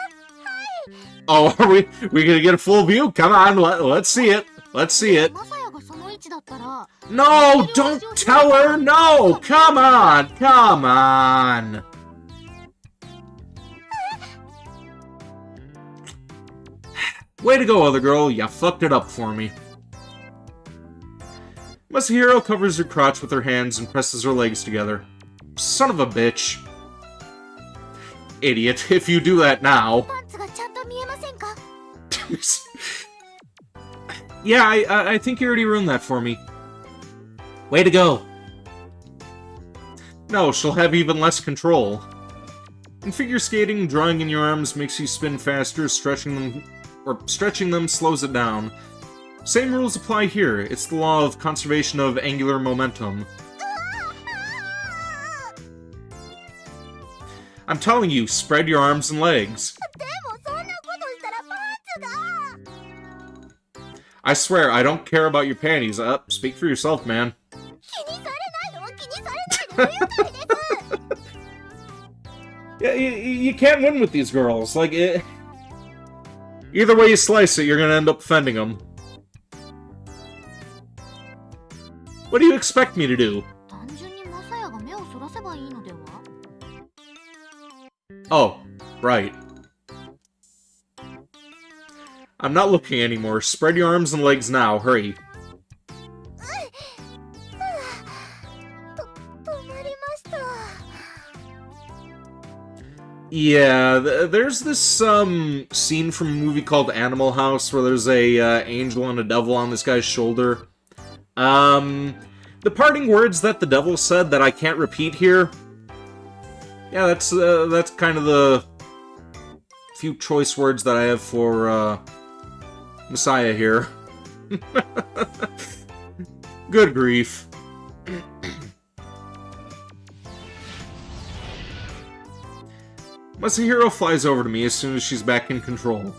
S1: Oh, are we gonna get a full view? Come on, let's see it. Let's see it.
S2: マサヤがその位置だったら、
S1: No, don't tell her. No, come on, come on. Way to go, other girl. You fucked it up for me. Masahiro covers her crotch with her hands and presses her legs together. Son of a bitch. Idiot, if you do that now.
S2: パンツがちゃんと見えませんか？
S1: Yeah, I think you already ruined that for me. Way to go. No, she'll have even less control. In figure skating, drawing in your arms makes you spin faster, stretching them slows it down. Same rules apply here. It's the law of conservation of angular momentum. I'm telling you, spread your arms and legs.
S2: でもそんなことしたらパンツが。
S1: I swear, I don't care about your panties. Speak for yourself, man.
S2: 気にされないのは気にされないで不愉快です。
S1: Yeah, you can't win with these girls. Like, either way you slice it, you're gonna end up offending them. What do you expect me to do?
S2: 単純にマサヤが目をそらせばいいのでは？
S1: Oh, right. I'm not looking anymore. Spread your arms and legs now. Hurry.
S2: 止まりました。
S1: Yeah, there's this scene from a movie called Animal House where there's a angel and a devil on this guy's shoulder. The parting words that the devil said that I can't repeat here. Yeah, that's kind of the few choice words that I have for Messiah here. Good grief. Masahiro flies over to me as soon as she's back in control.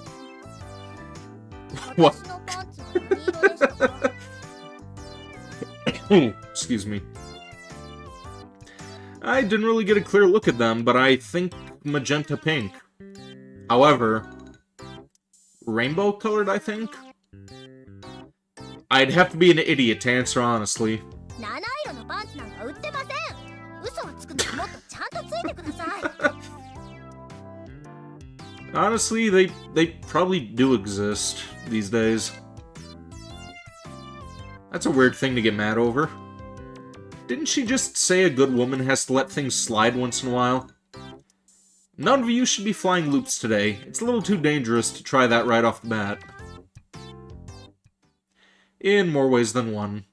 S1: What?
S2: 私のパンツは何色でしたか？
S1: Excuse me. I didn't really get a clear look at them, but I think magenta pink. However, rainbow colored, I think? I'd have to be an idiot to answer honestly.
S2: 七色のパンツなんか売ってません。嘘をつくのはもっとちゃんとついてください。
S1: Honestly, they probably do exist these days. That's a weird thing to get mad over. Didn't she just say a good woman has to let things slide once in a while? None of you should be flying loops today. It's a little too dangerous to try that right off the bat. In more ways than one.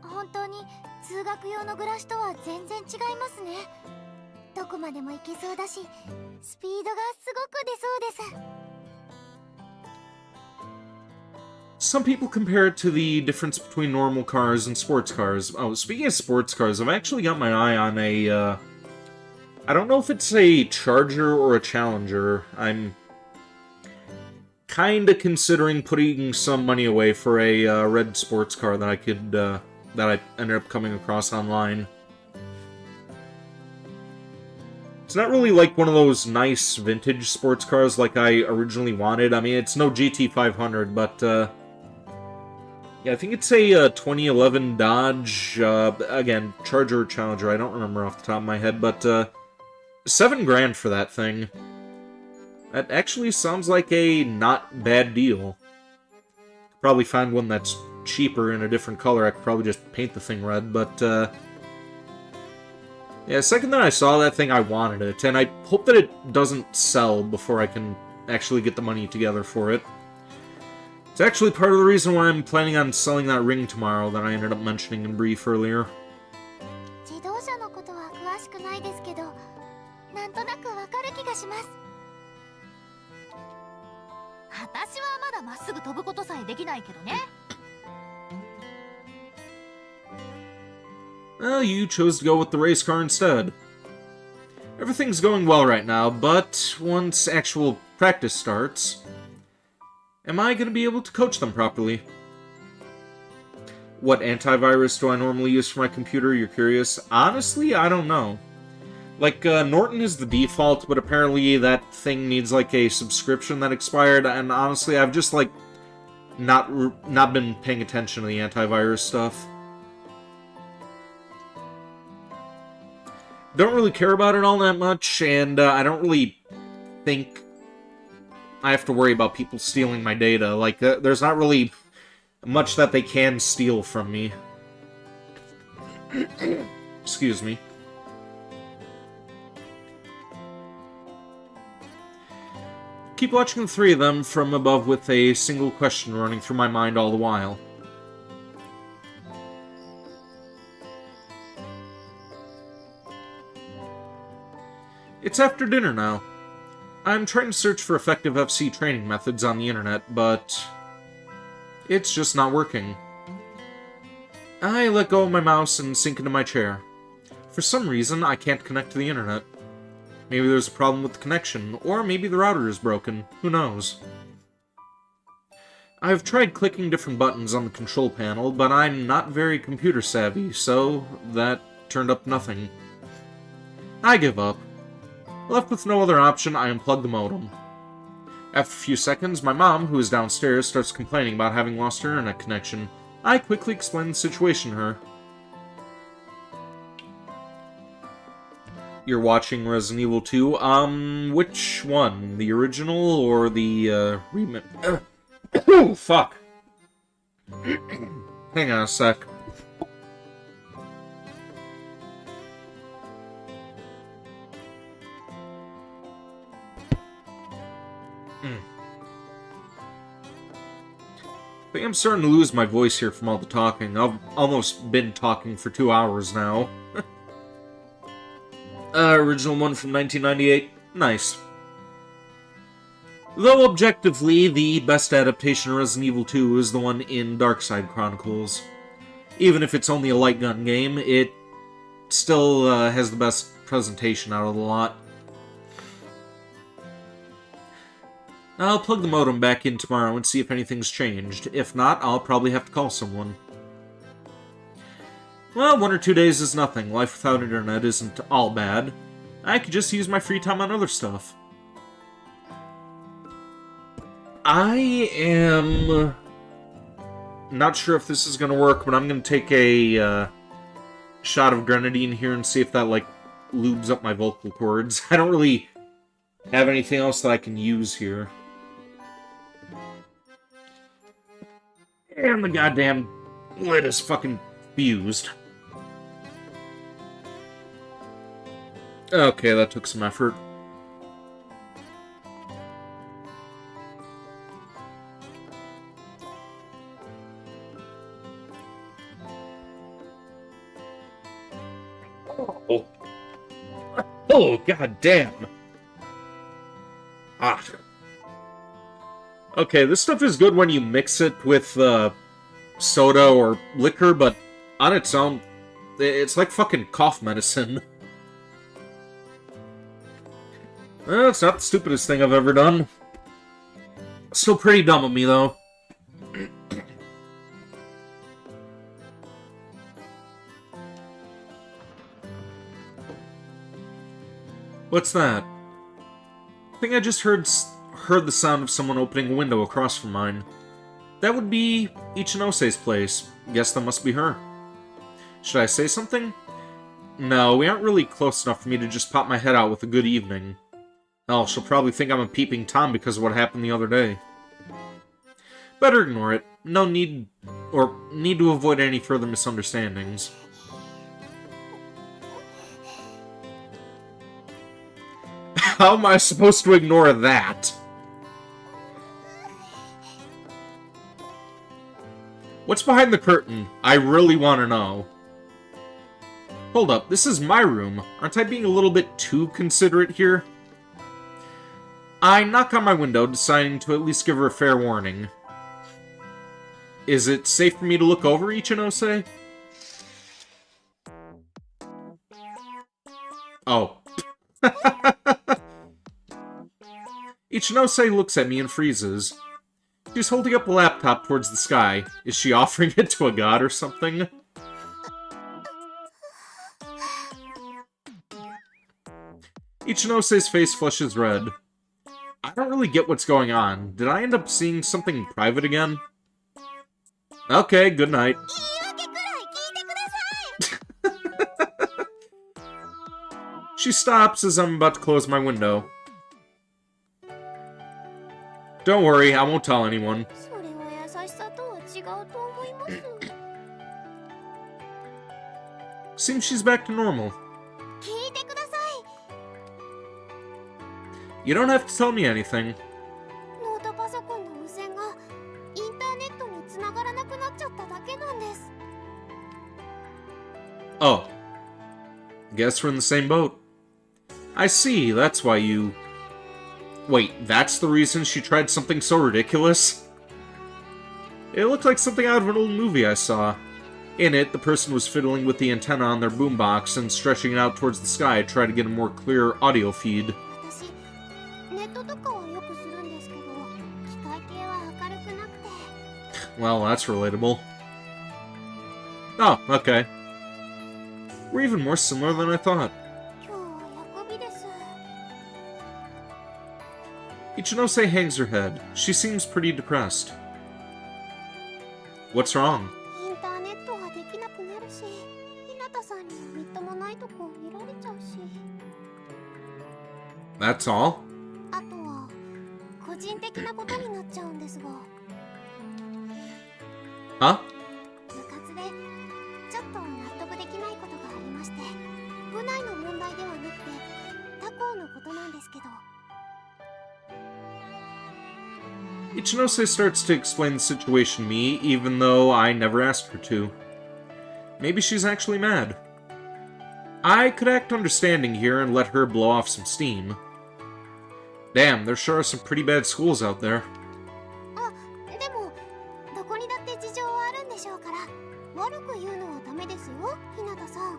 S2: 本当に通学用のグラシとは全然違いますね。どこまでも行けそうだし、スピードがすごく出そうです。
S1: Some people compare it to the difference between normal cars and sports cars. Oh, speaking of sports cars, I've actually got my eye on a, I don't know if it's a Charger or a Challenger. I'm kinda considering putting some money away for a red sports car that I could, that I ended up coming across online. It's not really like one of those nice vintage sports cars like I originally wanted. I mean, it's no GT500, but, yeah, I think it's a 2011 Dodge, again, Charger or Challenger, I don't remember off the top of my head, but, $7 grand for that thing. That actually sounds like a not bad deal. Probably find one that's cheaper in a different color. I could probably just paint the thing red, but, yeah, the second that I saw that thing, I wanted it, and I hope that it doesn't sell before I can actually get the money together for it. It's actually part of the reason why I'm planning on selling that ring tomorrow that I ended up mentioning in brief earlier.
S2: 自動車のことは詳しくないですけど、なんとなくわかる気がします。私はまだまっすぐ飛ぶことさえできないけどね。
S1: Well, you chose to go with the race car instead. Everything's going well right now, but once actual practice starts, am I going to be able to coach them properly? What antivirus do I normally use for my computer, you're curious? Honestly, I don't know. Like, Norton is the default, but apparently that thing needs, like, a subscription that expired, and honestly, I've just, like, not been paying attention to the antivirus stuff. Don't really care about it all that much, and I don't really think I have to worry about people stealing my data. Like, there's not really much that they can steal from me. Excuse me. Keep watching the three of them from above with a single question running through my mind all the while. It's after dinner now. I'm trying to search for effective FC training methods on the internet, but it's just not working. I let go of my mouse and sink into my chair. For some reason, I can't connect to the internet. Maybe there's a problem with the connection, or maybe the router is broken. Who knows? I've tried clicking different buttons on the control panel, but I'm not very computer savvy, so that turned up nothing. I give up. Left with no other option, I unplug the modem. After a few seconds, my mom, who is downstairs, starts complaining about having lost her internet connection. I quickly explain the situation to her. You're watching Resident Evil 2? Which one? The original or the, remake? Oh, fuck. Hang on a sec. I think I'm starting to lose my voice here from all the talking. I've almost been talking for 2 hours now. Original one from 1998. Nice. Though objectively, the best adaptation of Resident Evil 2 is the one in Darkside Chronicles. Even if it's only a light gun game, it still has the best presentation out of the lot. I'll plug the modem back in tomorrow and see if anything's changed. If not, I'll probably have to call someone. Well, 1 or 2 days is nothing. Life without internet isn't all bad. I could just use my free time on other stuff. I am not sure if this is going to work, but I'm going to take a shot of grenadine here and see if that, like, lubes up my vocal cords. I don't really have anything else that I can use here. And the goddamn lid is fucking fused. Okay, that took some effort. Oh, oh, goddamn! Ah. Okay, this stuff is good when you mix it with soda or liquor, but on its own, it's like fucking cough medicine. Well, it's not the stupidest thing I've ever done. Still pretty dumb of me, though. What's that? I think I just heard the sound of someone opening a window across from mine. That would be Ichinose's place. Guess that must be her. Should I say something? No, we aren't really close enough for me to just pop my head out with a good evening. Oh, she'll probably think I'm a peeping Tom because of what happened the other day. Better ignore it. No need, or need to avoid any further misunderstandings. How am I supposed to ignore that? What's behind the curtain? I really want to know. Hold up, this is my room. Aren't I being a little bit too considerate here? I knock on my window, deciding to at least give her a fair warning. Is it safe for me to look over, Ichinose? Oh. Ichinose looks at me and freezes. She's holding up a laptop towards the sky. Is she offering it to a god or something? Ichinose's face flushes red. I don't really get what's going on. Did I end up seeing something private again? Okay, good night.
S2: 言い訳くらい聞いてください。
S1: She stops as I'm about to close my window. Don't worry, I won't tell anyone.
S2: それは優しさとは違うと思います。
S1: Seems she's back to normal.
S2: 聞いてください。
S1: You don't have to tell me anything.
S2: ノートパソコンの無線がインターネットに繋がらなくなっちゃっただけなんです。
S1: Oh. Guess we're in the same boat. I see, that's why you... Wait, that's the reason she tried something so ridiculous? It looked like something out of an old movie I saw. In it, the person was fiddling with the antenna on their boombox and stretching it out towards the sky to try to get a more clear audio feed.
S2: 私、ネットとかはよくするんですけど、機械系は明るくなくて。
S1: Well, that's relatable. Oh, okay. We're even more similar than I thought.
S2: 今日は薬日です。
S1: Ichinose hangs her head. She seems pretty depressed. What's wrong?
S2: インターネットはできなくなるし、日向さんにはみっともないとこ見られちゃうし。
S1: That's all?
S2: あとは個人的なことになっちゃうんですが。
S1: Huh?
S2: 部活でちょっと納得できないことがありまして、部内の問題ではなくて他校のことなんですけど。
S1: Ichinose starts to explain the situation to me, even though I never asked her to. Maybe she's actually mad. I could act understanding here and let her blow off some steam. Damn, there sure are some pretty bad schools out there.
S2: あ、でもどこにだって事情はあるんでしょうから、悪く言うのはダメですよ、日向さん。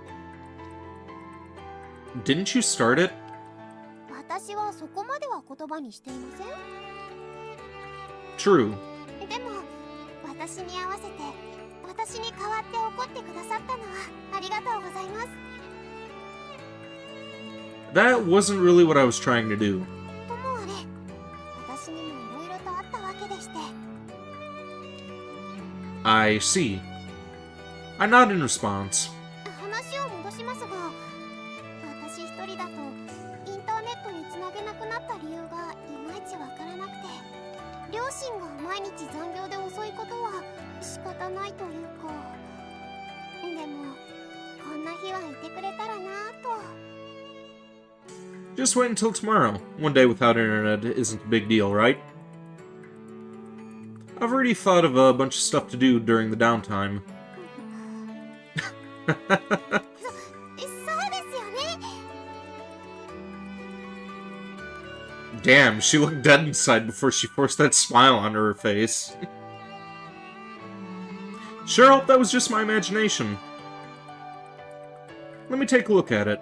S1: Didn't you start it?
S2: 私はそこまでは言葉にしていません。
S1: True.
S2: でも私に合わせて私に代わって怒ってくださったのはありがとうございます。
S1: That wasn't really what I was trying to do.
S2: ともあれ、私にもいろいろとあったわけでして。
S1: I see. I nod in response.
S2: 話を戻しますが、私一人だとインターネットにつなげなくなった理由がいまいちわからなくて、両親が毎日残業で遅いことは仕方ないというか。でもこんな日はいてくれたらなぁと。
S1: Just wait until tomorrow. One day without internet isn't a big deal, right? I've already thought of a bunch of stuff to do during the downtime.
S2: そうですよね。
S1: Damn, she looked dead inside before she forced that smile onto her face. Sure hope that was just my imagination. Let me take a look at it.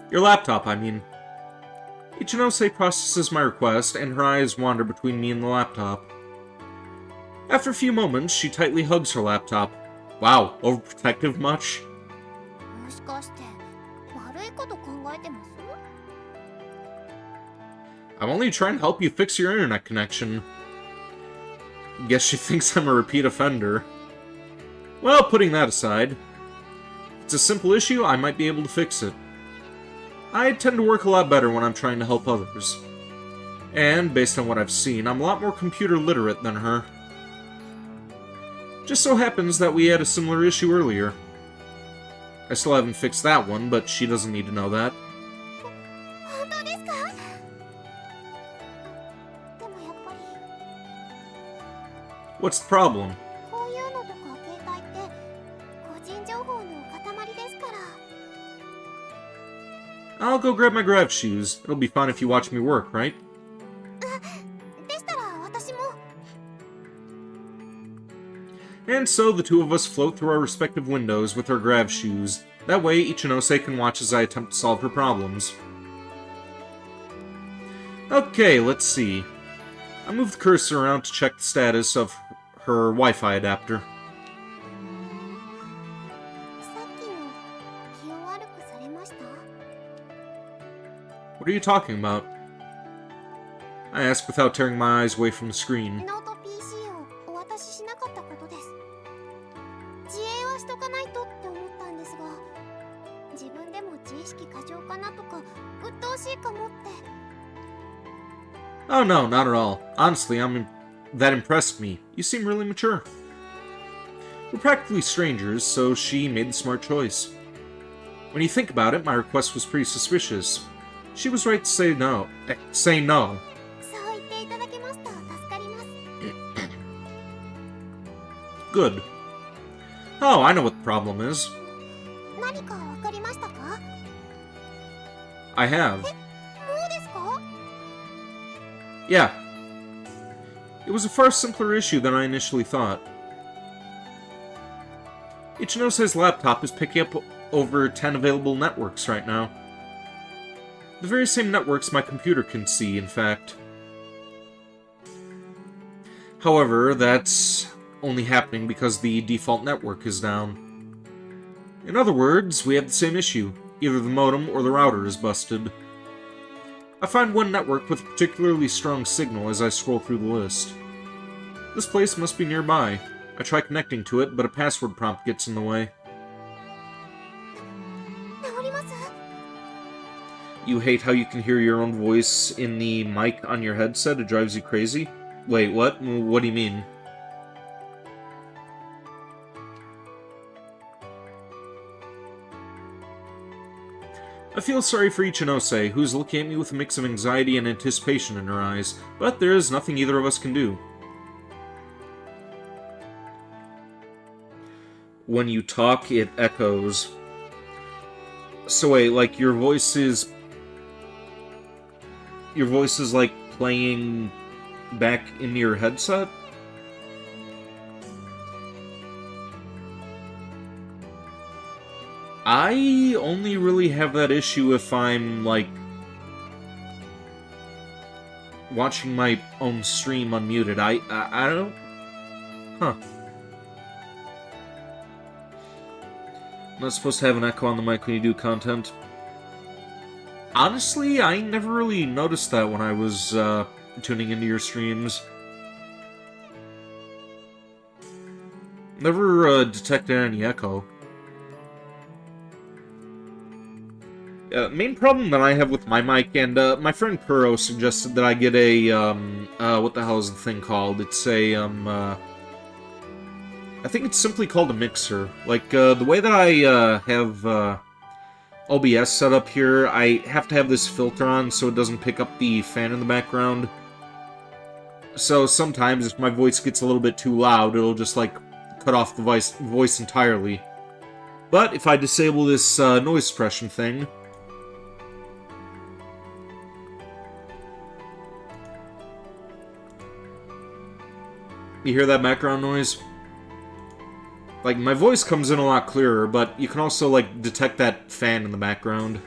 S1: Your laptop, I mean. Ichinose processes my request, and her eyes wander between me and the laptop. After a few moments, she tightly hugs her laptop. Wow, overprotective much?
S2: もしかして悪いこと考えてます？
S1: I'm only trying to help you fix your internet connection. Guess she thinks I'm a repeat offender. Well, putting that aside, if it's a simple issue, I might be able to fix it. I tend to work a lot better when I'm trying to help others. And, based on what I've seen, I'm a lot more computer literate than her. Just so happens that we had a similar issue earlier. I still haven't fixed that one, but she doesn't need to know that.
S2: 本当ですか？でもやっぱり
S1: What's the problem?
S2: こういうのとか携帯って個人情報の塊ですから。
S1: I'll go grab my grav shoes. It'll be fun if you watch me work, right?
S2: でしたら私も。
S1: And so the two of us float through our respective windows with our grav shoes, That way, Ichinose can watch as I attempt to solve her problems. Okay, let's see. I move the cursor around to check the status of her Wi-Fi adapter.
S2: さっきの気を悪くされました？
S1: What are you talking about? I ask without tearing my eyes away from the screen.
S2: ノート PC をお渡ししなかったことです。自衛はしとかないとって思ったんですが、自分でも自意識過剰かなとか鬱陶しいかもって。
S1: Oh no, not at all. Honestly, that impressed me. You seem really mature. We're practically strangers, so she made the smart choice. When you think about it, my request was pretty suspicious. She was right to say no. Say no.
S2: そう言っていただけますと助かります。
S1: Good. Oh, I know what the problem is.
S2: 何かわかりましたか？
S1: I have.
S2: もうですか？
S1: Yeah. It was a far simpler issue than I initially thought. Ichinose's laptop is picking up over 10 available networks right now. The very same networks my computer can see, in fact. However, that's only happening because the default network is down. In other words, we have the same issue. Either the modem or the router is busted. I find one network with a particularly strong signal as I scroll through the list. This place must be nearby. I try connecting to it, but a password prompt gets in the way.
S2: 治ります？
S1: You hate how you can hear your own voice in the mic on your headset? It drives you crazy? Wait, what? What do you mean? I feel sorry for Ichinose, who's looking at me with a mix of anxiety and anticipation in her eyes, but there is nothing either of us can do. When you talk, it echoes. So wait, like, your voice is, like, playing back into your headset? I only really have that issue if I'm, like, watching my own stream unmuted. I don't... Huh. I'm not supposed to have an echo on the mic when you do content. Honestly, I never really noticed that when I was, tuning into your streams. Never, detected any echo. Main problem that I have with my mic, and my friend Kuro suggested that I get a, what the hell is the thing called? It's a, I think it's simply called a mixer. Like, the way that I, have, OBS set up here, I have to have this filter on so it doesn't pick up the fan in the background. So sometimes if my voice gets a little bit too loud, it'll just, like, cut off the voice entirely. But if I disable this, noise suppression thing... You hear that background noise? Like, my voice comes in a lot clearer, but you can also, like, detect that fan in the background.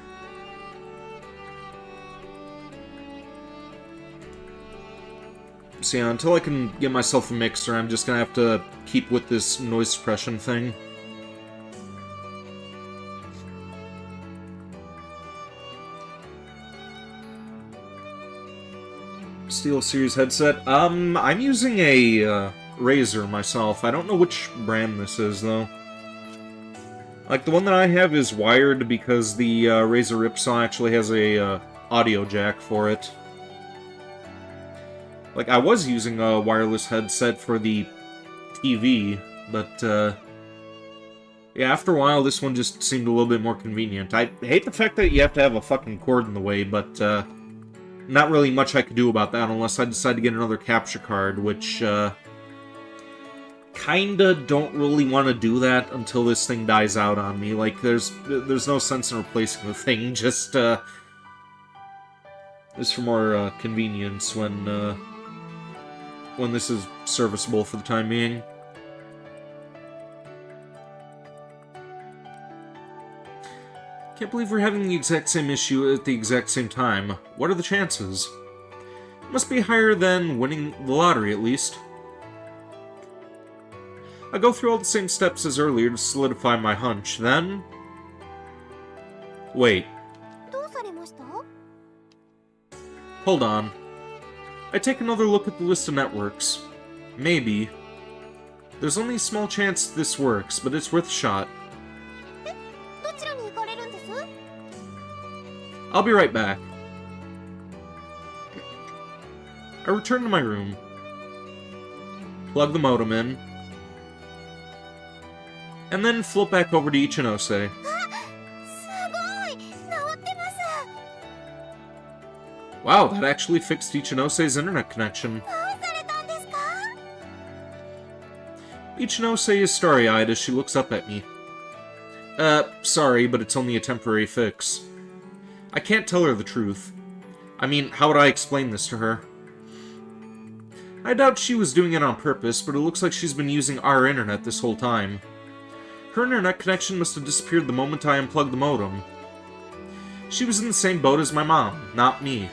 S1: So yeah, until I can get myself a mixer, I'm just gonna have to keep with this noise suppression thing. SteelSeries headset. I'm using a, Razer myself. I don't know which brand this is, though. Like, the one that I have is wired because the, Razer Ripsaw actually has a, audio jack for it. Like, I was using a wireless headset for the TV, but, yeah, after a while, this one just seemed a little bit more convenient. I hate the fact that you have to have a fucking cord in the way, but, not really much I could do about that unless I decide to get another capture card, which, kinda don't really want to do that until this thing dies out on me. Like, there's no sense in replacing the thing, just for more, convenience when this is serviceable for the time being. Can't believe we're having the exact same issue at the exact same time. What are the chances? Must be higher than winning the lottery, at least. I go through all the same steps as earlier to solidify my hunch, then... Wait.
S2: どうされました？
S1: Hold on. I take another look at the list of networks. Maybe. There's only a small chance this works, but it's worth a shot.
S2: どちらに行かれるんです？
S1: I'll be right back. I return to my room. Plug the modem in. And then flip back over to Ichinose.
S2: すごい！治ってます！
S1: Wow, that actually fixed Ichinose's internet connection.
S2: どうされたんですか？
S1: Ichinose is starry-eyed as she looks up at me. Sorry, but it's only a temporary fix. I can't tell her the truth. I mean, how would I explain this to her? I doubt she was doing it on purpose, but it looks like she's been using our internet this whole time. Her internet connection must have disappeared the moment I unplugged the modem. She was in the same boat as my mom, not me.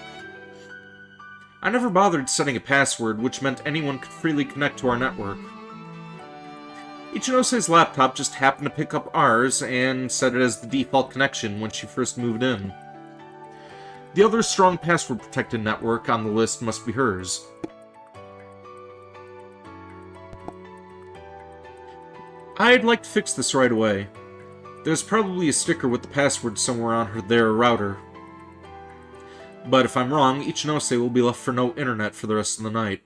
S1: I never bothered setting a password, which meant anyone could freely connect to our network. Ichinose's laptop just happened to pick up ours and set it as the default connection when she first moved in. The other strong password-protected network on the list must be hers. I'd like to fix this right away. There's probably a sticker with the password somewhere on their router. But if I'm wrong, Ichinose will be left for no internet for the rest of the night.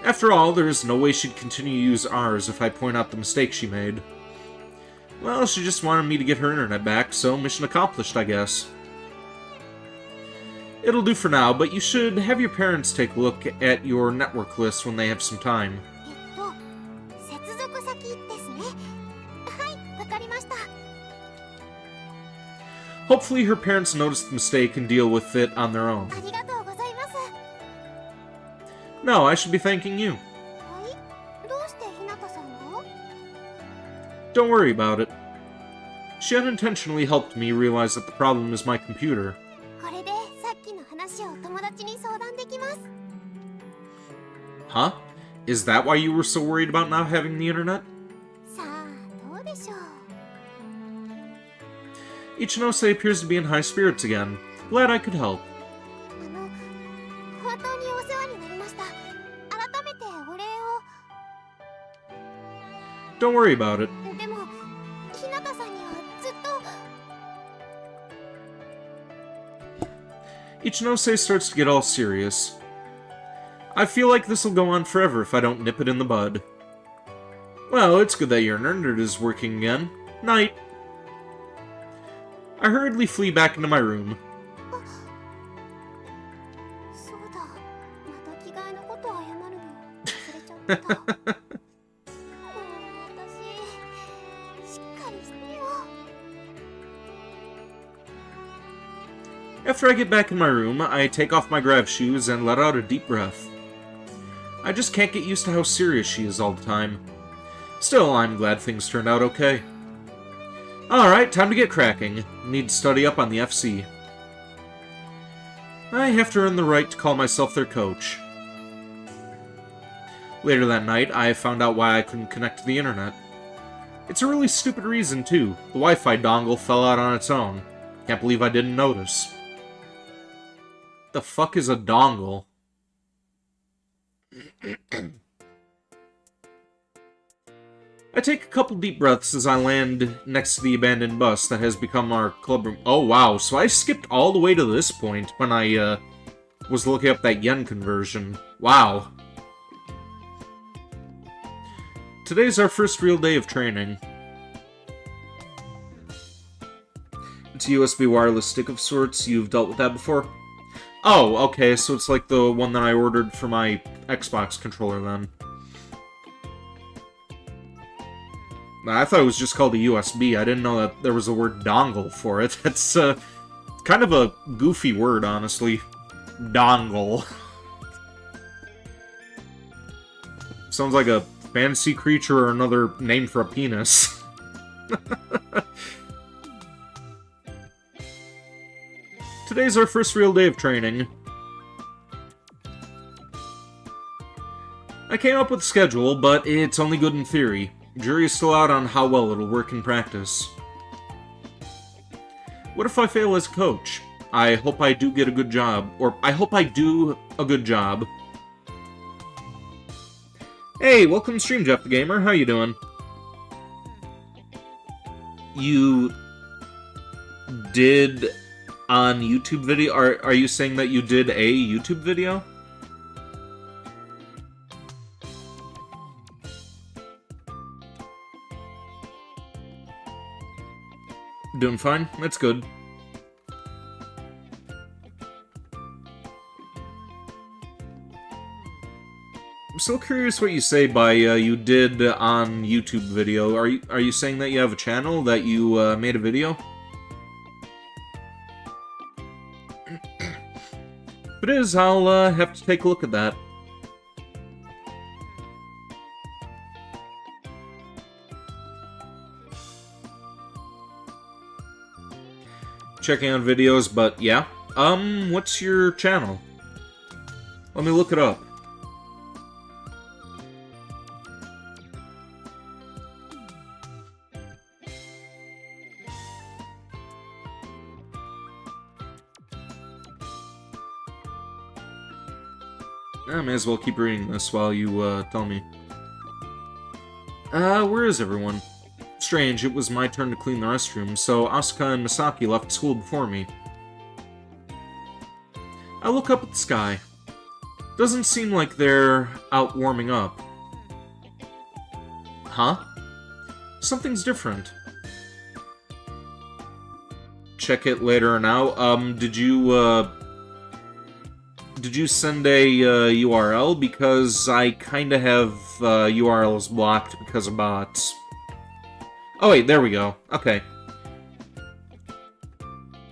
S1: After all, there is no way she'd continue to use ours if I point out the mistake she made. Well, she just wanted me to get her internet back, so mission accomplished, I guess. It'll do for now, but you should have your parents take a look at your network list when they have some time.
S2: 接続先ですね。はい、わかりました。
S1: Hopefully her parents notice the mistake and deal with it on their own.
S2: ありがとうございます。
S1: No, I should be thanking you.
S2: はい、どうしてひなたさんが？
S1: Don't worry about it. She unintentionally helped me realize that the problem is my computer.
S2: これでさっきの話を友達に相談できます。
S1: Huh? Is that why you were so worried about not having the internet?
S2: さあ、どうでしょう。
S1: Ichinose appears to be in high spirits again. Glad I could help.
S2: 本当にお世話になりました。改めてお礼を。
S1: Don't worry about it.
S2: でも、ひなたさんにはずっと。
S1: Ichinose starts to get all serious. I feel like this'll go on forever if I don't nip it in the bud. Well, it's good that your internet is working again. Night. I hurriedly flee back into my room.
S2: そうだ。また着替えのこと謝るの忘れちゃった。もう私、しっかりしてよ。
S1: After I get back in my room, I take off my grav shoes and let out a deep breath. I just can't get used to how serious she is all the time. Still, I'm glad things turned out okay. Alright, time to get cracking. Need to study up on the FC. I have to earn the right to call myself their coach. Later that night, I found out why I couldn't connect to the internet. It's a really stupid reason, too. The Wi-Fi dongle fell out on its own. Can't believe I didn't notice. The fuck is a dongle? I take a couple deep breaths as I land next to the abandoned bus that has become our club room. Oh wow, so I skipped all the way to this point when I was looking up that yen conversion. Wow. Today's our first real day of training. It's a USB wireless stick of sorts. You've dealt with that before? Oh, okay, so it's like the one that I ordered for my Xbox controller then. I thought it was just called a USB. I didn't know that there was a word dongle for it. That's kind of a goofy word, honestly. Dongle. Sounds like a fantasy creature or another name for a penis. Today's our first real day of training. I came up with a schedule, but it's only good in theory. Jury's still out on how well it'll work in practice. What if I fail as a coach? I hope I do get a good job. Or, I hope I do a good job. Hey, welcome to stream, Jeff the Gamer. How you doing? You did on YouTube video? Are you saying that you did a YouTube video? Doing fine? That's good. I'm still curious what you say by you did on YouTube video. Are you saying that you have a channel, that you made a video? If it is, I'll have to take a look at that. Checking out videos, but yeah. What's your channel? Let me look it up. I may as well keep reading this while you, tell me. Where is everyone? Strange, it was my turn to clean the restroom, so Asuka and Misaki left school before me. I look up at the sky. Doesn't seem like they're out warming up. Huh? Something's different. Check it later now. Did you send a URL? Because I kinda have URLs blocked because of bots. Oh wait, there we go. Okay.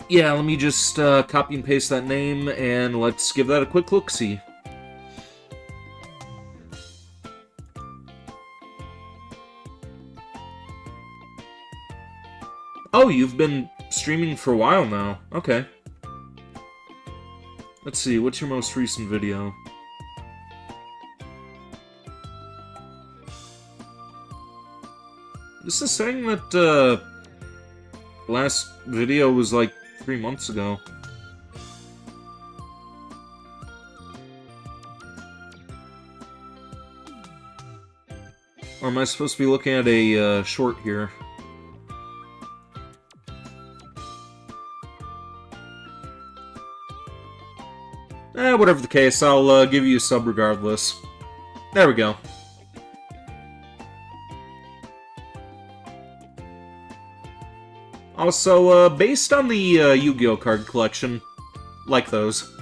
S1: Yeah, let me just copy and paste that name, and let's give that a quick look-see. Oh, you've been streaming for a while now. Okay. Let's see, what's your most recent video? This is saying that, last video was like 3 months ago. Or am I supposed to be looking at a, short here? Whatever the case, I'll give you a sub regardless. There we go. Also, based on the Yu-Gi-Oh card collection, like those.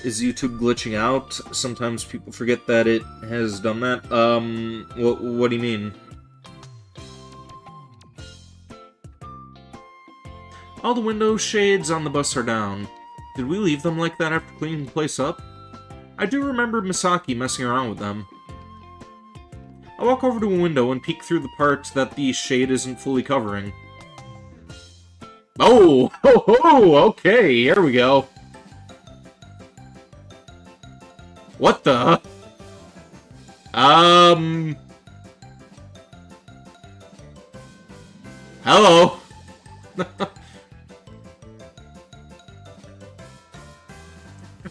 S1: Is YouTube glitching out? Sometimes people forget that it has done that. What do you mean? All the window shades on the bus are down. Did we leave them like that after cleaning the place up? I do remember Misaki messing around with them. I walk over to a window and peek through the part that the shade isn't fully covering. Oh! Ho ho! Okay, here we go. What the? Hello?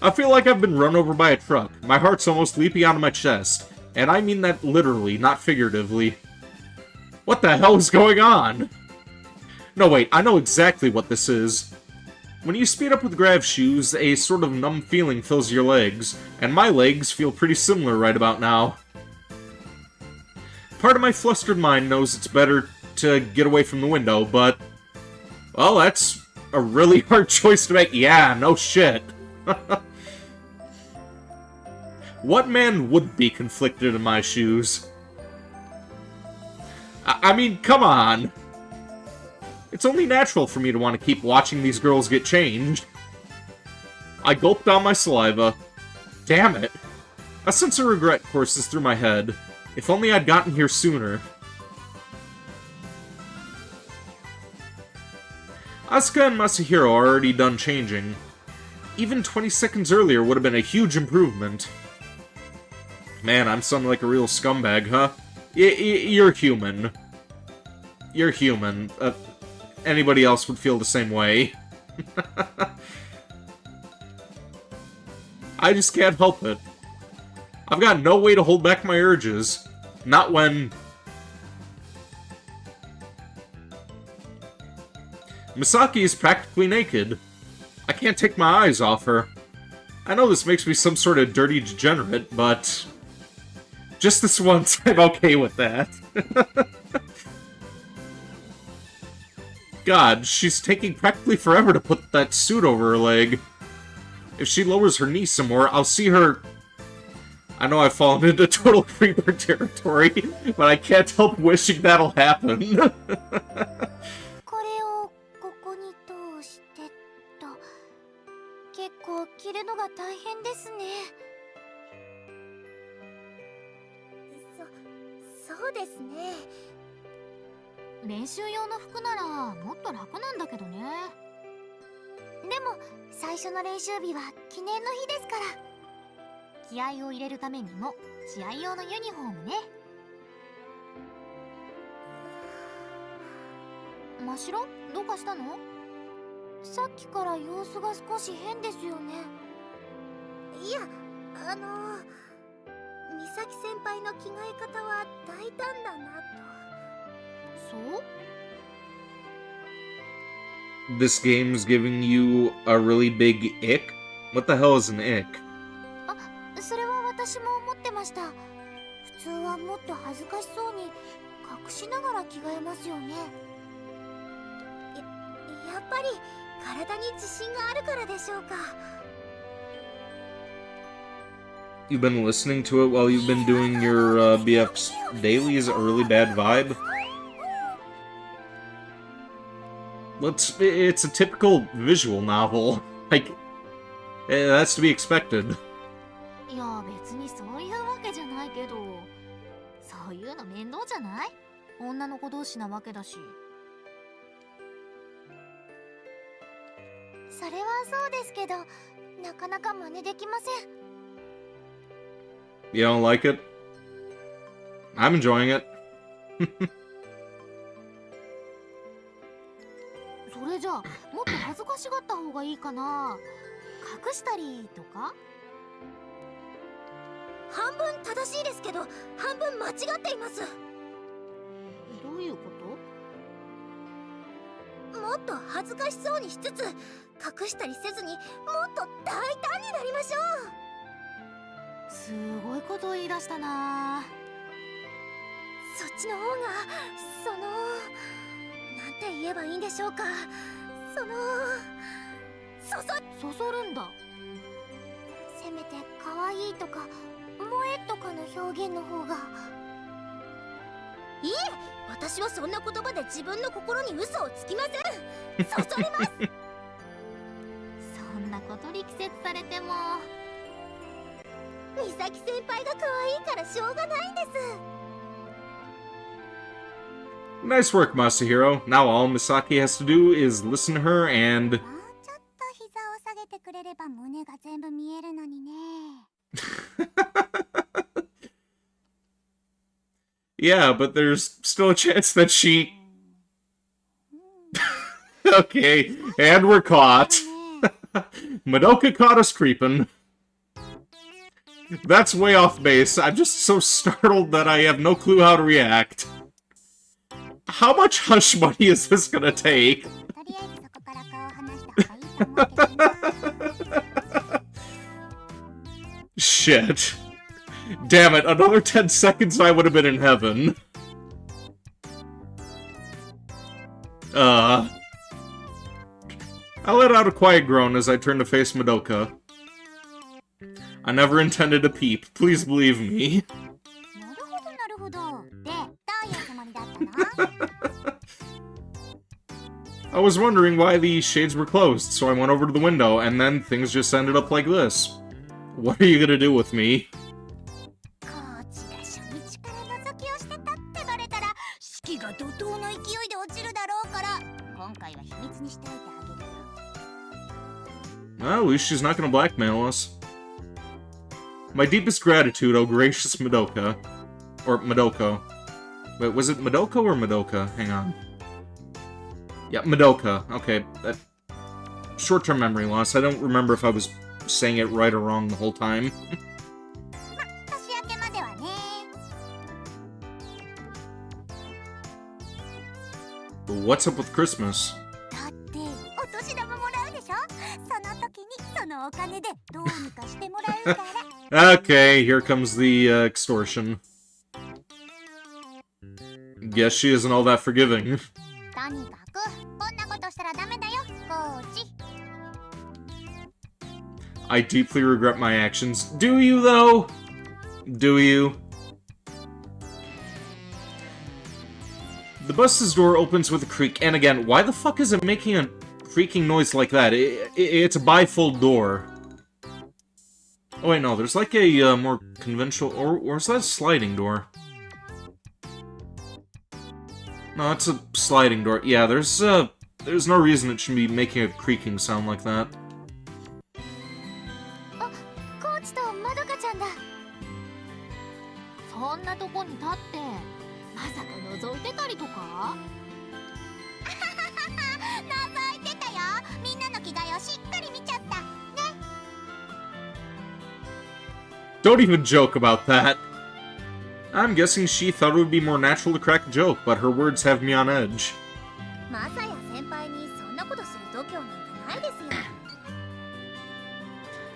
S1: I feel like I've been run over by a truck. My heart's almost leaping out of my chest. And I mean that literally, not figuratively. What the hell is going on? No, wait, I know exactly what this is. When you speed up with grav shoes, a sort of numb feeling fills your legs, and my legs feel pretty similar right about now. Part of my flustered mind knows it's better to get away from the window, but... well, that's a really hard choice to make. Yeah, no shit. What man would be conflicted in my shoes? I mean, come on. It's only natural for me to want to keep watching these girls get changed. I gulped down my saliva. Damn it. A sense of regret courses through my head. If only I'd gotten here sooner. Asuka and Masahiro are already done changing. Even 20 seconds earlier would have been a huge improvement. Man, I'm sounding like a real scumbag, huh? You're human. You're human. Anybody else would feel the same way. I just can't help it. I've got no way to hold back my urges. Not when... Misaki is practically naked. I can't take my eyes off her. I know this makes me some sort of dirty degenerate, but... just this once, I'm okay with that. God, she's taking practically forever to put that suit over her leg. If she lowers her knee some more, I'll see her... I know I've fallen into total creeper territory, but I can't help wishing that'll happen.
S2: これをここに通してと。結構着るのが大変ですね。そうですね。練習用の服ならもっと楽なんだけどね。でも最初の練習日は記念の日ですから。気合を入れるためにも試合用のユニフォームね。ましろ、どうかしたの？さっきから様子が少し変ですよね。いや、美咲先輩の着替え方は大胆だなと。そう？
S1: This game's giving you a really big ick? What the hell is an ick?
S2: あ、それは私も思ってました。普通はもっと恥ずかしそうに隠しながら着替えますよね。やっぱり体に自信があるからでしょうか。
S1: You've been listening to it while you've been doing your BF's dailies, a really bad vibe? It's a typical visual novel. Like, that's to be expected.
S2: いや、別にそういうわけじゃないけど、そういうの面倒じゃない？女の子同士なわけだし。それはそうですけど、なかなか真似できません。
S1: You don't like it? I'm enjoying it.
S2: それじゃあ、もっと恥ずかしがった方がいいかな。隠したりとか？半分正しいですけど、半分間違っています。どういうこと？もっと恥ずかしそうにしつつ、隠したりせずにもっと大胆になりましょう。すごいことを言い出したな。そっちの方が、なんて言えばいいんでしょうか。そそるんだ。せめて可愛いとか萌えとかの表現の方が。いえ、私はそんな言葉で自分の心に嘘をつきません。そそります。そんなこと力説されても、美咲先輩が可愛いからしょうがないんです。
S1: Nice work, Masahiro. Now all Misaki has to do is listen to her and...
S2: もうちょっと膝を下げてくれれば胸が全部見えるのにね。
S1: Yeah, but there's still a chance that she... Okay, and we're caught. Madoka caught us creeping. That's way off base. I'm just so startled that I have no clue how to react. How much hush money is this gonna take? Shit. Damn it, another 10 seconds I would have been in heaven. I let out a quiet groan as I turned to face Madoka. I never intended to peep, please believe me. I was wondering why the shades were closed, so I went over to the window, and then things just ended up like this. What are you gonna do with me?
S2: 今回は秘密にしておいてあげるよ。
S1: Well, at least she's not gonna blackmail us. My deepest gratitude, oh gracious Madoka. Or Madoko. Wait, was it Madoko or Madoka? Hang on. Yeah, Madoka. Okay. Short-term memory loss. I don't remember if I was saying it right or wrong the whole time.
S2: 年明けまではね。
S1: What's up with Christmas?
S2: だってお年玉もらうでしょ。その時にそのお金でどうにかしてもらうから。
S1: Okay, here comes the extortion. Guess she isn't all that forgiving.
S2: とにかくこんなことしたらダメだよ、コーチ。
S1: I deeply regret my actions. Do you, though? Do you? The bus's door opens with a creak, and again, why the fuck is it making a creaking noise like that? It's a bifold door. Oh wait, no, there's like a more conventional... Or is that a sliding door? No, it's a sliding door. Yeah, there's no reason it should be making a creaking sound like that.
S2: あ、コーチとまどかちゃんだ。そんなとこに立ってまさか覗いてたりとか？覗いてたよ。みんなの着替えをしっかり見ちゃったね。
S1: Don't even joke about that. I'm guessing she thought it would be more natural to crack a joke, but her words have me on edge.
S2: マサヤ先輩にそんなことする度胸なんかないですよ。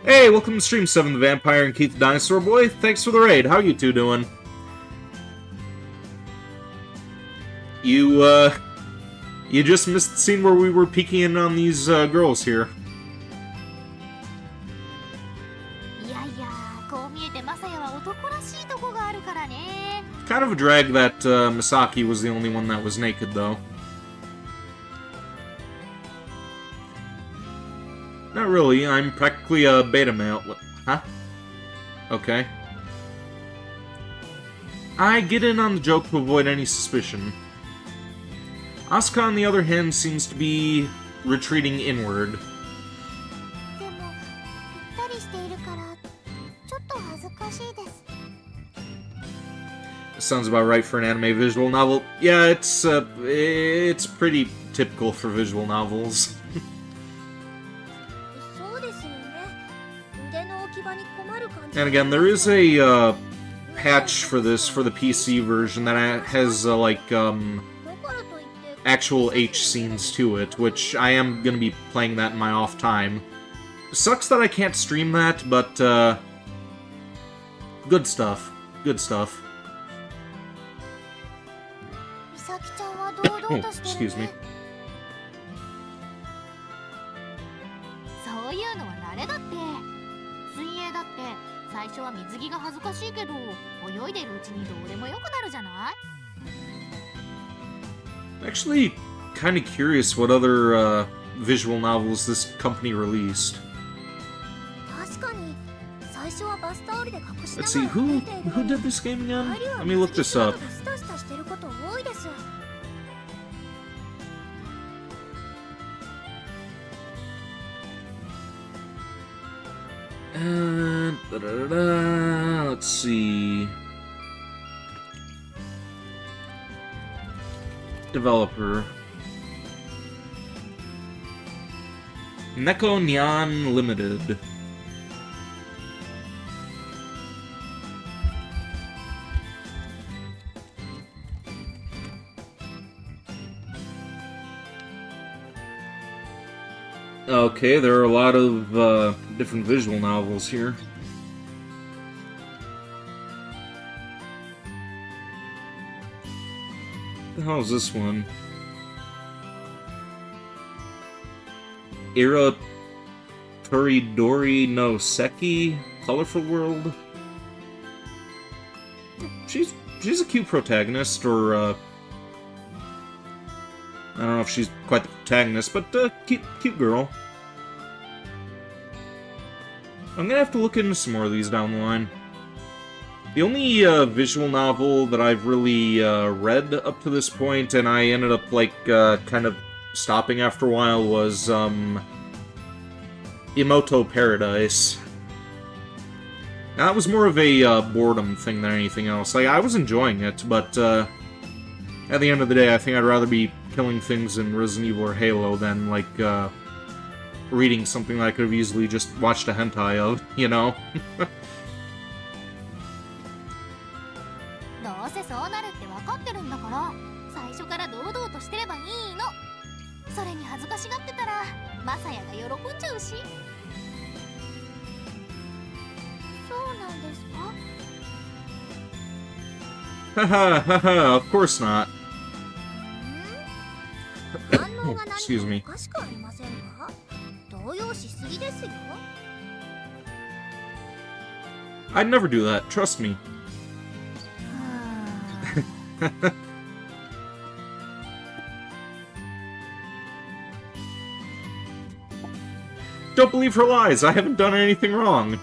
S1: Hey, welcome to Stream 7 the Vampire and Keith the Dinosaur Boy. Thanks for the raid. How you two doing? You just missed the scene where we were peeking in on these girls here.
S2: いやいや、こう見えてマサヤは男らしいとこがあるからね。
S1: Kind of a drag that Misaki was the only one that was naked, though. Not really, I'm practically a beta male. What? Huh? Okay. I get in on the joke to avoid any suspicion. Asuka, on the other hand, seems to be retreating inward.
S2: でも、ぴったりしているから、ちょっと恥ずかしいです。
S1: Sounds about right for an anime visual novel. Yeah, it's pretty typical for visual novels.
S2: そうですよね。腕の置き場に困る感じ。
S1: And again, there is a patch for this for the PC version that has actual H scenes to it, which I am gonna be playing that in my off time. Sucks that I can't stream that, but good stuff. Good stuff.
S2: 美咲ちゃんは堂々としてる
S1: Excuse me.
S2: ね。そういうのは慣れだって。水泳だって最初は水着が恥ずかしいけど、泳いでるうちにどうでもよくなるじゃない？
S1: Actually, kind of curious what other visual novels this company released.
S2: 確かに最初はバスタオルで隠しな
S1: Let's
S2: が
S1: see,
S2: ら
S1: who
S2: 歩いている
S1: who did this game again?
S2: 帰りは
S1: Let me look
S2: 水着
S1: this up.
S2: 姿でスタスタしてること多いです。
S1: Let's see. Developer. Neko Nyan Limited. Okay, there are a lot of different visual novels here. What the hell is this one? Ira Toridori no Seki? Colorful World? She's a cute protagonist, or I don't know if she's quite the protagonist, but cute girl. I'm gonna have to look into some more of these down the line. The only visual novel that I've really read up to this point, and I ended up kind of stopping after a while was, Emoto Paradise. That was more of a, boredom thing than anything else. Like, I was enjoying it, but, at the end of the day, I think I'd rather be killing things in Resident Evil or Halo than, like, reading something that I could have easily just watched a hentai of, you know?
S2: どうせそうなるって分かってるんだから、最初から堂々としてればいいの。それに恥ずかしがってたらマサヤが喜んじゃうし。そうなんですか？
S1: Haha, haha, of course not.
S2: 反応が何
S1: Excuse
S2: か
S1: me.
S2: おかしくありませんか？動揺しすぎですよ。
S1: I'd never do that, trust me. Don't believe her lies, I haven't done anything wrong.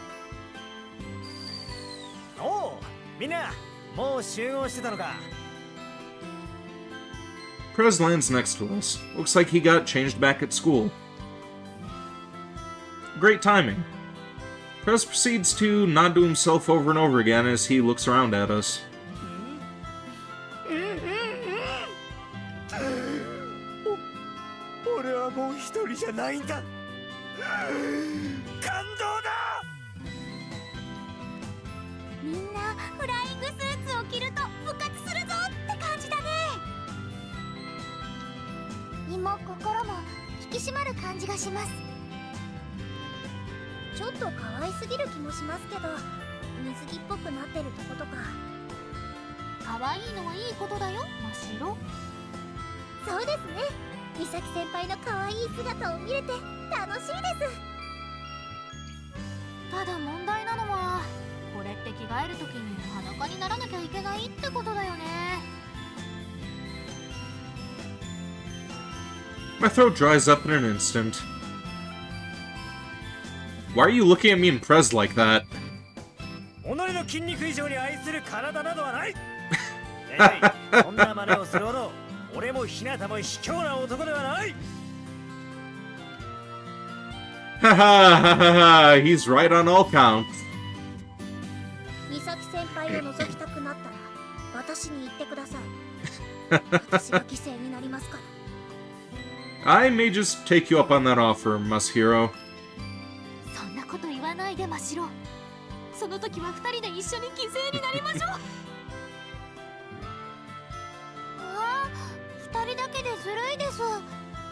S3: おう、みんなもう集合してたのか。
S1: Prez lands next to us. Looks like he got changed back at school. Great timing. Prez proceeds to nod to himself over and over again as he looks around at us.
S3: 俺はもう一人じゃないんだ。感動だ。
S2: みんなフライングスーツを着ると復活するぞって感じだね。身も心も引き締まる感じがします。ちょっと可愛すぎる気もしますけど、水着っぽくなってるとことか。可愛いのはいいことだよ、真白。そうですね。美咲先輩の可愛い姿を見れて楽しいです。ただ問題なのは、これって着替えるときに裸にならなきゃいけないってことだよね。
S1: My throat dries up in an instant. Why are you looking at me and Prez like that?
S3: 己の筋肉以上に愛する体などはない。えい、そんな真似をするほど俺も日向も卑怯な男ではない。
S1: Haha, haha, he's right on all counts.
S2: 美咲先輩を覗きたくなったら私に言ってください。私が犠牲になりますから。
S1: I may just take you up on that offer, Masahiro.
S2: そんなこと言わないで真白。その時は二人で一緒に犠牲になりましょう。ああ、二人だけでずるいです。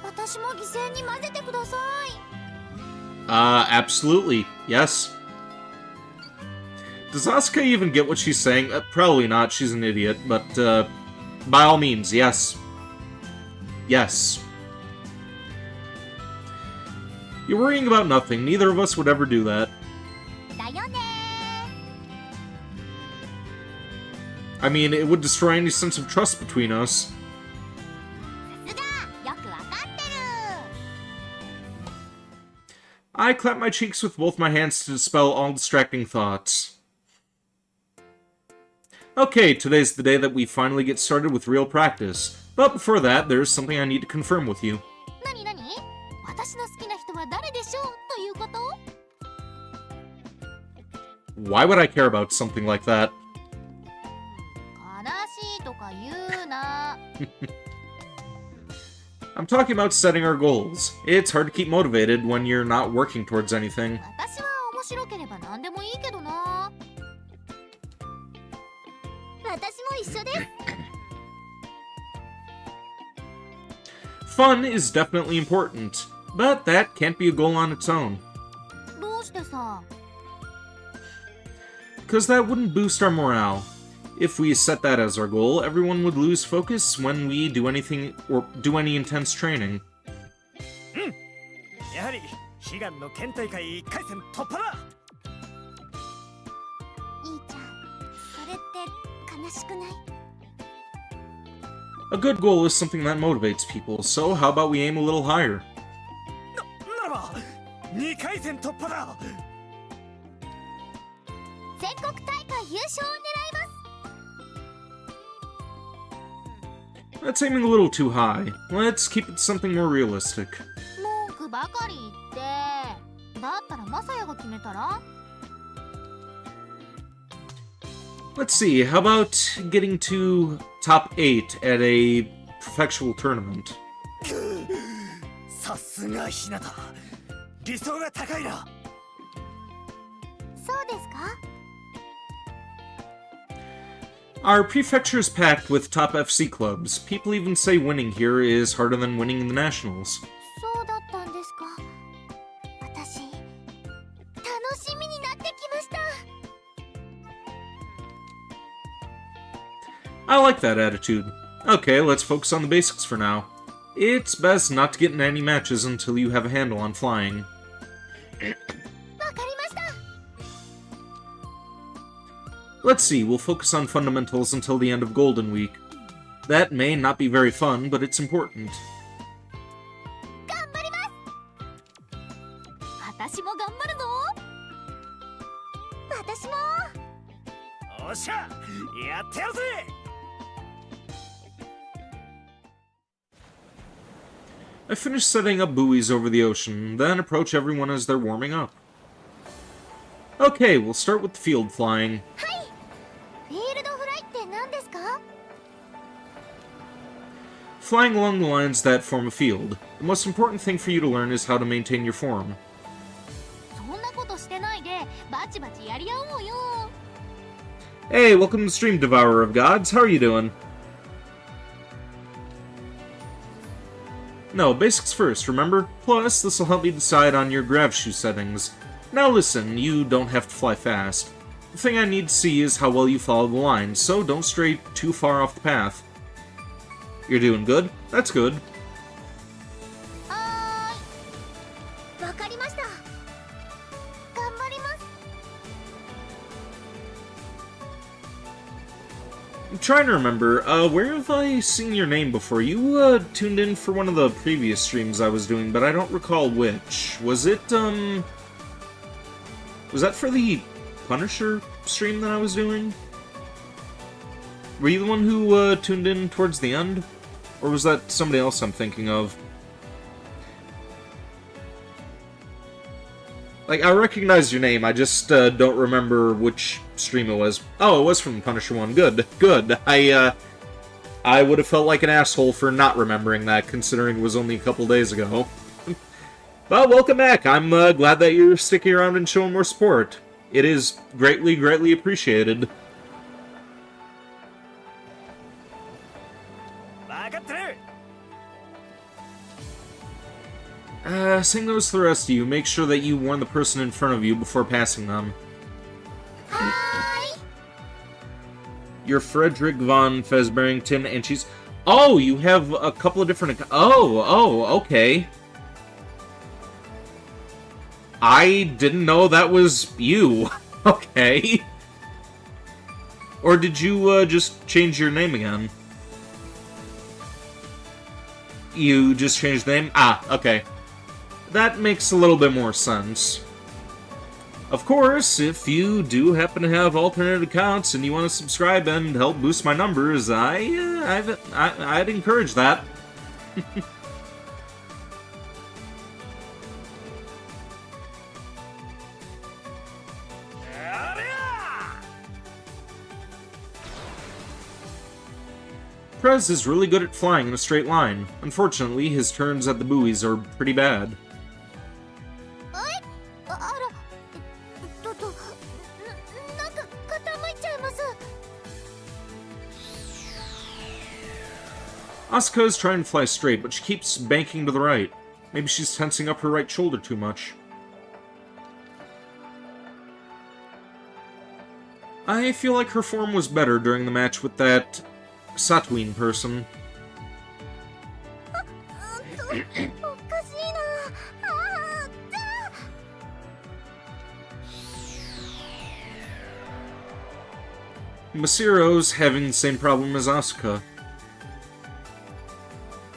S2: 私も犠牲に混ぜてください。
S1: Absolutely. Yes. Does Asuka even get what she's saying? Probably not, she's an idiot, but, by all means, yes. Yes. You're worrying about nothing. Neither of us would ever do that.
S2: だよね。
S1: I mean, it would destroy any sense of trust between us.
S2: さすが、よくわかってる。
S1: I clap my cheeks with both my hands to dispel all distracting thoughts. Okay, today's the day that we finally get started with real practice. But before that, there's something I need to confirm with you.
S2: なになに？私の好きな人は誰でしょうということ？
S1: Why would I care about something like that?
S2: 悲しいとか言うな。
S1: I'm talking about setting our goals. It's hard to keep motivated when you're not working towards anything.
S2: 私は面白ければ何でもいいけどな。私も一緒です。
S1: Fun is definitely important, but that can't be a goal on its own.
S2: どうしてさ？
S1: Because that wouldn't boost our morale. If we set that as our goal, everyone would lose focus when we do anything or do any intense training.
S3: やはり悲願の県大会1回戦突破だ。
S2: いいちゃん、それって悲しくない？
S1: A good goal is something that motivates people, so how about we aim a little higher?
S3: ならば2回戦突破だ。
S2: 全国大会優勝を狙います。
S1: That's aiming a little too high. Let's keep it something more realistic.
S2: 文句ばかり言ってだったらマサヤが決めたら
S1: Let's see, how about getting to top 8 at a professional tournament?
S3: さすがひなた理想が高いな
S2: そうですか
S1: Our prefecture is packed with top FC clubs. People even say winning here is harder than winning in the nationals.
S2: そうだったんですか私楽しみになってきました
S1: I like that attitude. Okay, let's focus on the basics for now. It's best not to get in any matches until you have a handle on flying.
S2: わかりました
S1: Let's see, we'll focus on fundamentals until the end of Golden Week. That may not be very fun, but it's important.
S2: 頑張ります私も頑張るぞ私も
S3: おっしゃやってやるぜ
S1: I finished setting up buoys over the ocean, then approach everyone as they're warming up. Okay, we'll start with the field flying.
S2: はいフィールドフライって何ですか
S1: Flying along the lines that form a field. The most important thing for you to learn is how to maintain your form.
S2: そんなことしてないでバチバチやり合おうよ
S1: Hey, welcome to the stream, Devourer of Gods. How are you doing? No, basics first, remember? Plus, this will help you decide on your grav shoe settings. Now listen, you don't have to fly fast. The thing I need to see is how well you follow the line, so don't stray too far off the path. You're doing good? That's good.
S2: はーいわかりました頑張ります
S1: I'm trying to remember, where have I seen your name before? You, tuned in for one of the previous streams I was doing, but I don't recall which. Was it, was that for the Punisher stream that I was doing? Were you the one who, tuned in towards the end? Or was that somebody else I'm thinking of? Like, I recognize your name, I just, don't remember which stream it was. Oh, it was from the Punisher one. Good, good. I would have felt like an asshole for not remembering that, considering it was only a couple days ago. But welcome back. I'm, glad that you're sticking around and showing more support. It is greatly, greatly appreciated.
S3: 分かってる
S1: Same goes to the rest of you. Make sure that you warn the person in front of you before passing them.
S2: はーい
S1: You're Frederick von Fesbarrington, and she's... Oh, you have a couple of different... Oh, okay. I didn't know that was you. Okay. Or did you, just change your name again? You just changed the name? Ah, okay. That makes a little bit more sense. Of course, if you do happen to have alternate accounts and you want to subscribe and help boost my numbers, I'd encourage that. Prez is really good at flying in a straight line. Unfortunately, his turns at the buoys are pretty bad.
S2: はいあらなんか傾いちゃいます
S1: Asuka is trying to fly straight, but she keeps banking to the right. Maybe she's tensing up her right shoulder too much. I feel like her form was better during the match with that Satween person.
S2: おかしいなあ
S1: Masiro's having the same problem as Asuka.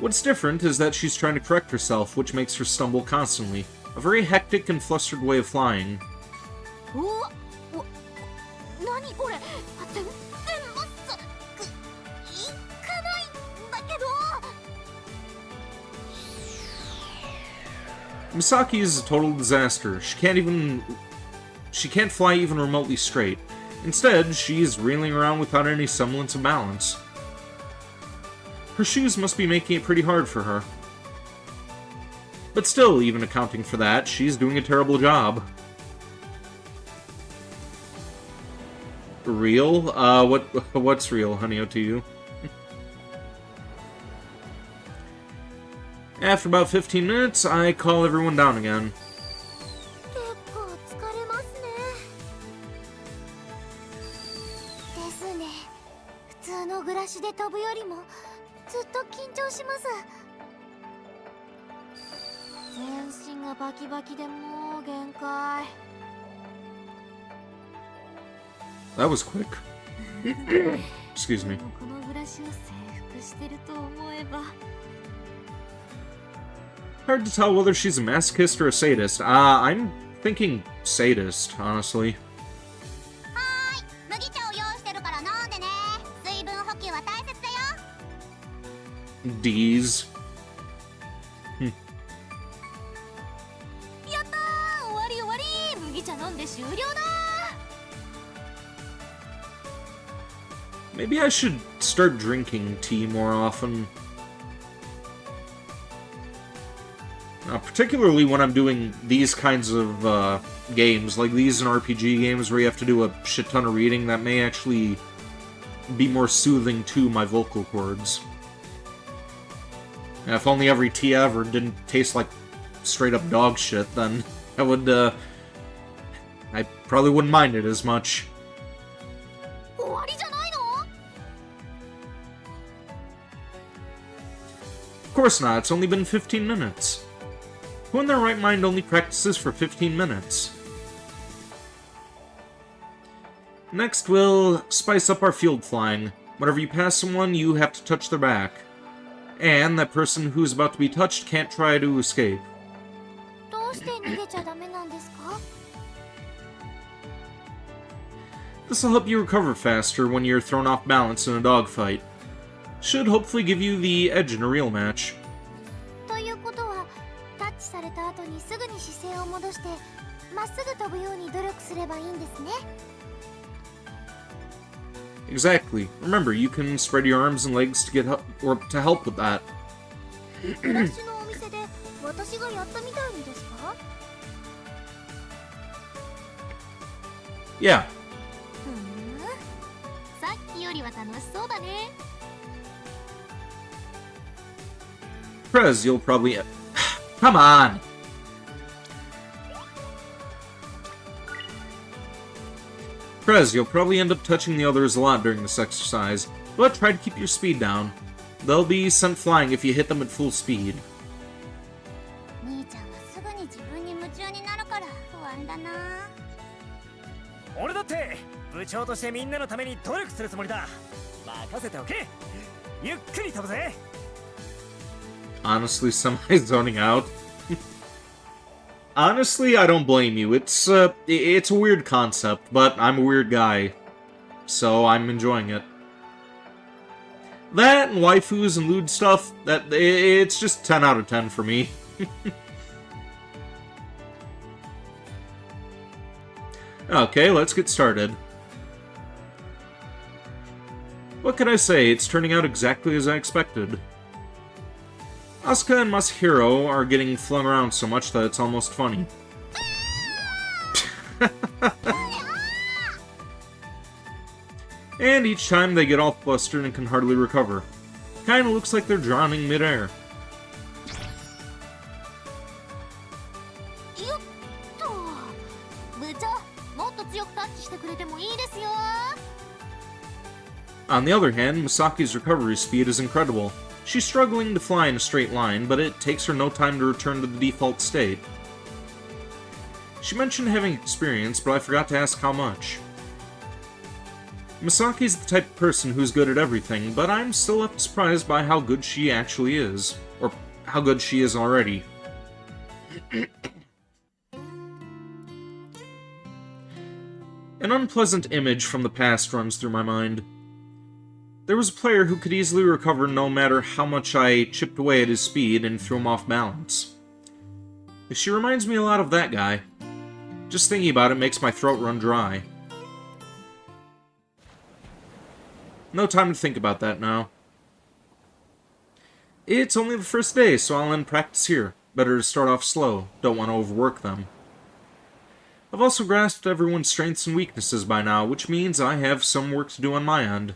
S1: What's different is that she's trying to correct herself, which makes her stumble constantly. A very hectic and flustered way of flying.
S2: お何これ全然まっすぐいかないんだけど
S1: Misaki is a total disaster. She can't fly even remotely straight. Instead, she's reeling around without any semblance of balance. Her shoes must be making it pretty hard for her. But still, even accounting for that, she's doing a terrible job. Real? What's real, Honey to you? After about 15 minutes, I call everyone down again.
S2: 結構疲れますね。ですね。普通の暮らしで飛ぶよりもずっと緊張します。全身がバキバキでもう限界。
S1: That was quick. Excuse me.
S2: この暮らしを征服してると思えば。
S1: Hard to tell whether she's a masochist or a sadist. I'm thinking sadist, honestly.
S2: はーい、麦茶を用意してるから飲んでね。水分補給は大切だよ。
S1: D's.
S2: やったー、終わり終わり。麦茶飲んで終了だ。
S1: Maybe I should start drinking tea more often. Particularly when I'm doing these kinds of games, like these in RPG games where you have to do a shit ton of reading, that may actually be more soothing to my vocal cords. And if only every tea ever didn't taste like straight up dog shit, then I would, I probably wouldn't mind it as much.
S2: 終わりじゃないの?
S1: Of course not, it's only been 15 minutes. Who in their right mind only practices for 15 minutes? Next, we'll spice up our field flying. Whenever you pass someone, you have to touch their back. And that person who's about to be touched can't try to escape.
S2: どうして逃げちゃダメなんですか?
S1: This'll help you recover faster when you're thrown off balance in a dogfight. Should hopefully give you the edge in a real match.
S2: ということは、タッチされた後にすぐに姿勢を戻して、まっすぐ飛ぶように努力すればいいんですね。
S1: Exactly. Remember, you can spread your arms and legs to get help, or to help with that.
S2: 暮らしのお店で私がやったみたいにですか?
S1: Yeah.
S2: さっきよりは楽しそうだね。
S1: Prez, you'll probably... Come on! Prez, you'll probably end up touching the others a lot during this exercise, but try to keep your speed down. They'll be sent flying if you hit them at full speed.
S2: 兄ちゃんはすぐに自分に夢中になるから不安だな。
S3: 俺だって部長としてみんなのために努力するつもりだ。任せておけ。ゆっくり飛ぶぜ。
S1: Honestly, semi-zoning out. Honestly, I don't blame you. It's a weird concept, but I'm a weird guy, so I'm enjoying it. That and waifus and lewd stuff, it's just 10 out of 10 for me. Okay, let's get started. What can I say? It's turning out exactly as I expected. Asuka and Masahiro are getting flung around so much that it's almost funny. And each time they get all flustered and can hardly recover. Kinda looks like they're drowning midair.
S2: よっと。部長、もっと強くタッチしてくれてもいいですよ。
S1: On the other hand, Misaki's recovery speed is incredible. She's struggling to fly in a straight line, but it takes her no time to return to the default state. She mentioned having experience, but I forgot to ask how much. Misaki's the type of person who's good at everything, but I'm still left surprised by how good she actually is. Or how good she is already. An unpleasant image from the past runs through my mind. There was a player who could easily recover no matter how much I chipped away at his speed and threw him off balance. She reminds me a lot of that guy. Just thinking about it makes my throat run dry. No time to think about that now. It's only the first day, so I'll end practice here. Better to start off slow. Don't want to overwork them. I've also grasped everyone's strengths and weaknesses by now, which means I have some work to do on my end.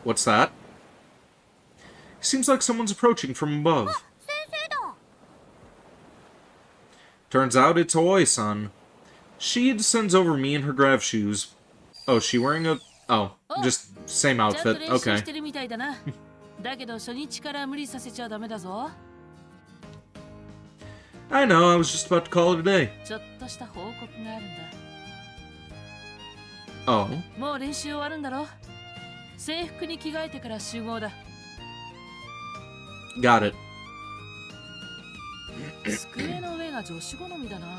S1: What's that? Seems like someone's approaching from above. Turns out it's Aoi-san. She descends over me in her grav shoes. Oh, is she wearing a... Oh, just same outfit. Okay. I know, I was just about to call it a day. Oh. Got it.
S5: 机の上が女子好みだな。
S2: やっ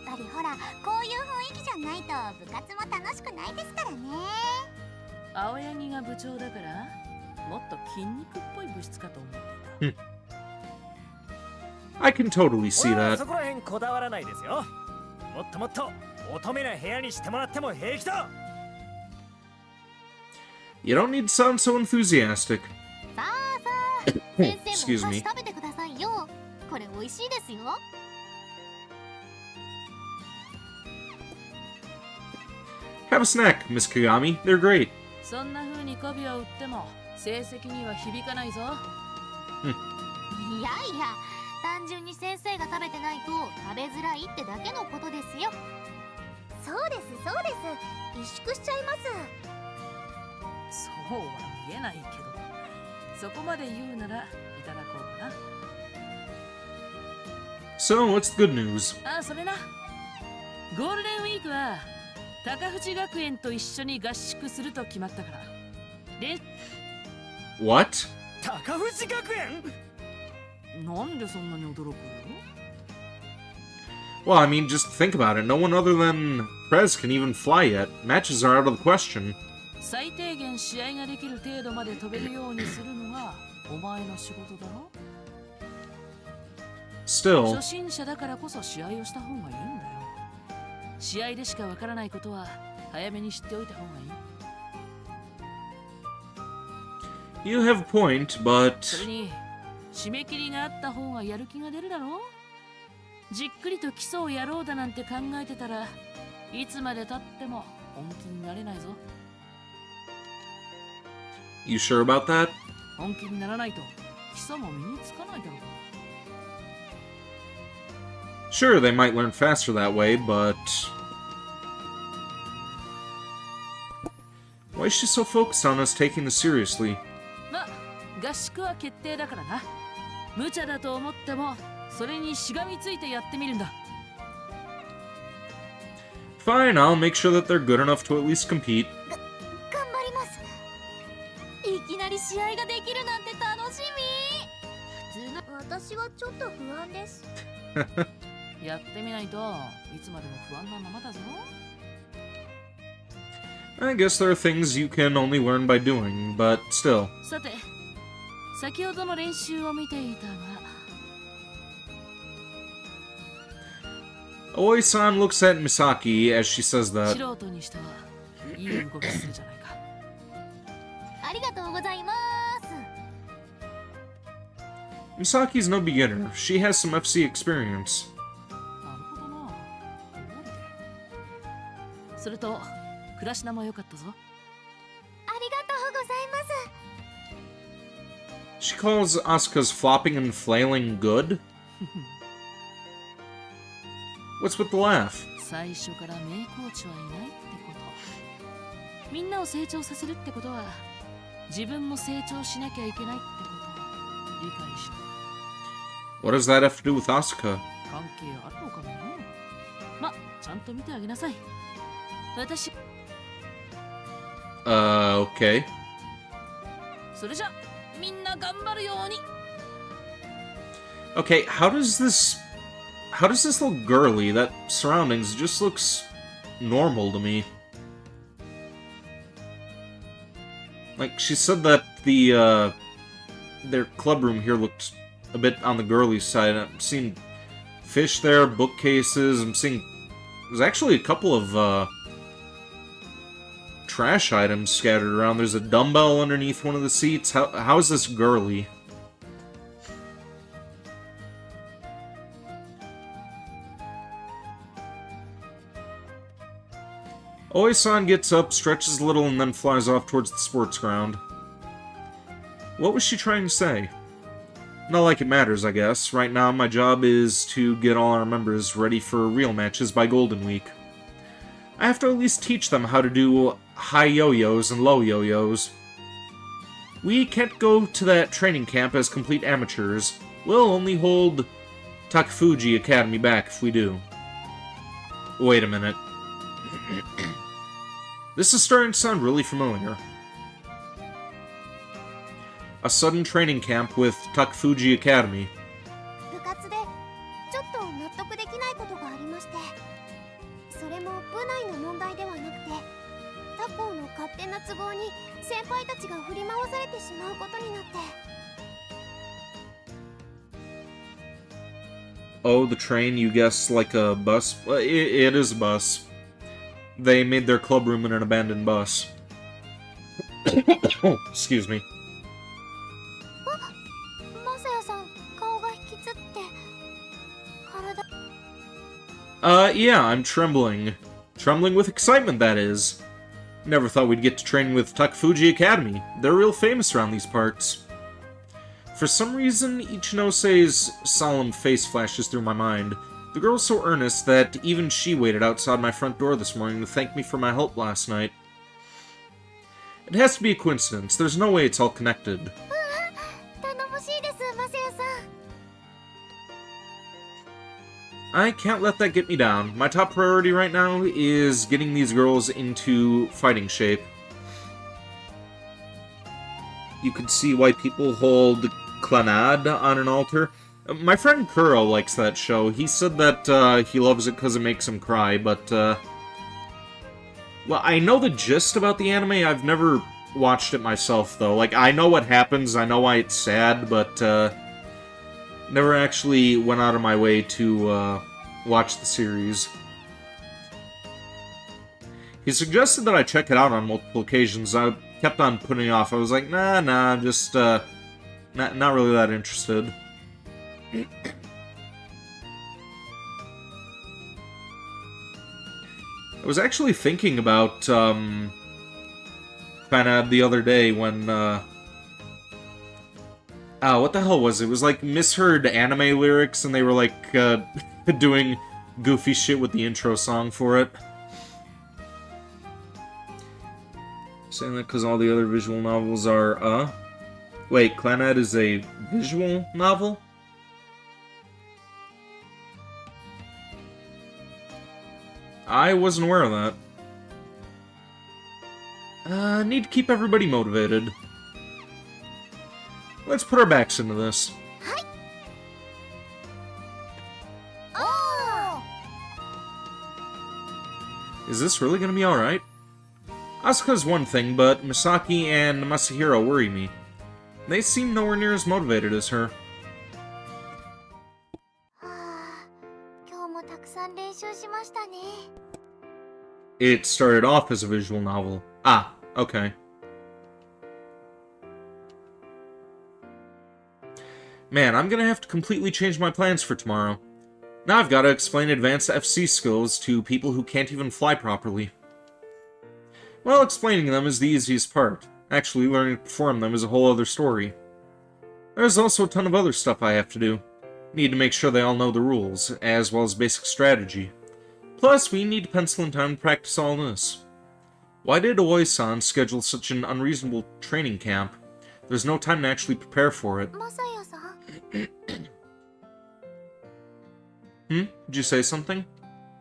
S2: ぱりほら、こういう雰囲気じゃないと部活も楽しくないですからね。
S5: 青柳が部長だからもっと筋肉っぽい部室かと思っていた。
S1: I can totally see
S3: 俺は
S1: that.
S3: そこら辺こだわらないですよ。もっともっと乙女な部屋にしてもらっても平気だ。
S1: You don't need to sound so enthusiastic.
S2: さあさあ、先生
S1: Excuse
S2: もお菓
S1: me.
S2: 子食べてくださいよ。これ美味しいですよ。
S1: Have a snack, Miss Kagami. They're great.
S5: そんな風に媚びを売っても成績には響かないぞ。
S2: いやいや、単純に先生が食べてないと食べづらいってだけのことですよ。そうですそうです。萎縮しちゃいます。
S5: そうは見えないけど、そこまで言うならいただこうかな。
S1: So, what's the good news?
S5: あ、それな。ゴールデンウィークは高藤学園と一緒に合宿すると決まったから。で、
S1: What?
S3: 高藤学園？
S5: なんでそんなに驚く？
S1: Well, I mean, just think about it. No one other than Prez can even fly yet. Matches are out of the question.
S5: 最低限試合ができる程度まで飛べるようにするのがお前の仕事だろ。
S1: Still,
S5: 初心者だからこそ試合をした方がいいんだよ。試合でしかわからないことは早めに知っておいた方がいい。
S1: you have a point,
S5: そ
S1: but...
S5: れに締め切りがあった方がやる気が出るだろう。じっくりと基礎をやろうだなんて考えてたらいつまで経っても本気になれないぞ。
S1: You sure about that?
S5: 本気にならないと基礎も身につかないだろう。
S1: Sure, they might learn faster that way, but... Why is she so focused on us taking this seriously?
S5: ま、合宿は決定だからな。無茶だと思ってもそれにしがみついてやってみるんだ。
S1: Fine, I'll make sure that they're good enough to at least compete.
S2: 頑張ります。いきなり試合ができるなんて楽しみ。普通の私はちょっと不安です。
S5: やってみないといつまでも不安なままだぞ。
S1: I guess there are things you can only learn by doing, but still.
S5: さて、先ほどの練習を見ていたが。
S1: Aoi-san looks at Misaki as she says that.
S5: 素人にしてはいい動きするじゃないか。
S2: ありがとうございます。
S1: Misaki's no beginner. She has some FC experience.
S5: なるほどな。それと、暮らしなも良かったぞ。
S2: ありがとうございます。
S1: She calls Asuka's flopping and flailing good? What's with the laugh?
S5: 最初から名コーチはいないってこと。みんなを成長させるってことは、自分も成長しなきゃいけないってことを理解した。
S1: What does that have to do with Asuka?
S5: 関係あるのかもな。ま、ちゃんと見てあげなさい。私、
S1: Okay.
S5: それじゃ、みんな頑張るように。
S1: Okay, how does this look girly? That surroundings just looks normal to me. Like, she said that their club room here looked a bit on the girly side. I'm seeing fish there, bookcases. I'm seeing... There's actually a couple of, trash items scattered around. There's a dumbbell underneath one of the seats. How is this girly? Oi-san gets up, stretches a little, and then flies off towards the sports ground. What was she trying to say? Not like it matters, I guess. Right now, my job is to get all our members ready for real matches by Golden Week. I have to at least teach them how to do high yo-yos and low yo-yos. We can't go to that training camp as complete amateurs. We'll only hold Takafuji Academy back if we do. Wait a minute. This is starting to sound really familiar. A sudden training camp with Takafuji Academy.
S2: 部活でちょっと納得できないことがありまして、それも部内の問題ではなくて、他校の勝手な都合に先輩たちが振り回されてしまうことになって。
S1: Oh, the train, you guess, like a bus? It is a bus. They made their club room in an abandoned bus. Oh, excuse me.
S2: マサヤさん、顔が引きつって体。
S1: Yeah, I'm trembling. Trembling with excitement, that is. Never thought we'd get to train with Takafuji Academy. They're real famous around these parts. For some reason, Ichinose-'s solemn face flashes through my mind. The girl's so earnest that even she waited outside my front door this morning to thank me for my help last night. It has to be a coincidence. There's no way it's all connected.
S2: 頼もしいです、マサヤさん。
S1: I can't let that get me down. My top priority right now is getting these girls into fighting shape. You could see why people hold Clanad on an altar. My friend Kuro likes that show. He said that he loves it because it makes him cry, but well, I know the gist about the anime. I've never watched it myself, though. Like, I know what happens, I know why it's sad, but never actually went out of my way to watch the series. He suggested that I check it out on multiple occasions. I kept on putting it off. I was like, nah, just not really that interested. I was actually thinking about Clanad the other day when what the hell was it? It was like misheard anime lyrics, and they were like doing goofy shit with the intro song for it. Saying that because all the other visual novels are wait, Clanad is a visual novel? I wasn't aware of that. Need to keep everybody motivated. Let's put our backs into this. Is this really gonna be alright? Asuka's one thing, but Misaki and Masahiro worry me. They seem nowhere near as motivated as her.
S2: 今日もたくさん練習しましたね。
S1: It started off as a visual novel. Ah, okay. Man, I'm gonna have to completely change my plans for tomorrow. Now I've gotta explain advanced FC skills to people who can't even fly properly. Well, explaining them is the easiest part. Actually, learning to perform them is a whole other story. There's also a ton of other stuff I have to do. Need to make sure they all know the rules, as well as basic strategy. Plus, we need to pencil in time to practice all this. Why did Oi-san schedule such an unreasonable training camp? There's no time to actually prepare for it.
S2: マサヤさん。
S1: Did you say something?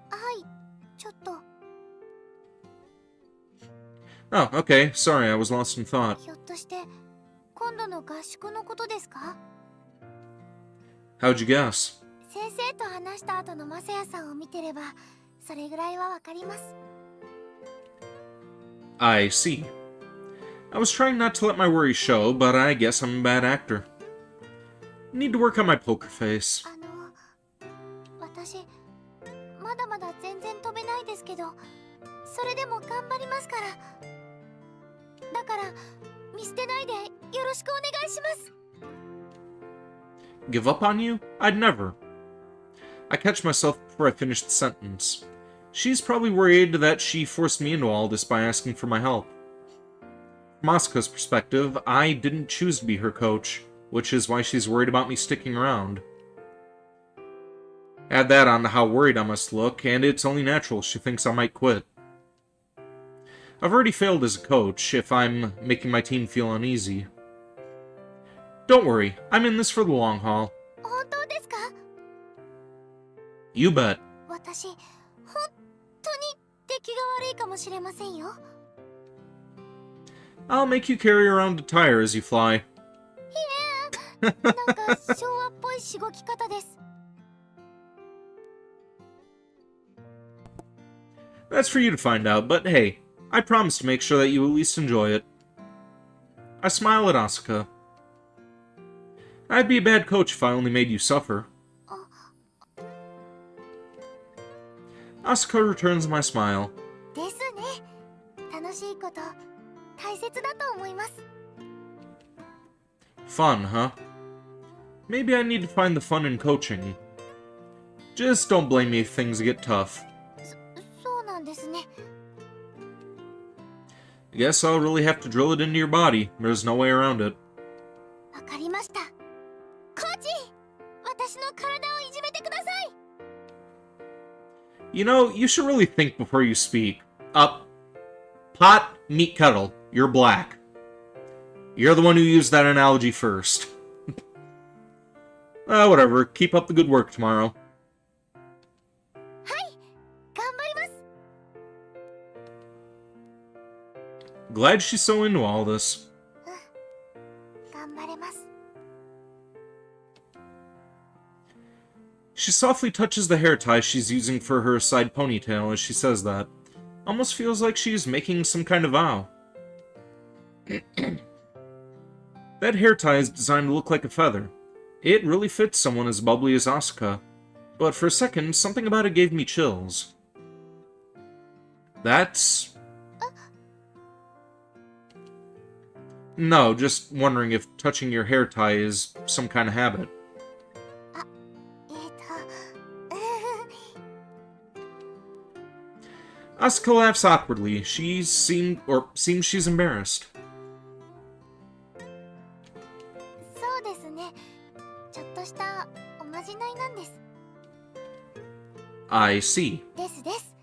S2: はい、ちょっと。
S1: Oh, okay. Sorry, I was lost in thought.
S2: ひょっとして今度の合宿のことですか？
S1: How'd you guess?
S2: 先生と話した後のマサヤさんを見てればそれぐらいはわかります。
S1: I see. I was trying not to let my worries show, but I guess I'm a bad actor. Need to work on my poker face.
S2: 私まだまだ全然飛べないですけど、それでも頑張りますから。だから見捨てないでよろしくお願いします。
S1: Give up on you? I'd never. I catch myself before I finish the sentence. She's probably worried that she forced me into all this by asking for my help. From Asuka's perspective, I didn't choose to be her coach, which is why she's worried about me sticking around. Add that on to how worried I must look, and it's only natural she thinks I might quit. I've already failed as a coach if I'm making my team feel uneasy. Don't worry, I'm in this for the long haul.
S2: 本当ですか？
S1: You bet.
S2: 私本当に出来が悪いかもしれませんよ。
S1: I'll make you carry around a tire as you fly.
S2: なんか昭和っぽいしごき方です。
S1: That's for you to find out, but hey, I promise to make sure that you at least enjoy it. I smile at Asuka. I'd be a bad coach if I only made you suffer. Asuka returns my smile.
S2: ですね。楽しいこと大切だと思います。
S1: Fun, huh? Maybe I need to find the fun in coaching. Just don't blame me if things get tough.
S2: そうなんですね。
S1: I guess I'll really have to drill it into your body. There's no way around it.
S2: わかりました。コーチ、私の体をいじめてください。
S1: You know, you should really think before you speak. Pot, meat kettle. You're black. You're the one who used that analogy first. Whatever. Keep up the good work tomorrow.
S2: はい、頑張ります。
S1: Glad she's so into all this.
S2: 頑張れます。
S1: She softly touches the hair tie she's using for her side ponytail as she says that. Almost feels like she's making some kind of vow. That hair tie is designed to look like a feather. It really fits someone as bubbly as Asuka. But for a second, something about it gave me chills. That's... No, just wondering if touching your hair tie is some kind of habit.
S2: え
S1: Asuka laughs awkwardly. Seems she's embarrassed.
S2: そうですね。ちょっとしたおまじないなんです。
S1: I see.
S2: ですです。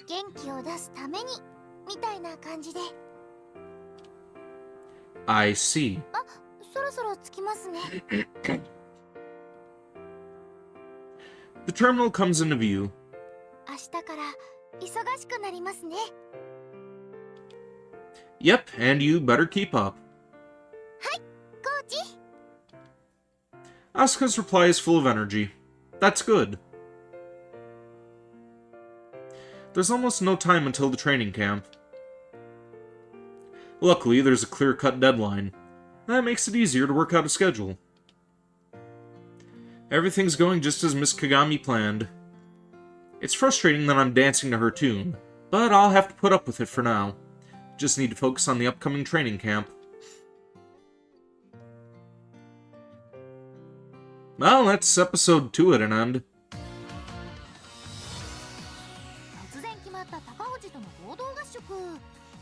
S2: 元気を出すためにみたいな感じで。
S1: I see.
S2: あ、そろそろ着きますね。
S1: The terminal comes into view.
S2: 明日から忙しくなりますね。
S1: Yep, and you better keep up.
S2: コーチ。
S1: Asuka's reply is full of energy. That's good. There's almost no time until the training camp. Luckily, there's a clear-cut deadline. That makes it easier to work out a schedule. Everything's going just as Miss Kagami planned. It's frustrating that I'm dancing to her tune, but I'll have to put up with it for now. Just need to focus on the upcoming training camp. Well, that's episode 2 at an end.
S2: 突然決まった高藤との合同合宿。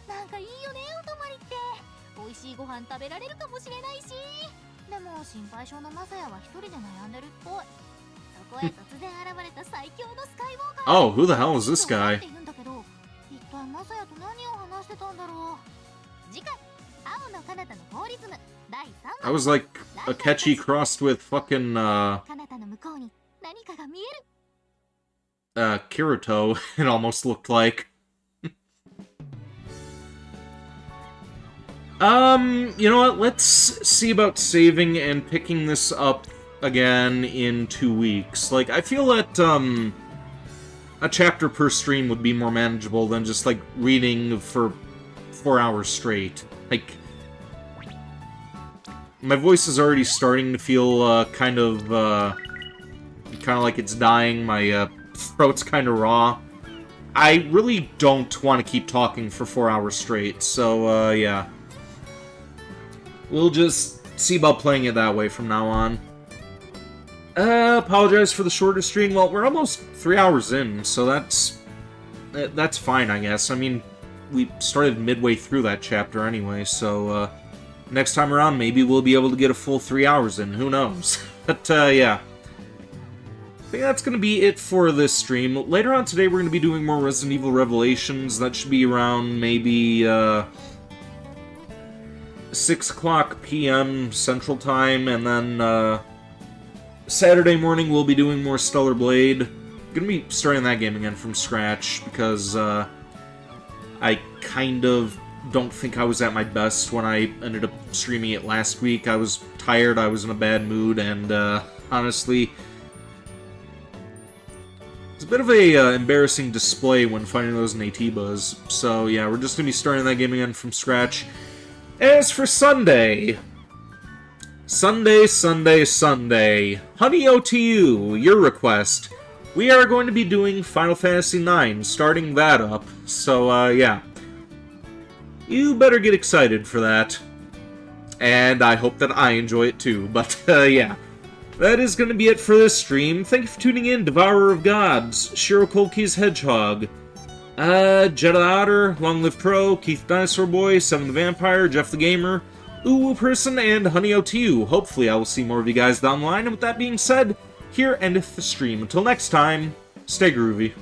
S2: なんかいいよね、お泊まりって。美味しいご飯食べられるかもしれないし。でも心配性のマサヤは一人で悩んでるっぽい。そこへ突然現れた最強のスカイウォーカー。
S1: Oh, who the hell is this guy?
S2: って言うんだけど、一体マサヤと何を話してたんだろう。次回、青の彼方のフォーリズム第3話。
S1: I was like a catchy crossed with fucking,
S2: 彼方の向こうに何かが見える。
S1: Kirito, it almost looked like. You know what? Let's see about saving and picking this up again in 2 weeks. Like, I feel that, a chapter per stream would be more manageable than just, like, reading for 4 hours straight. Like, My voice is already starting to feel kind of like it's dying. My throat's kind of raw. I really don't want to keep talking for 4 hours straight, so yeah. We'll just see about playing it that way from now on. Apologize for the shorter stream. Well, we're almost 3 hours in, so that's fine, I guess. I mean, we started midway through that chapter anyway, so next time around, maybe we'll be able to get a full 3 hours in. Who knows? But, yeah. I think that's going to be it for this stream. Later on today, we're going to be doing more Resident Evil Revelations. That should be around maybe 6 o'clock p.m. Central Time, and then Saturday morning we'll be doing more Stellar Blade. Gonna be starting that game again from scratch, because I kind of don't think I was at my best when I ended up streaming it last week. I was tired, I was in a bad mood, and honestly, it's a bit of a embarrassing display when finding those in AT-Buzz. So yeah, we're just gonna be starting that game again from scratch. As for Sunday, Sunday, Honey OTU, your request. We are going to be doing Final Fantasy IX, starting that up. So, yeah. You better get excited for that. And I hope that I enjoy it too. But, yeah. That is going to be it for this stream. Thank you for tuning in, Devourer of Gods, Shiro Kolki's Hedgehog, Jedi Otter, Long Live Pro, Keith Dinosaur Boy, Seven the Vampire, Jeff the Gamer, Uwu Person, and Honey OTU. Hopefully I will see more of you guys down the line, and with that being said, here endeth the stream. Until next time, stay groovy.